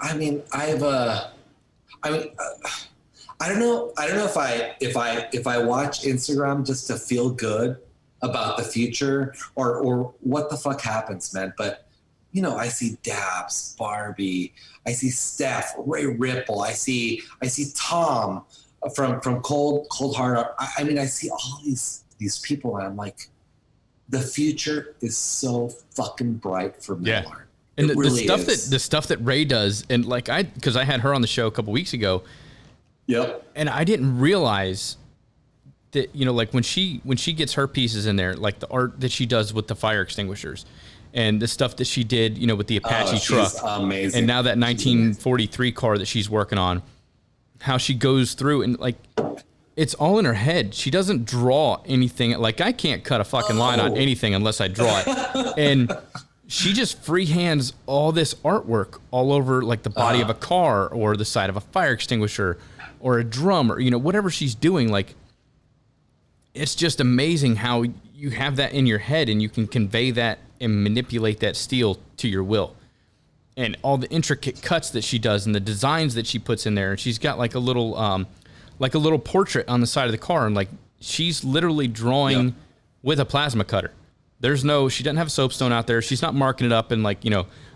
Speaker 3: know if I watch Instagram just to feel good about the future or what the fuck happens, man. But, you know, I see Dabs, Barbie, I see Steph, Ray Ripple, I see Tom from Cold Hard. I mean, I see all these people, and I'm like, the future is so fucking bright for metal art.
Speaker 1: And the stuff that Ray does, and like, because I had her on the show a couple weeks ago. And I didn't realize that, you know, like, when she gets her pieces in there, like the art that she does with the fire extinguishers and the stuff that she did, you know, with the Apache truck.
Speaker 3: Amazing.
Speaker 1: And now that 1943 car that she's working on, how she goes through and, like, it's all in her head. She doesn't draw anything. Like, I can't cut a fucking line on anything unless I draw it. And she just freehands all this artwork all over like the body of a car or the side of a fire extinguisher or a drum or, whatever she's doing. Like, it's just amazing how you have that in your head and you can convey that and manipulate that steel to your will. And all the intricate cuts that she does and the designs that she puts in there. And she's got like a little portrait on the side of the car. And like, she's literally drawing with a plasma cutter. She doesn't have a soapstone out there. She's not marking it up and like,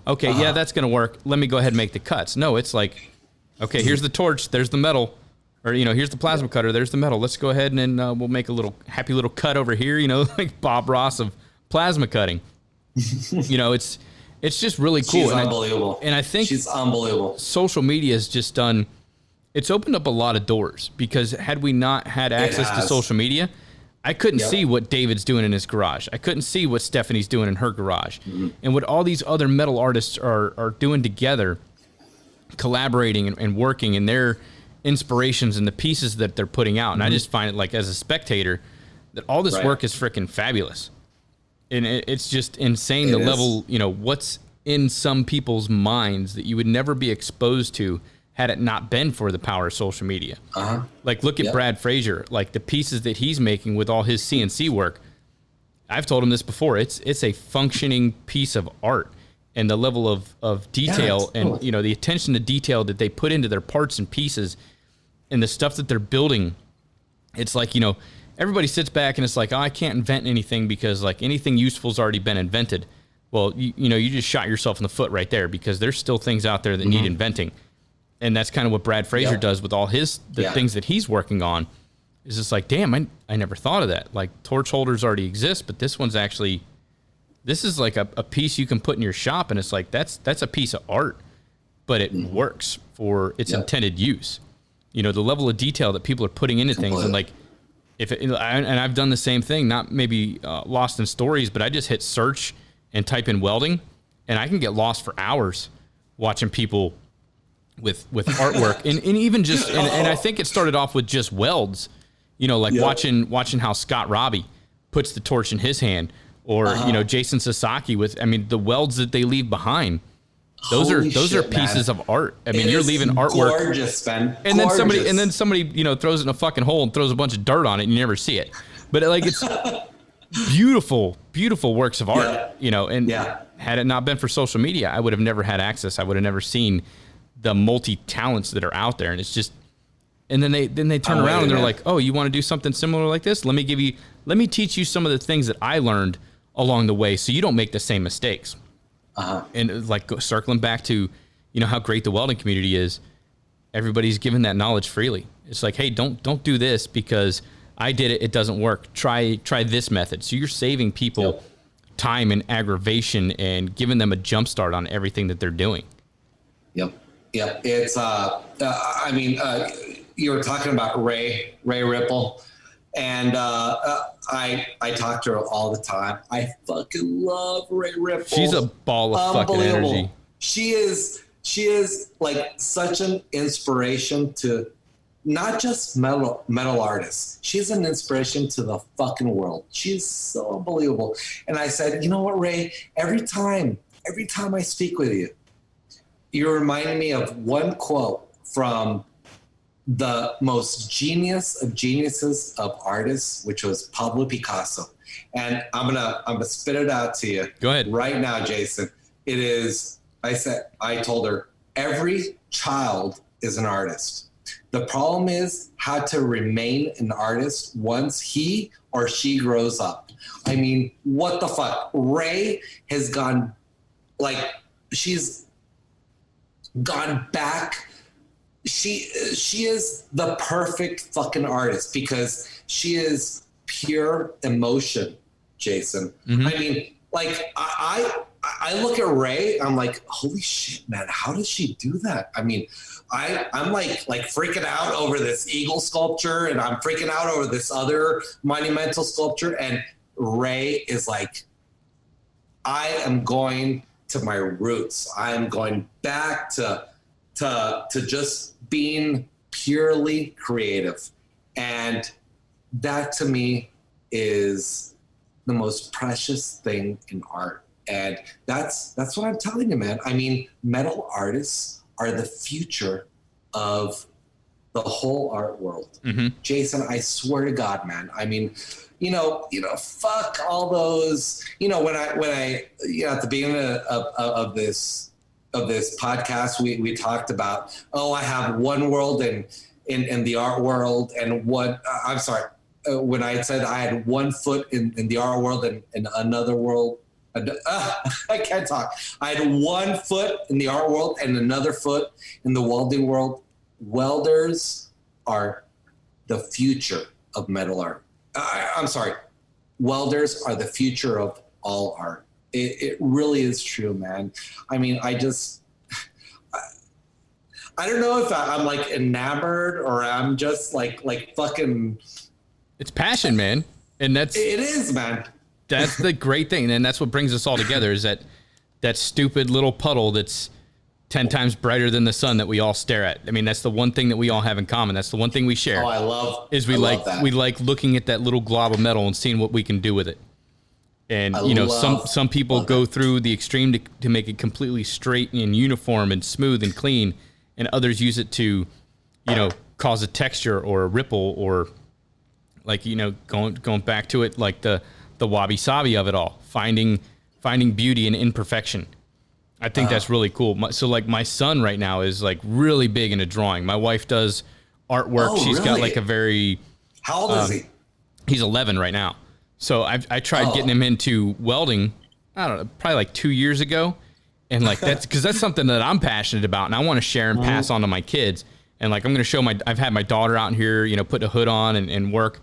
Speaker 1: okay, yeah, that's going to work. Let me go ahead and make the cuts. No, it's like, okay, here's the torch. There's the metal. Or, here's the plasma cutter. There's the metal. Let's go ahead and we'll make a little happy little cut over here, like Bob Ross of plasma cutting. It's just really cool.
Speaker 3: She's unbelievable.
Speaker 1: And I think
Speaker 3: she's unbelievable.
Speaker 1: Social media has just it's opened up a lot of doors, because had we not had access to social media, I couldn't see what David's doing in his garage. I couldn't see what Stephanie's doing in her garage. And what all these other metal artists are doing together, collaborating and working, and their inspirations and the pieces that they're putting out. And I just find it, like, as a spectator, that all this work is freaking fabulous. And it's just insane, level, what's in some people's minds that you would never be exposed to had it not been for the power of social media. Like, look at Brad Frazier, like the pieces that he's making with all his CNC work. I've told him this before. It's a functioning piece of art, and the level of detail and, the attention to detail that they put into their parts and pieces and the stuff that they're building. It's like, everybody sits back and it's like, oh, I can't invent anything because like anything useful's already been invented. Well, you just shot yourself in the foot right there, because there's still things out there that need inventing. And that's kind of what Brad Frazier does with all the things that he's working on. Is just like, damn, I never thought of that. Like, torch holders already exist, but this is like a piece you can put in your shop, and it's like, that's a piece of art, but it works for its intended use. The level of detail that people are putting into things, and like, and I've done the same thing, not maybe lost in stories, but I just hit search and type in welding, and I can get lost for hours watching people with artwork and even just, and I think it started off with just welds, watching how Scott Robbie puts the torch in his hand, or, Jason Sasaki with, the welds that they leave behind. Those are pieces of art. You're leaving artwork.
Speaker 3: Gorgeous, man.
Speaker 1: And then somebody, throws it in a fucking hole and throws a bunch of dirt on it and you never see it. But like, it's beautiful, beautiful works of art, had it not been for social media, I would have never had access. I would have never seen the multi-talents that are out there. And it's just, and then they turn around and they're like, oh, you want to do something similar like this? Let me teach you some of the things that I learned along the way, so you don't make the same mistakes. And like, circling back to, how great the welding community is, everybody's given that knowledge freely. It's like, hey, don't do this because I did it. It doesn't work. Try this method. So you're saving people time and aggravation and giving them a jump start on everything that they're doing.
Speaker 3: Yep. It's, you were talking about Ray Ripple, and I talk to her all the time. I fucking love Ray Ripple.
Speaker 1: She's a ball of fucking energy.
Speaker 3: She is like such an inspiration to not just metal artists. She's an inspiration to the fucking world. She's so unbelievable. And I said, you know what, Ray? Every time I speak with you, you're reminding me of one quote from the most genius of geniuses of artists, which was Pablo Picasso. And I'm gonna spit it out to you.
Speaker 1: Go ahead.
Speaker 3: Right now, Jason. It is, I told her, every child is an artist. The problem is how to remain an artist once he or she grows up. What the fuck? Ray has gone, like, she's gone back. She is the perfect fucking artist because she is pure emotion, Jason. Like, I look at Ray, I'm like, holy shit, man, how does she do that? I'm like freaking out over this eagle sculpture, and I'm freaking out over this other monumental sculpture, and Ray is like, I am going to my roots. I am going back to just being purely creative. And that to me is the most precious thing in art. And that's what I'm telling you, man. I mean, metal artists are the future of the whole art world. Jason, I swear to God, man. I mean, fuck all those, when I at the beginning of this podcast, we talked about, I have one world in the art world and one, I'm sorry. When I said I had 1 foot in the art world and another world, I can't talk. I had 1 foot in the art world and another foot in the welding world. Welders are the future of metal art. I'm sorry. Welders are the future of all art. It really is true, man. I mean, I don't know if I'm like enamored or I'm just like fucking.
Speaker 1: It's passion, man. And it
Speaker 3: is, man.
Speaker 1: That's the great thing. And that's what brings us all together is that stupid little puddle that's 10 times brighter than the sun that we all stare at. I mean, that's the one thing that we all have in common. That's the one thing we share.
Speaker 3: Oh, I love
Speaker 1: we like looking at that little glob of metal and seeing what we can do with it. And some people go through the extreme to make it completely straight and uniform and smooth and clean, and others use it to, cause a texture or a ripple or like, going back to it, like the wabi-sabi of it all, finding beauty in imperfection. I think that's really cool. So like my son right now is like really big into drawing. My wife does artwork. She's
Speaker 3: really?
Speaker 1: Got like a very...
Speaker 3: How old is he?
Speaker 1: He's 11 right now. So I tried getting him into welding, I don't know, probably like 2 years ago. And like that's something that I'm passionate about and I want to share and pass on to my kids. And like I'm going to show I've had my daughter out here, putting a hood on and work.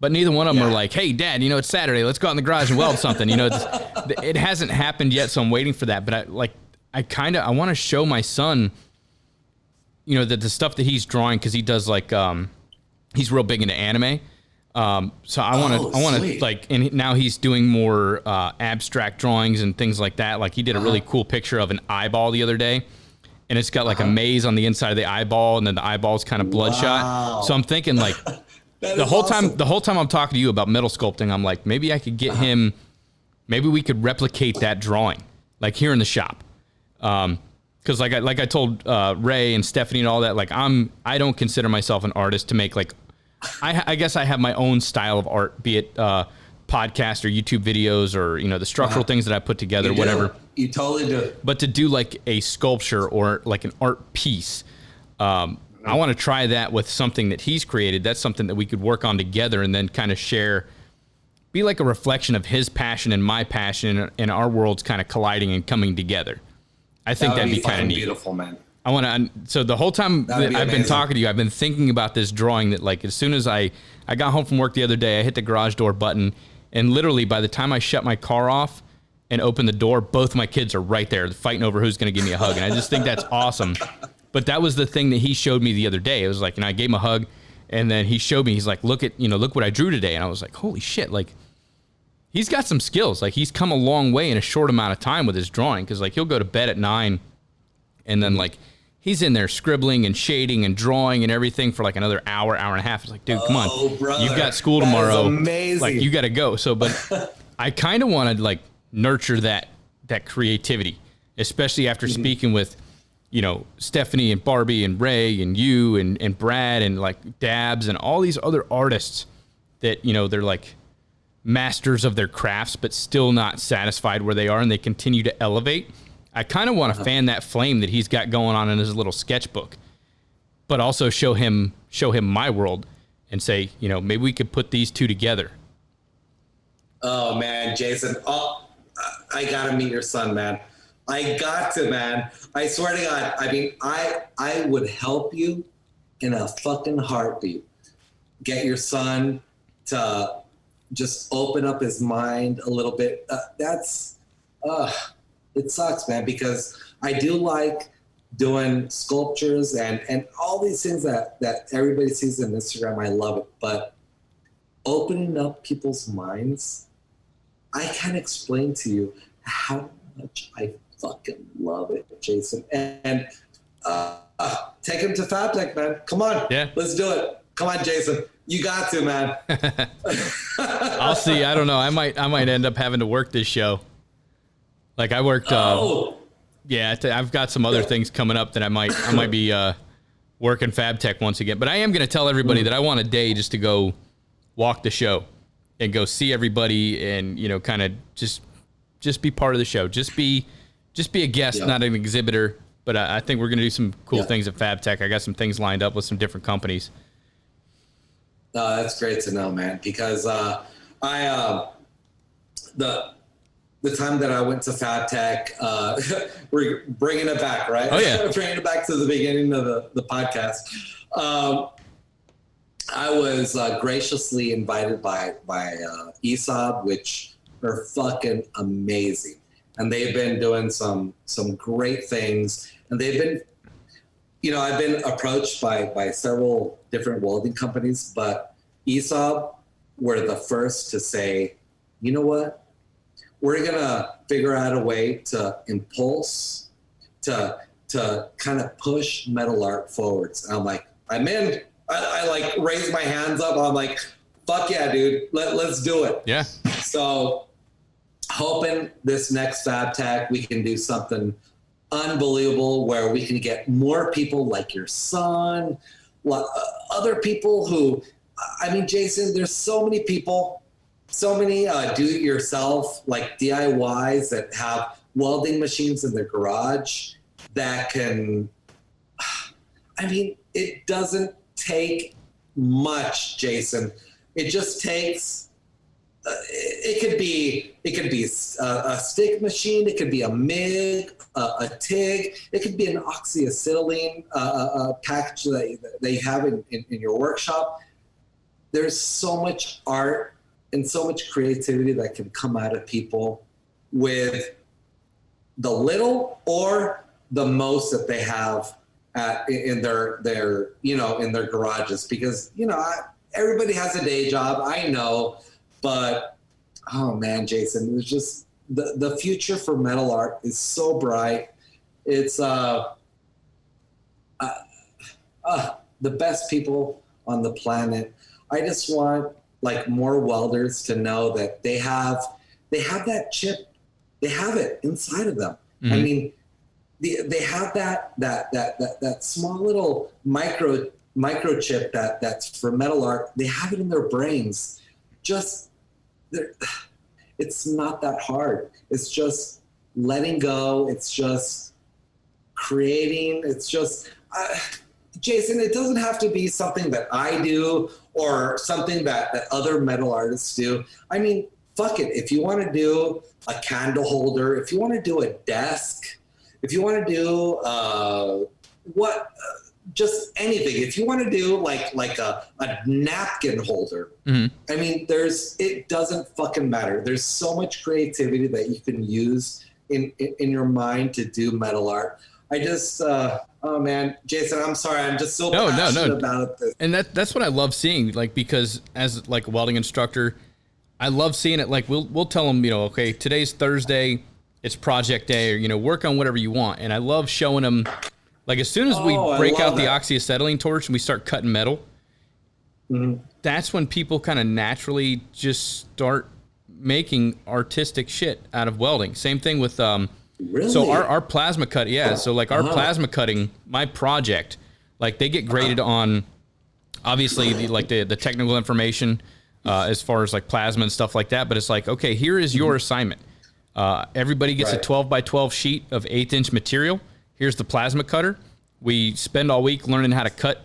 Speaker 1: But neither one of them are like, hey, Dad, it's Saturday. Let's go out in the garage and weld something. It hasn't happened yet, so I'm waiting for that. But I want to show my son, that the stuff that he's drawing, because he does like, he's real big into anime. So I want to like, and now he's doing more abstract drawings and things like that. Like he did a really cool picture of an eyeball the other day, and it's got like a maze on the inside of the eyeball, and then the eyeball's kind of bloodshot. Wow. So I'm thinking like. The whole time I'm talking to you about metal sculpting, I'm like, maybe I could get him, maybe we could replicate that drawing, like here in the shop. Cause like I told, Ray and Stephanie and all that, like I don't consider myself an artist to make like, I guess I have my own style of art, be it, podcast or YouTube videos or, the structural things that I put together, whatever.
Speaker 3: You totally do.
Speaker 1: But to do like a sculpture or like an art piece, I want to try that with something that he's created. That's something that we could work on together and then kind of share, be like a reflection of his passion and my passion and our worlds kind of colliding and coming together. I think that'd be kind of neat.
Speaker 3: Beautiful, man.
Speaker 1: I want to, so the whole time that I've been talking to you, I've been thinking about this drawing that like, as soon as I got home from work the other day, I hit the garage door button and literally by the time I shut my car off and open the door, both my kids are right there fighting over who's going to give me a hug. And I just think that's awesome. But that was the thing that he showed me the other day. It was like, I gave him a hug and then he showed me, he's like, look what I drew today. And I was like, holy shit. Like he's got some skills. Like he's come a long way in a short amount of time with his drawing. Cause like he'll go to bed at 9 and then like he's in there scribbling and shading and drawing and everything for like another hour and a half. It's like, dude, come on,
Speaker 3: brother,
Speaker 1: you've got school tomorrow.
Speaker 3: Amazing.
Speaker 1: Like you got to go. So, but I kind of want to like nurture that creativity, especially after speaking with, Stephanie and Barbie and Ray and you and Brad and like Dabs and all these other artists that, they're like masters of their crafts, but still not satisfied where they are and they continue to elevate. I kind of want to fan that flame that he's got going on in his little sketchbook, but also show him my world and say, maybe we could put these two together.
Speaker 3: Oh man, Jason. Oh, I got to meet your son, man. I got to, man. I swear to God. I mean, I would help you in a fucking heartbeat. Get your son to just open up his mind a little bit. It sucks, man, because I do like doing sculptures and all these things that everybody sees on Instagram. I love it. But opening up people's minds, I can't explain to you how much I fucking love it, Jason. And take him to FabTech, man. Come on.
Speaker 1: Yeah.
Speaker 3: Let's do it. Come on, Jason. You got to, man.
Speaker 1: I'll see. I don't know. I might end up having to work this show. Like I worked, I've got some other things coming up that I might be working Fab Tech once again. But I am going to tell everybody that I want a day just to go walk the show and go see everybody and, you know, kind of just be part of the show. Just be a guest, not an exhibitor. But I think we're going to do some cool things at Fab Tech. I got some things lined up with some different companies.
Speaker 3: That's great to know, man, because the time that I went to Fab Tech, we're bringing it back, right?
Speaker 1: Oh, yeah.
Speaker 3: Bringing it back to the beginning of the podcast. I was graciously invited by ESOB, which are fucking amazing. And they've been doing some great things. And they've been, you know, I've been approached by several different welding companies, but ESOB were the first to say, you know what? We're going to figure out a way to impulse, to kind of push metal art forwards. And I'm like, I'm in. I like raise my hands up. I'm like, fuck yeah, dude. Let's do it.
Speaker 1: Yeah.
Speaker 3: So hoping this next Fab Tech, we can do something unbelievable where we can get more people like your son, other people who, I mean, Jason, there's so many people, so many do-it-yourself, like DIYs that have welding machines in their garage that can, I mean, it doesn't take much, Jason. It just takes, it could be a stick machine, it could be a MIG, a TIG, it could be an oxyacetylene package that they have in your workshop. There's so much art and so much creativity that can come out of people with the little or the most that they have in their you know, in their garages, because, you know, everybody has a day job, I know, but oh man, Jason, it's just the future for metal art is so bright. It's the best people on the planet. I just want like more welders to know that they have that chip, they have it inside of them. Mm-hmm. I mean, they have that small little microchip that's for metal art. They have it in their brains. It's not that hard. It's just letting go. It's just creating. It's just, Jason, it doesn't have to be something that I do or something that other metal artists do. I mean, fuck it. If you want to do a candle holder, if you want to do a desk, if you want to do just anything. If you want to do like a napkin holder, mm-hmm. I mean, it doesn't fucking matter. There's so much creativity that you can use in your mind to do metal art. I just, oh man, Jason, I'm sorry. I'm just so passionate about this.
Speaker 1: And that's what I love seeing, like, because as like a welding instructor, I love seeing it. Like we'll tell them, you know, okay, today's Thursday, it's project day, or, you know, work on whatever you want. And I love showing them, like, as soon as we break out the oxyacetylene torch and we start cutting metal, mm-hmm. that's when people kind of naturally just start making artistic shit out of welding. Same thing with,
Speaker 3: really?
Speaker 1: So our plasma cut, so like our plasma cutting, my project, like they get graded on, obviously the technical information, as far as like plasma and stuff like that. But it's like, okay, here is your assignment. Everybody gets a 12 by 12 sheet of 1/8 inch material. Here's the plasma cutter. We spend all week learning how to cut,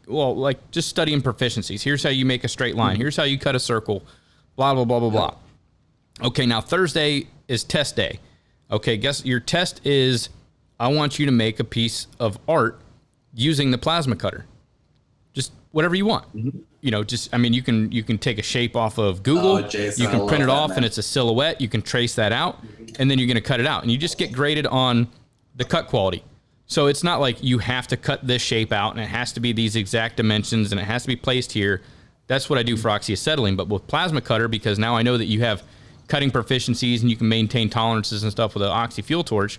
Speaker 1: like just studying proficiencies. Here's how you make a straight line. Here's how you cut a circle, blah, blah, blah, blah, blah. Okay, now Thursday is test day. Okay, guess your test is, I want you to make a piece of art using the plasma cutter. Just whatever you want. Mm-hmm. You can take a shape off of Google.
Speaker 3: Jason,
Speaker 1: you can print it off, and it's a silhouette. You can trace that out, and then you're going to cut it out. And you just get graded on the cut quality. So it's not like you have to cut this shape out, and it has to be these exact dimensions, and it has to be placed here. That's what I do for oxyacetylene. But with plasma cutter, because now I know that you have cutting proficiencies and you can maintain tolerances and stuff with an oxy fuel torch,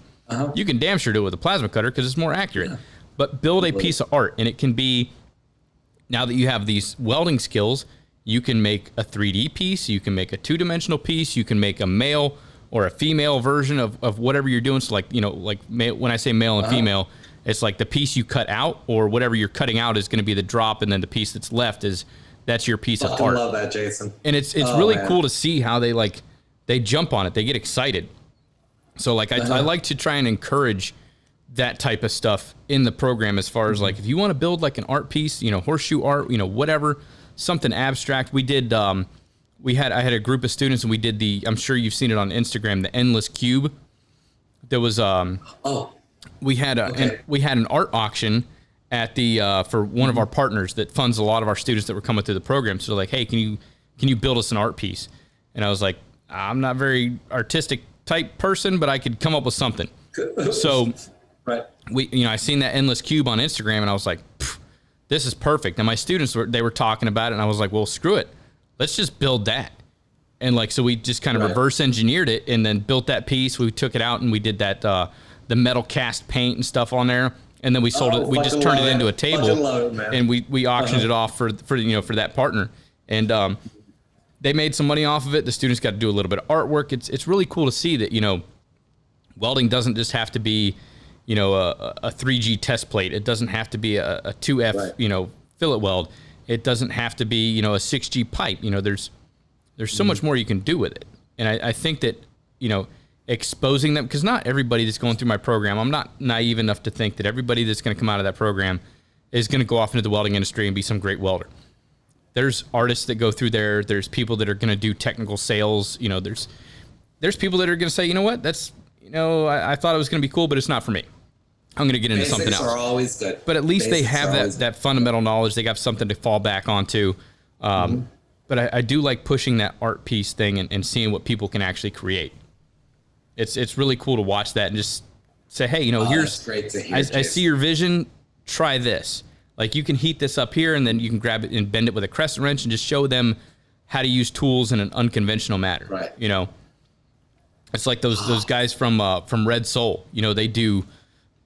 Speaker 1: you can damn sure do it with a plasma cutter because it's more accurate. Yeah. But build a piece of art, and it can be, now that you have these welding skills, you can make a 3D piece, you can make a 2-dimensional piece, you can make a male or a female version of whatever you're doing. So like, you know, like when I say male and female, it's like the piece you cut out or whatever you're cutting out is going to be the drop. And then the piece that's left that's your piece of art.
Speaker 3: I love that, Jason.
Speaker 1: And it's really cool to see how they jump on it. They get excited. So like, I like to try and encourage that type of stuff in the program as far as like, if you want to build like an art piece, you know, horseshoe art, you know, whatever, something abstract. We did, I had a group of students and we did I'm sure you've seen it on Instagram, the endless cube. There was, we had an art auction at for one of our partners that funds a lot of our students that were coming through the program. So they're like, hey, can you build us an art piece? And I was like, I'm not very artistic type person, but I could come up with something. So I seen that endless cube on Instagram and I was like, this is perfect. And my students they were talking about it and I was like, well, screw it. Let's just build that. And like, so we just kind of reverse engineered it and then built that piece. We took it out and we did that, the metal cast paint and stuff on there. And then we sold it. We just turned it into a table and we auctioned it off for that partner. And, they made some money off of it. The students got to do a little bit of artwork. It's really cool to see that, you know, welding doesn't just have to be, you know, a 3G test plate. It doesn't have to be a 2F, you know, fillet weld. It doesn't have to be, you know, a 6G pipe. You know, there's so much more you can do with it. And I think that, you know, exposing them, because not everybody that's going through my program, I'm not naive enough to think that everybody that's going to come out of that program is going to go off into the welding industry and be some great welder. There's artists that go through there. There's people that are going to do technical sales. You know, there's people that are going to say, you know what, that's, you know, I thought it was going to be cool, but it's not for me. I'm going to get into something else. Basics are always good. But at least they have that fundamental knowledge. They got something to fall back onto. But I do like pushing that art piece thing and seeing what people can actually create. It's really cool to watch that and just say, hey, you know, here's, great to hear, I see your vision. Try this. Like you can heat this up here and then you can grab it and bend it with a crescent wrench and just show them how to use tools in an unconventional manner. Right. You know, it's like those guys from Red Soul, you know, they do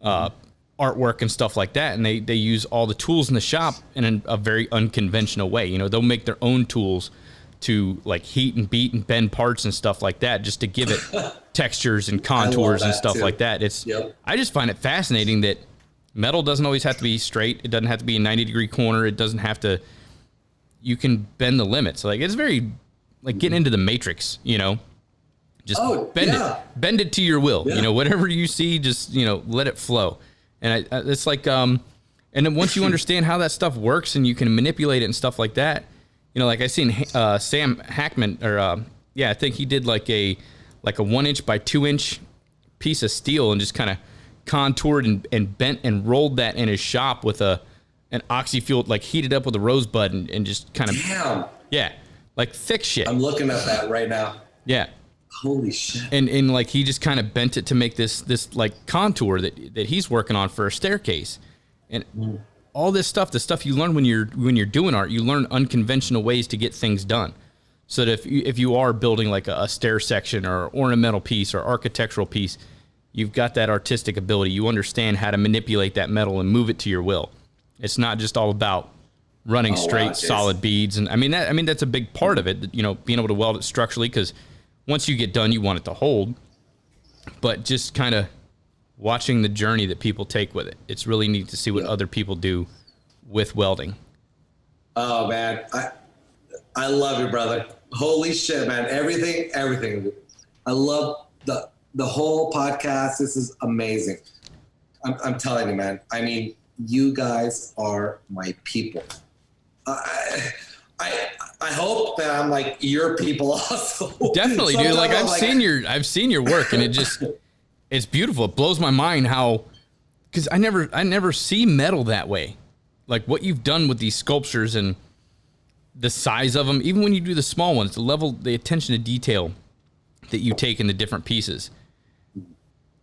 Speaker 1: artwork and stuff like that. And they use all the tools in the shop in a very unconventional way. You know, they'll make their own tools to like heat and beat and bend parts and stuff like that, just to give it textures and contours and stuff like that. I just find it fascinating that metal doesn't always have to be straight. It doesn't have to be a 90-degree corner. It doesn't have to, you can bend the limits. Like it's very like getting into the matrix, you know, just bend it to your will, you know, whatever you see, just, you know, let it flow. And it's like, and then once you understand how that stuff works and you can manipulate it and stuff like that, you know, like I seen Sam Hackman I think he did like a 1-inch by 2-inch piece of steel and just kind of contoured and bent and rolled that in his shop with an oxy-fuel, like heated up with a rosebud and just kind of like thick shit.
Speaker 3: I'm looking at that right now.
Speaker 1: Yeah.
Speaker 3: Holy shit.
Speaker 1: And like he just kind of bent it to make this like contour that he's working on for a staircase. And all this stuff, the stuff you learn when you're doing art, you learn unconventional ways to get things done. So that if you are building like a stair section or ornamental piece or architectural piece, you've got that artistic ability. You understand how to manipulate that metal and move it to your will. It's not just all about running straight, solid beads. And I mean that's a big part of it, you know, being able to weld it structurally, because once you get done, you want it to hold. But just kind of watching the journey that people take with it. It's really neat to see what other people do with welding.
Speaker 3: Oh man, I love you, brother. Holy shit, man. Everything. I love the whole podcast. This is amazing. I'm telling you, man. I mean, you guys are my people. I hope that I'm like your people also.
Speaker 1: Definitely, dude. Like I've seen your work, and it's beautiful. It blows my mind how, because I never see metal that way. Like what you've done with these sculptures and the size of them, even when you do the small ones, the attention to detail that you take in the different pieces.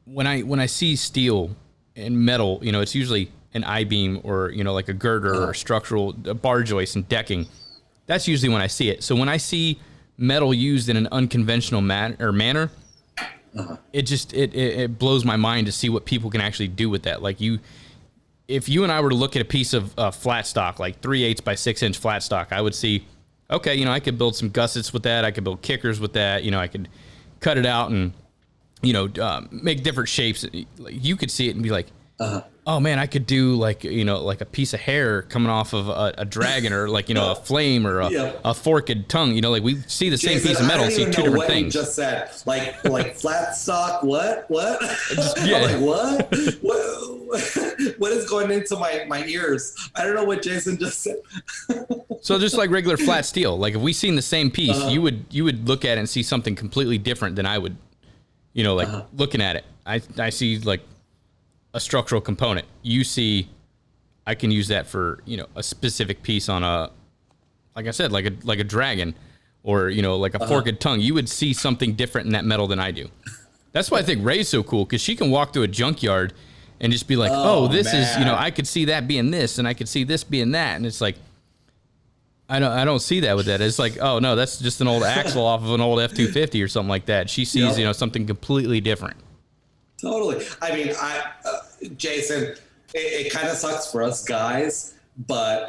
Speaker 1: When I see steel and metal, you know, it's usually an I-beam or, you know, like a girder or structural bar joist and decking. That's usually when I see it. So when I see metal used in an unconventional manner, it blows my mind to see what people can actually do with that. Like if you and I were to look at a piece of flat stock, like 3/8 by 6-inch flat stock, I would see, okay, you know, I could build some gussets with that. I could build kickers with that. You know, I could cut it out and, make different shapes. You could see it and be like, oh man, I could do like a piece of hair coming off of a dragon, or like a flame, or a forked tongue. Like we see the same piece of metal, see two different things.
Speaker 3: You just said like flat stock. What?
Speaker 1: Yeah.
Speaker 3: I'm like, what is going into my ears? I don't know what Jason just said.
Speaker 1: So just like regular flat steel, like if we seen the same piece, you would look at it and see something completely different than I would. Looking at it, I see like a structural component. You see, I can use that for a specific piece on a, like I said, like a dragon, or like a forked tongue. You would see something different in that metal than I do. That's why I think Ray's so cool, because she can walk through a junkyard and just be like, this is I could see that being this, and I could see this being that, and it's like I don't see that with that. It's like, oh no, that's just an old axle off of an old F-250 or something like that. She sees something completely different.
Speaker 3: Totally. I mean, Jason, it kind of sucks for us guys, but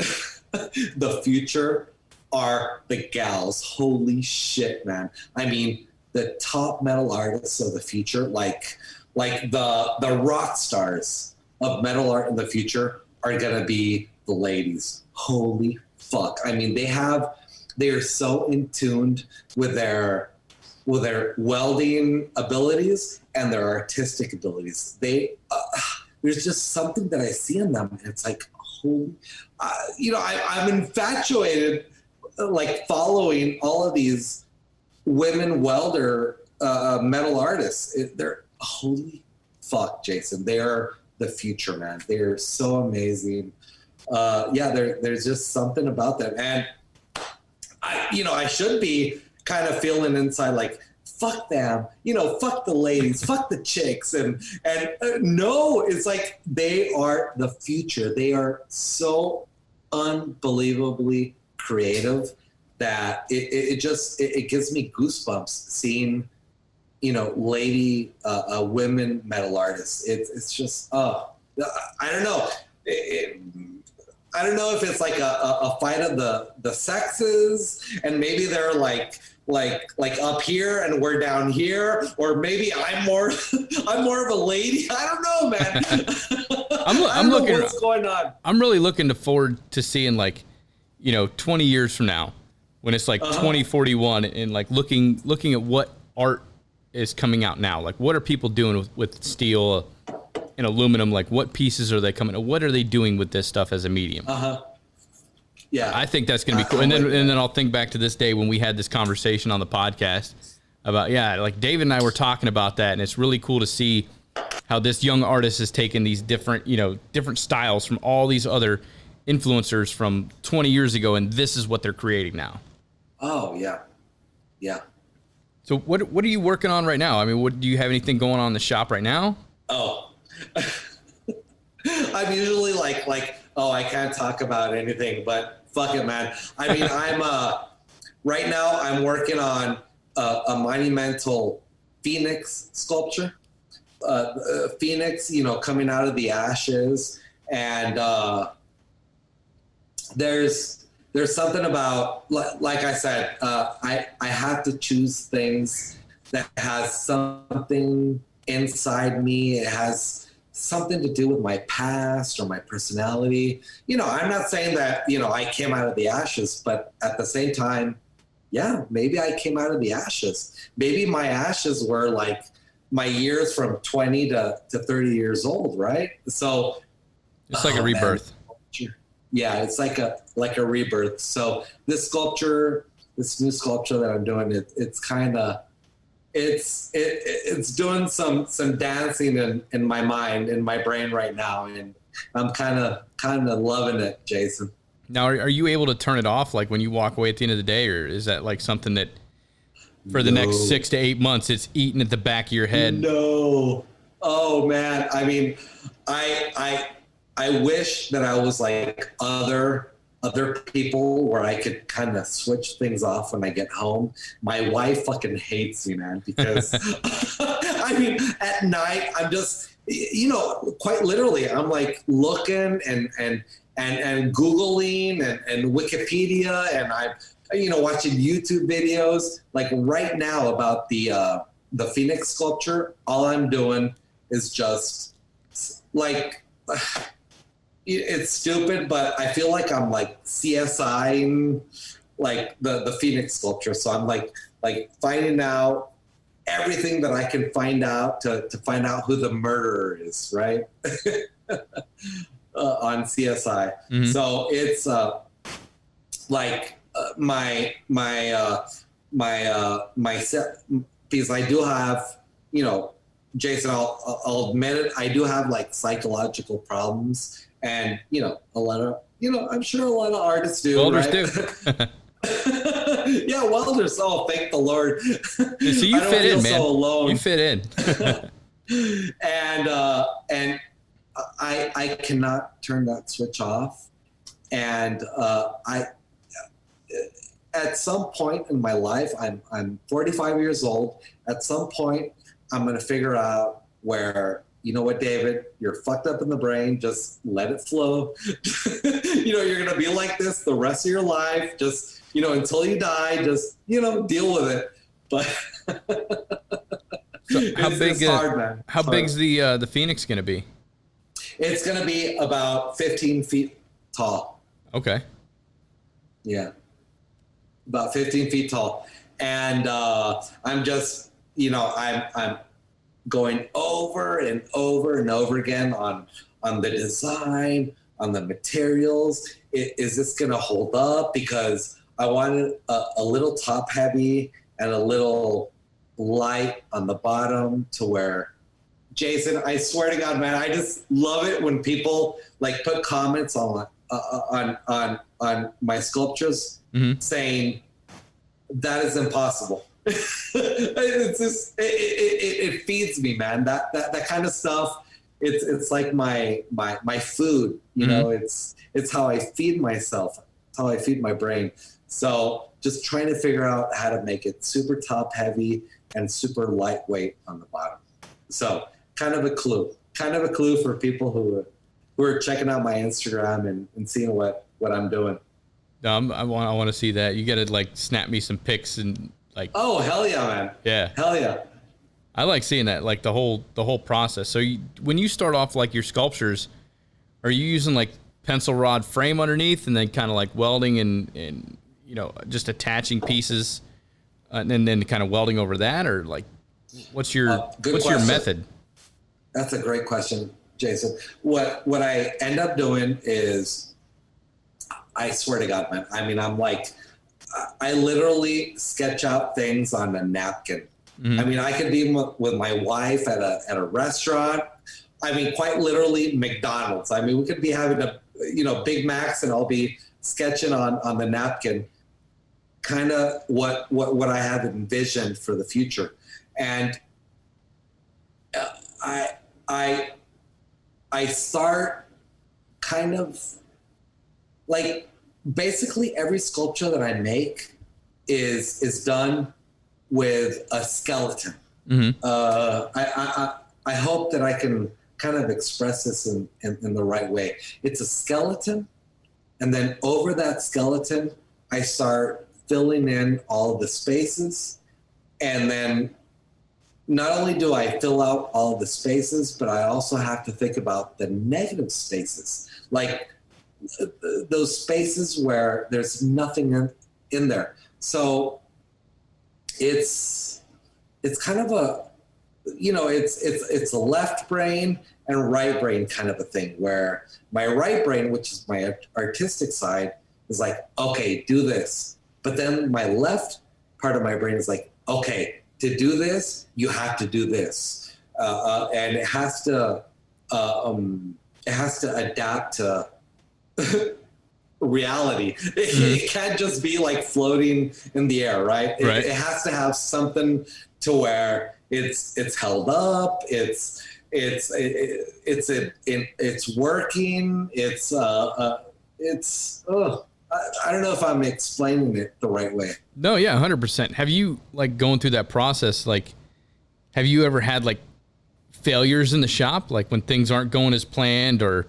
Speaker 3: the future are the gals. Holy shit, man. I mean, the top metal artists of the future, like the rock stars of metal art in the future, are going to be the ladies. Holy fuck. I mean, they are so in tuned with their welding abilities and their artistic abilities. There's just something that I see in them. It's like, holy, I'm infatuated, like following all of these women welder metal artists. They're holy fuck, Jason. They are the future, man. They're so amazing. There's just something about them. And I should be kind of feeling inside like, fuck them, fuck the ladies, fuck the chicks. And no, it's like, they are the future. They are so unbelievably creative that it gives me goosebumps seeing, women metal artists. It's just, I don't know. I don't know if it's like a fight of the sexes, and maybe they're like up here and we're down here, or maybe I'm more of a lady. I don't know, man. I'm looking what's going on.
Speaker 1: I'm really looking forward to seeing 20 years from now, when it's like 2041, and like looking at what art is coming out now. Like, what are people doing with steel and aluminum? Like, what pieces are they coming? What are they doing with this stuff as a medium? Yeah, I think that's going to be cool. And then I'll think back to this day when we had this conversation on the podcast about, like David and I were talking about that, and it's really cool to see how this young artist has taken these different styles from all these other influencers from 20 years ago, and this is what they're creating now. Oh yeah. So what are you working on right now? I mean, do you have anything going on in the shop right now? Oh,
Speaker 3: I'm usually like, I can't talk about anything, but fuck it, man. I mean, I'm right now I'm working on a monumental Phoenix sculpture. Phoenix, coming out of the ashes, and there's something about, like I said, I have to choose things that has something inside me. It has something to do with my past or my personality. I'm not saying that, I came out of the ashes, but at the same time, maybe I came out of the ashes. Maybe my ashes were like my years from 20 to 30 years old, right? So
Speaker 1: it's like a rebirth.
Speaker 3: Man. Yeah, it's like a rebirth. So this new sculpture that I'm doing, it's kind of, it's doing some dancing in my mind, in my brain right now, and I'm kind of loving it, Jason.
Speaker 1: Now, are you able to turn it off, like when you walk away at the end of the day, or is that like something that for the next 6 to 8 months it's eating at the back of your head?
Speaker 3: No. Oh man, I mean, I wish that I was like other people, where I could kind of switch things off when I get home. My wife fucking hates me, man, because I mean, at night I'm just, quite literally, I'm like looking and Googling and Wikipedia, and I'm, watching YouTube videos like right now about the the Phoenix sculpture, all I'm doing is just like, it's stupid, but I feel like I'm like CSIing like the Phoenix sculpture. So I'm like finding out everything that I can find out to find out who the murderer is, right? On CSI. Mm-hmm. So it's my set, because I do have, you know, Jason, I'll admit it, I do have like psychological problems, and you know, a lot of, you know, I'm sure a lot of artists do. Welders right? do. Yeah, welders. Oh, thank the Lord.
Speaker 1: So you fit in, man. So alone. You fit
Speaker 3: in. And I cannot turn that switch off. And at some point in my life, I'm 45 years old. At some point, I'm going to figure out where, you know what, David, you're fucked up in the brain. Just let it flow. You know, you're going to be like this the rest of your life. Just, you know, until you die, just, you know, deal with it. But
Speaker 1: so it's hard, man. How big's the Phoenix going to be?
Speaker 3: It's going to be about 15 feet tall.
Speaker 1: Okay.
Speaker 3: Yeah. About 15 feet tall. And I'm just, you know, I'm going over and over and over again on the design, on the materials. Is this going to hold up? Because I wanted a little top heavy and a little light on the bottom, to where, Jason, I swear to God, man, I just love it when people like put comments on my sculptures, mm-hmm. saying that is impossible. It's just, it feeds me, man. That kind of stuff. It's like my food, you mm-hmm. know, it's how I feed myself. It's how I feed my brain. So just trying to figure out how to make it super top heavy and super lightweight on the bottom. So kind of a clue for people who are checking out my Instagram and seeing what I'm doing.
Speaker 1: I want to see that. You got to like snap me some pics and like.
Speaker 3: Oh, hell yeah, man.
Speaker 1: Yeah.
Speaker 3: Hell yeah.
Speaker 1: I like seeing that, like the whole process. So when you start off like your sculptures, are you using like pencil rod frame underneath and then kind of like welding and you know, just attaching pieces and then kind of welding over that, or like what's your method?
Speaker 3: That's a great question, Jason. What I end up doing is, I swear to God, man, I mean, I'm like, I literally sketch out things on a napkin. Mm-hmm. I mean, I could be with my wife at a restaurant. I mean, quite literally McDonald's. I mean, we could be having Big Macs, and I'll be sketching on the napkin kind of what I have envisioned for the future. And I start kind of like, basically every sculpture that I make is done with a skeleton. Mm-hmm. I hope that I can kind of express this in the right way. It's a skeleton, and then over that skeleton, I start filling in all of the spaces. And then not only do I fill out all of the spaces, but I also have to think about the negative spaces, like those spaces where there's nothing in there. So it's kind of a, you know, it's a left brain and right brain kind of a thing, where my right brain, which is my artistic side, is like, okay, do this. But then my left part of my brain is like, okay, to do this, you have to do this. And it has to adapt to reality. It can't just be like floating in the air, right?
Speaker 1: Right.
Speaker 3: It has to have something to where it's held up. It's working. I don't know if I'm explaining it the right way.
Speaker 1: No, yeah, 100%. Have you, like, going through that process, like, have you ever had like failures in the shop, like when things aren't going as planned, or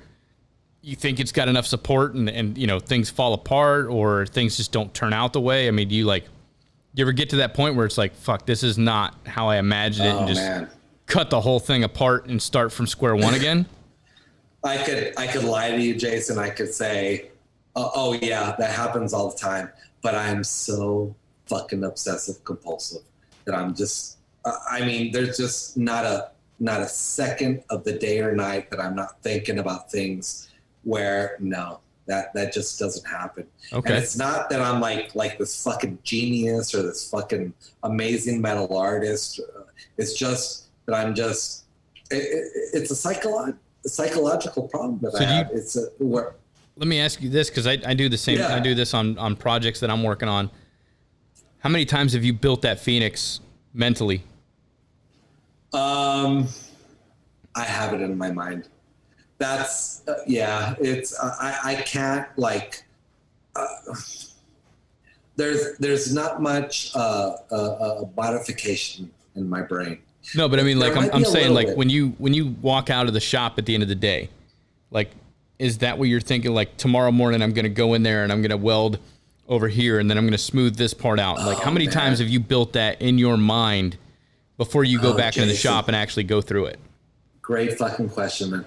Speaker 1: you think it's got enough support and you know, things fall apart, or things just don't turn out the way? I mean, do you like You ever get to that point where it's like, fuck, this is not how I imagined it, and just cut the whole thing apart and start from square one again?
Speaker 3: I could lie to you, Jason. I could say, oh yeah, that happens all the time. But I am so fucking obsessive compulsive that I'm just, I mean, there's just not a second of the day or night that I'm not thinking about things where that just doesn't happen. Okay. And it's not that I'm like this fucking genius or this fucking amazing metal artist. It's just that I'm just, it's a psychological problem that I have.
Speaker 1: Let me ask you this, because I do the same. Yeah. I do this on projects that I'm working on. How many times have you built that Phoenix mentally? I have it in my mind. That's it's I can't like. There's not much modification in my brain. No, but I mean, like I'm saying, like when you walk out of the shop at the end of the day, like, is that what you're thinking? Like, tomorrow morning I'm going to go in there and I'm going to weld over here and then I'm going to smooth this part out. Like, how many times have you built that in your mind before you go back into the shop and actually go through it?
Speaker 3: Great fucking question, man.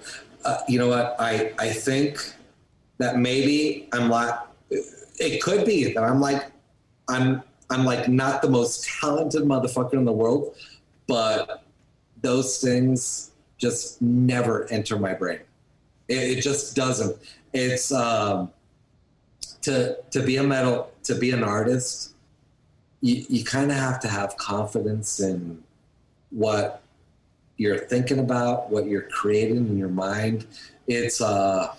Speaker 3: You know what? I think that maybe it could be that I'm like not the most talented motherfucker in the world, but those things just never enter my brain. It just doesn't. It's to be an artist, you kind of have to have confidence in what you're thinking about, what you're creating in your mind. It's that's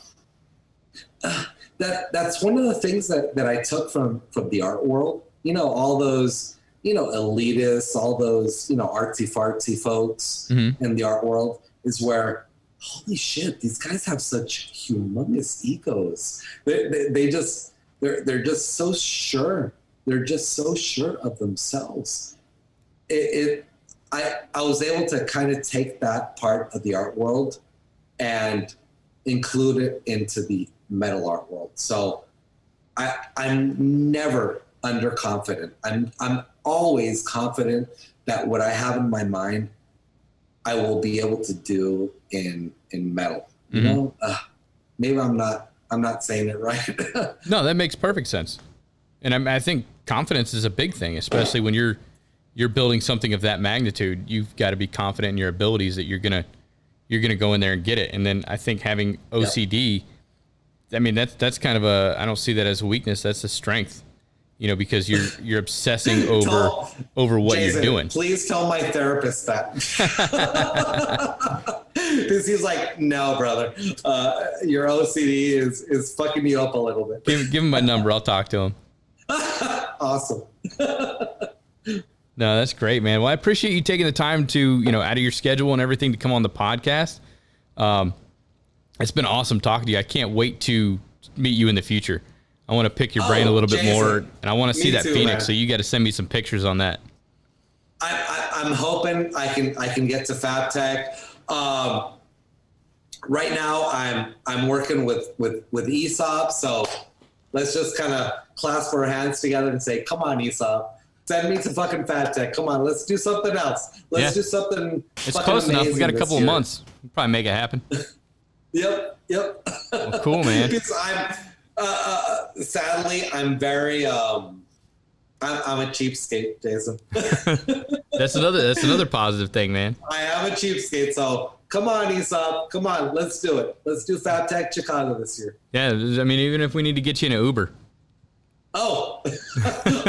Speaker 3: one of the things that I took from the art world. You know, all those, you know, elitists, all those, you know, artsy fartsy folks in the art world is where, holy shit, these guys have such humongous egos. They're just so sure. They're just so sure of themselves. I was able to kind of take that part of the art world and include it into the metal art world. So I'm never underconfident. I'm always confident that what I have in my mind, I will be able to do in metal. You know, maybe I'm not saying it right.
Speaker 1: No, that makes perfect sense. And I think confidence is a big thing, especially when you're building something of that magnitude. You've got to be confident in your abilities that you're gonna go in there and get it. And then I think having OCD, I mean, that's kind of I don't see that as a weakness. That's a strength. You know, because you're obsessing over what Jason, you're doing.
Speaker 3: Please tell my therapist that. Because he's like, no, brother, your OCD is fucking you up a little bit.
Speaker 1: Give him my number. I'll talk to him.
Speaker 3: Awesome.
Speaker 1: No, that's great, man. Well, I appreciate you taking the time to, you know, out of your schedule and everything to come on the podcast. It's been awesome talking to you. I can't wait to meet you in the future. I want to pick your brain a little bit more, and I want to see that too, Phoenix. Man. So you got to send me some pictures on that.
Speaker 3: I'm hoping I can get to Fab Tech. Right now I'm working with ESOP, so let's just kind of clasp our hands together and say, come on, ESOP, send me to fucking Fab Tech. Come on, let's do something else. Let's do something.
Speaker 1: It's close enough. We got a couple of months. We'll probably make it happen.
Speaker 3: Yep.
Speaker 1: Well, cool, man.
Speaker 3: Because sadly, I'm very I'm a cheapskate, Jason.
Speaker 1: That's another positive thing, man.
Speaker 3: I am a cheapskate, so come on, Aesop, come on, let's do it. Let's do Fab Tech Chicago this year.
Speaker 1: Yeah, I mean, even if we need to get you in an Uber.
Speaker 3: Oh,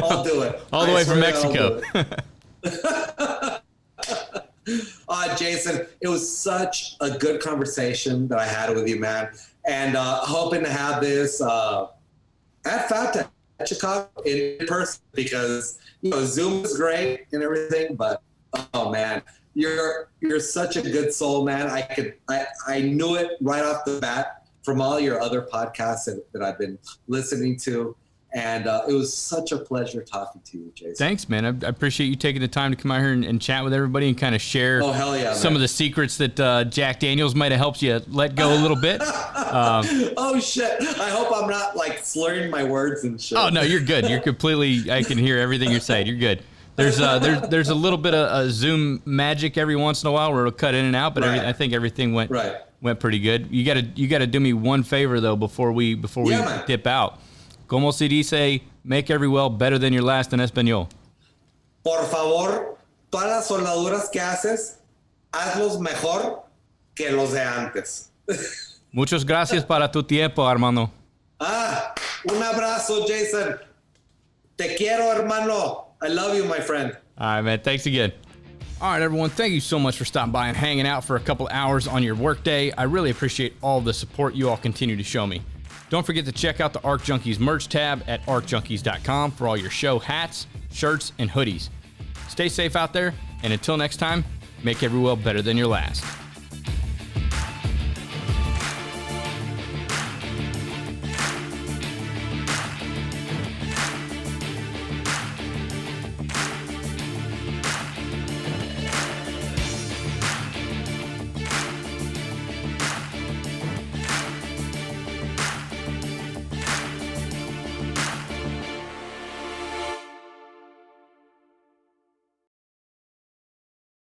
Speaker 3: I'll do it.
Speaker 1: All the way from Mexico.
Speaker 3: Jason, it was such a good conversation that I had with you, man. And hoping to have this at Fab Tech Chicago in person, because, you know, Zoom is great and everything, but oh man, you're such a good soul, man. I knew it right off the bat from all your other podcasts that I've been listening to. And it was such a pleasure talking to you, Jason.
Speaker 1: Thanks, man. I appreciate you taking the time to come out here and chat with everybody and kind of share some of the secrets that Jack Daniels might have helped you let go a little bit.
Speaker 3: Oh, shit. I hope I'm not, like, slurring my words and shit.
Speaker 1: Oh, no, you're good. You're completely – I can hear everything you're saying. You're good. There's a little bit of Zoom magic every once in a while where it'll cut in and out, but I think everything went pretty good. You gotta do me one favor, though, before we dip out. ¿Cómo se dice make every weld better than your last en español?
Speaker 3: Por favor, todas las soldaduras que haces, hazlos mejor que los de antes.
Speaker 1: Muchas gracias para tu tiempo, hermano.
Speaker 3: Un abrazo, Jason. Te quiero, hermano. I love you, my friend.
Speaker 1: All right, man. Thanks again. All right, everyone. Thank you so much for stopping by and hanging out for a couple hours on your workday. I really appreciate all the support you all continue to show me. Don't forget to check out the ARC Junkies merch tab at arcjunkies.com for all your show hats, shirts, and hoodies. Stay safe out there, and until next time, make every weld better than your last.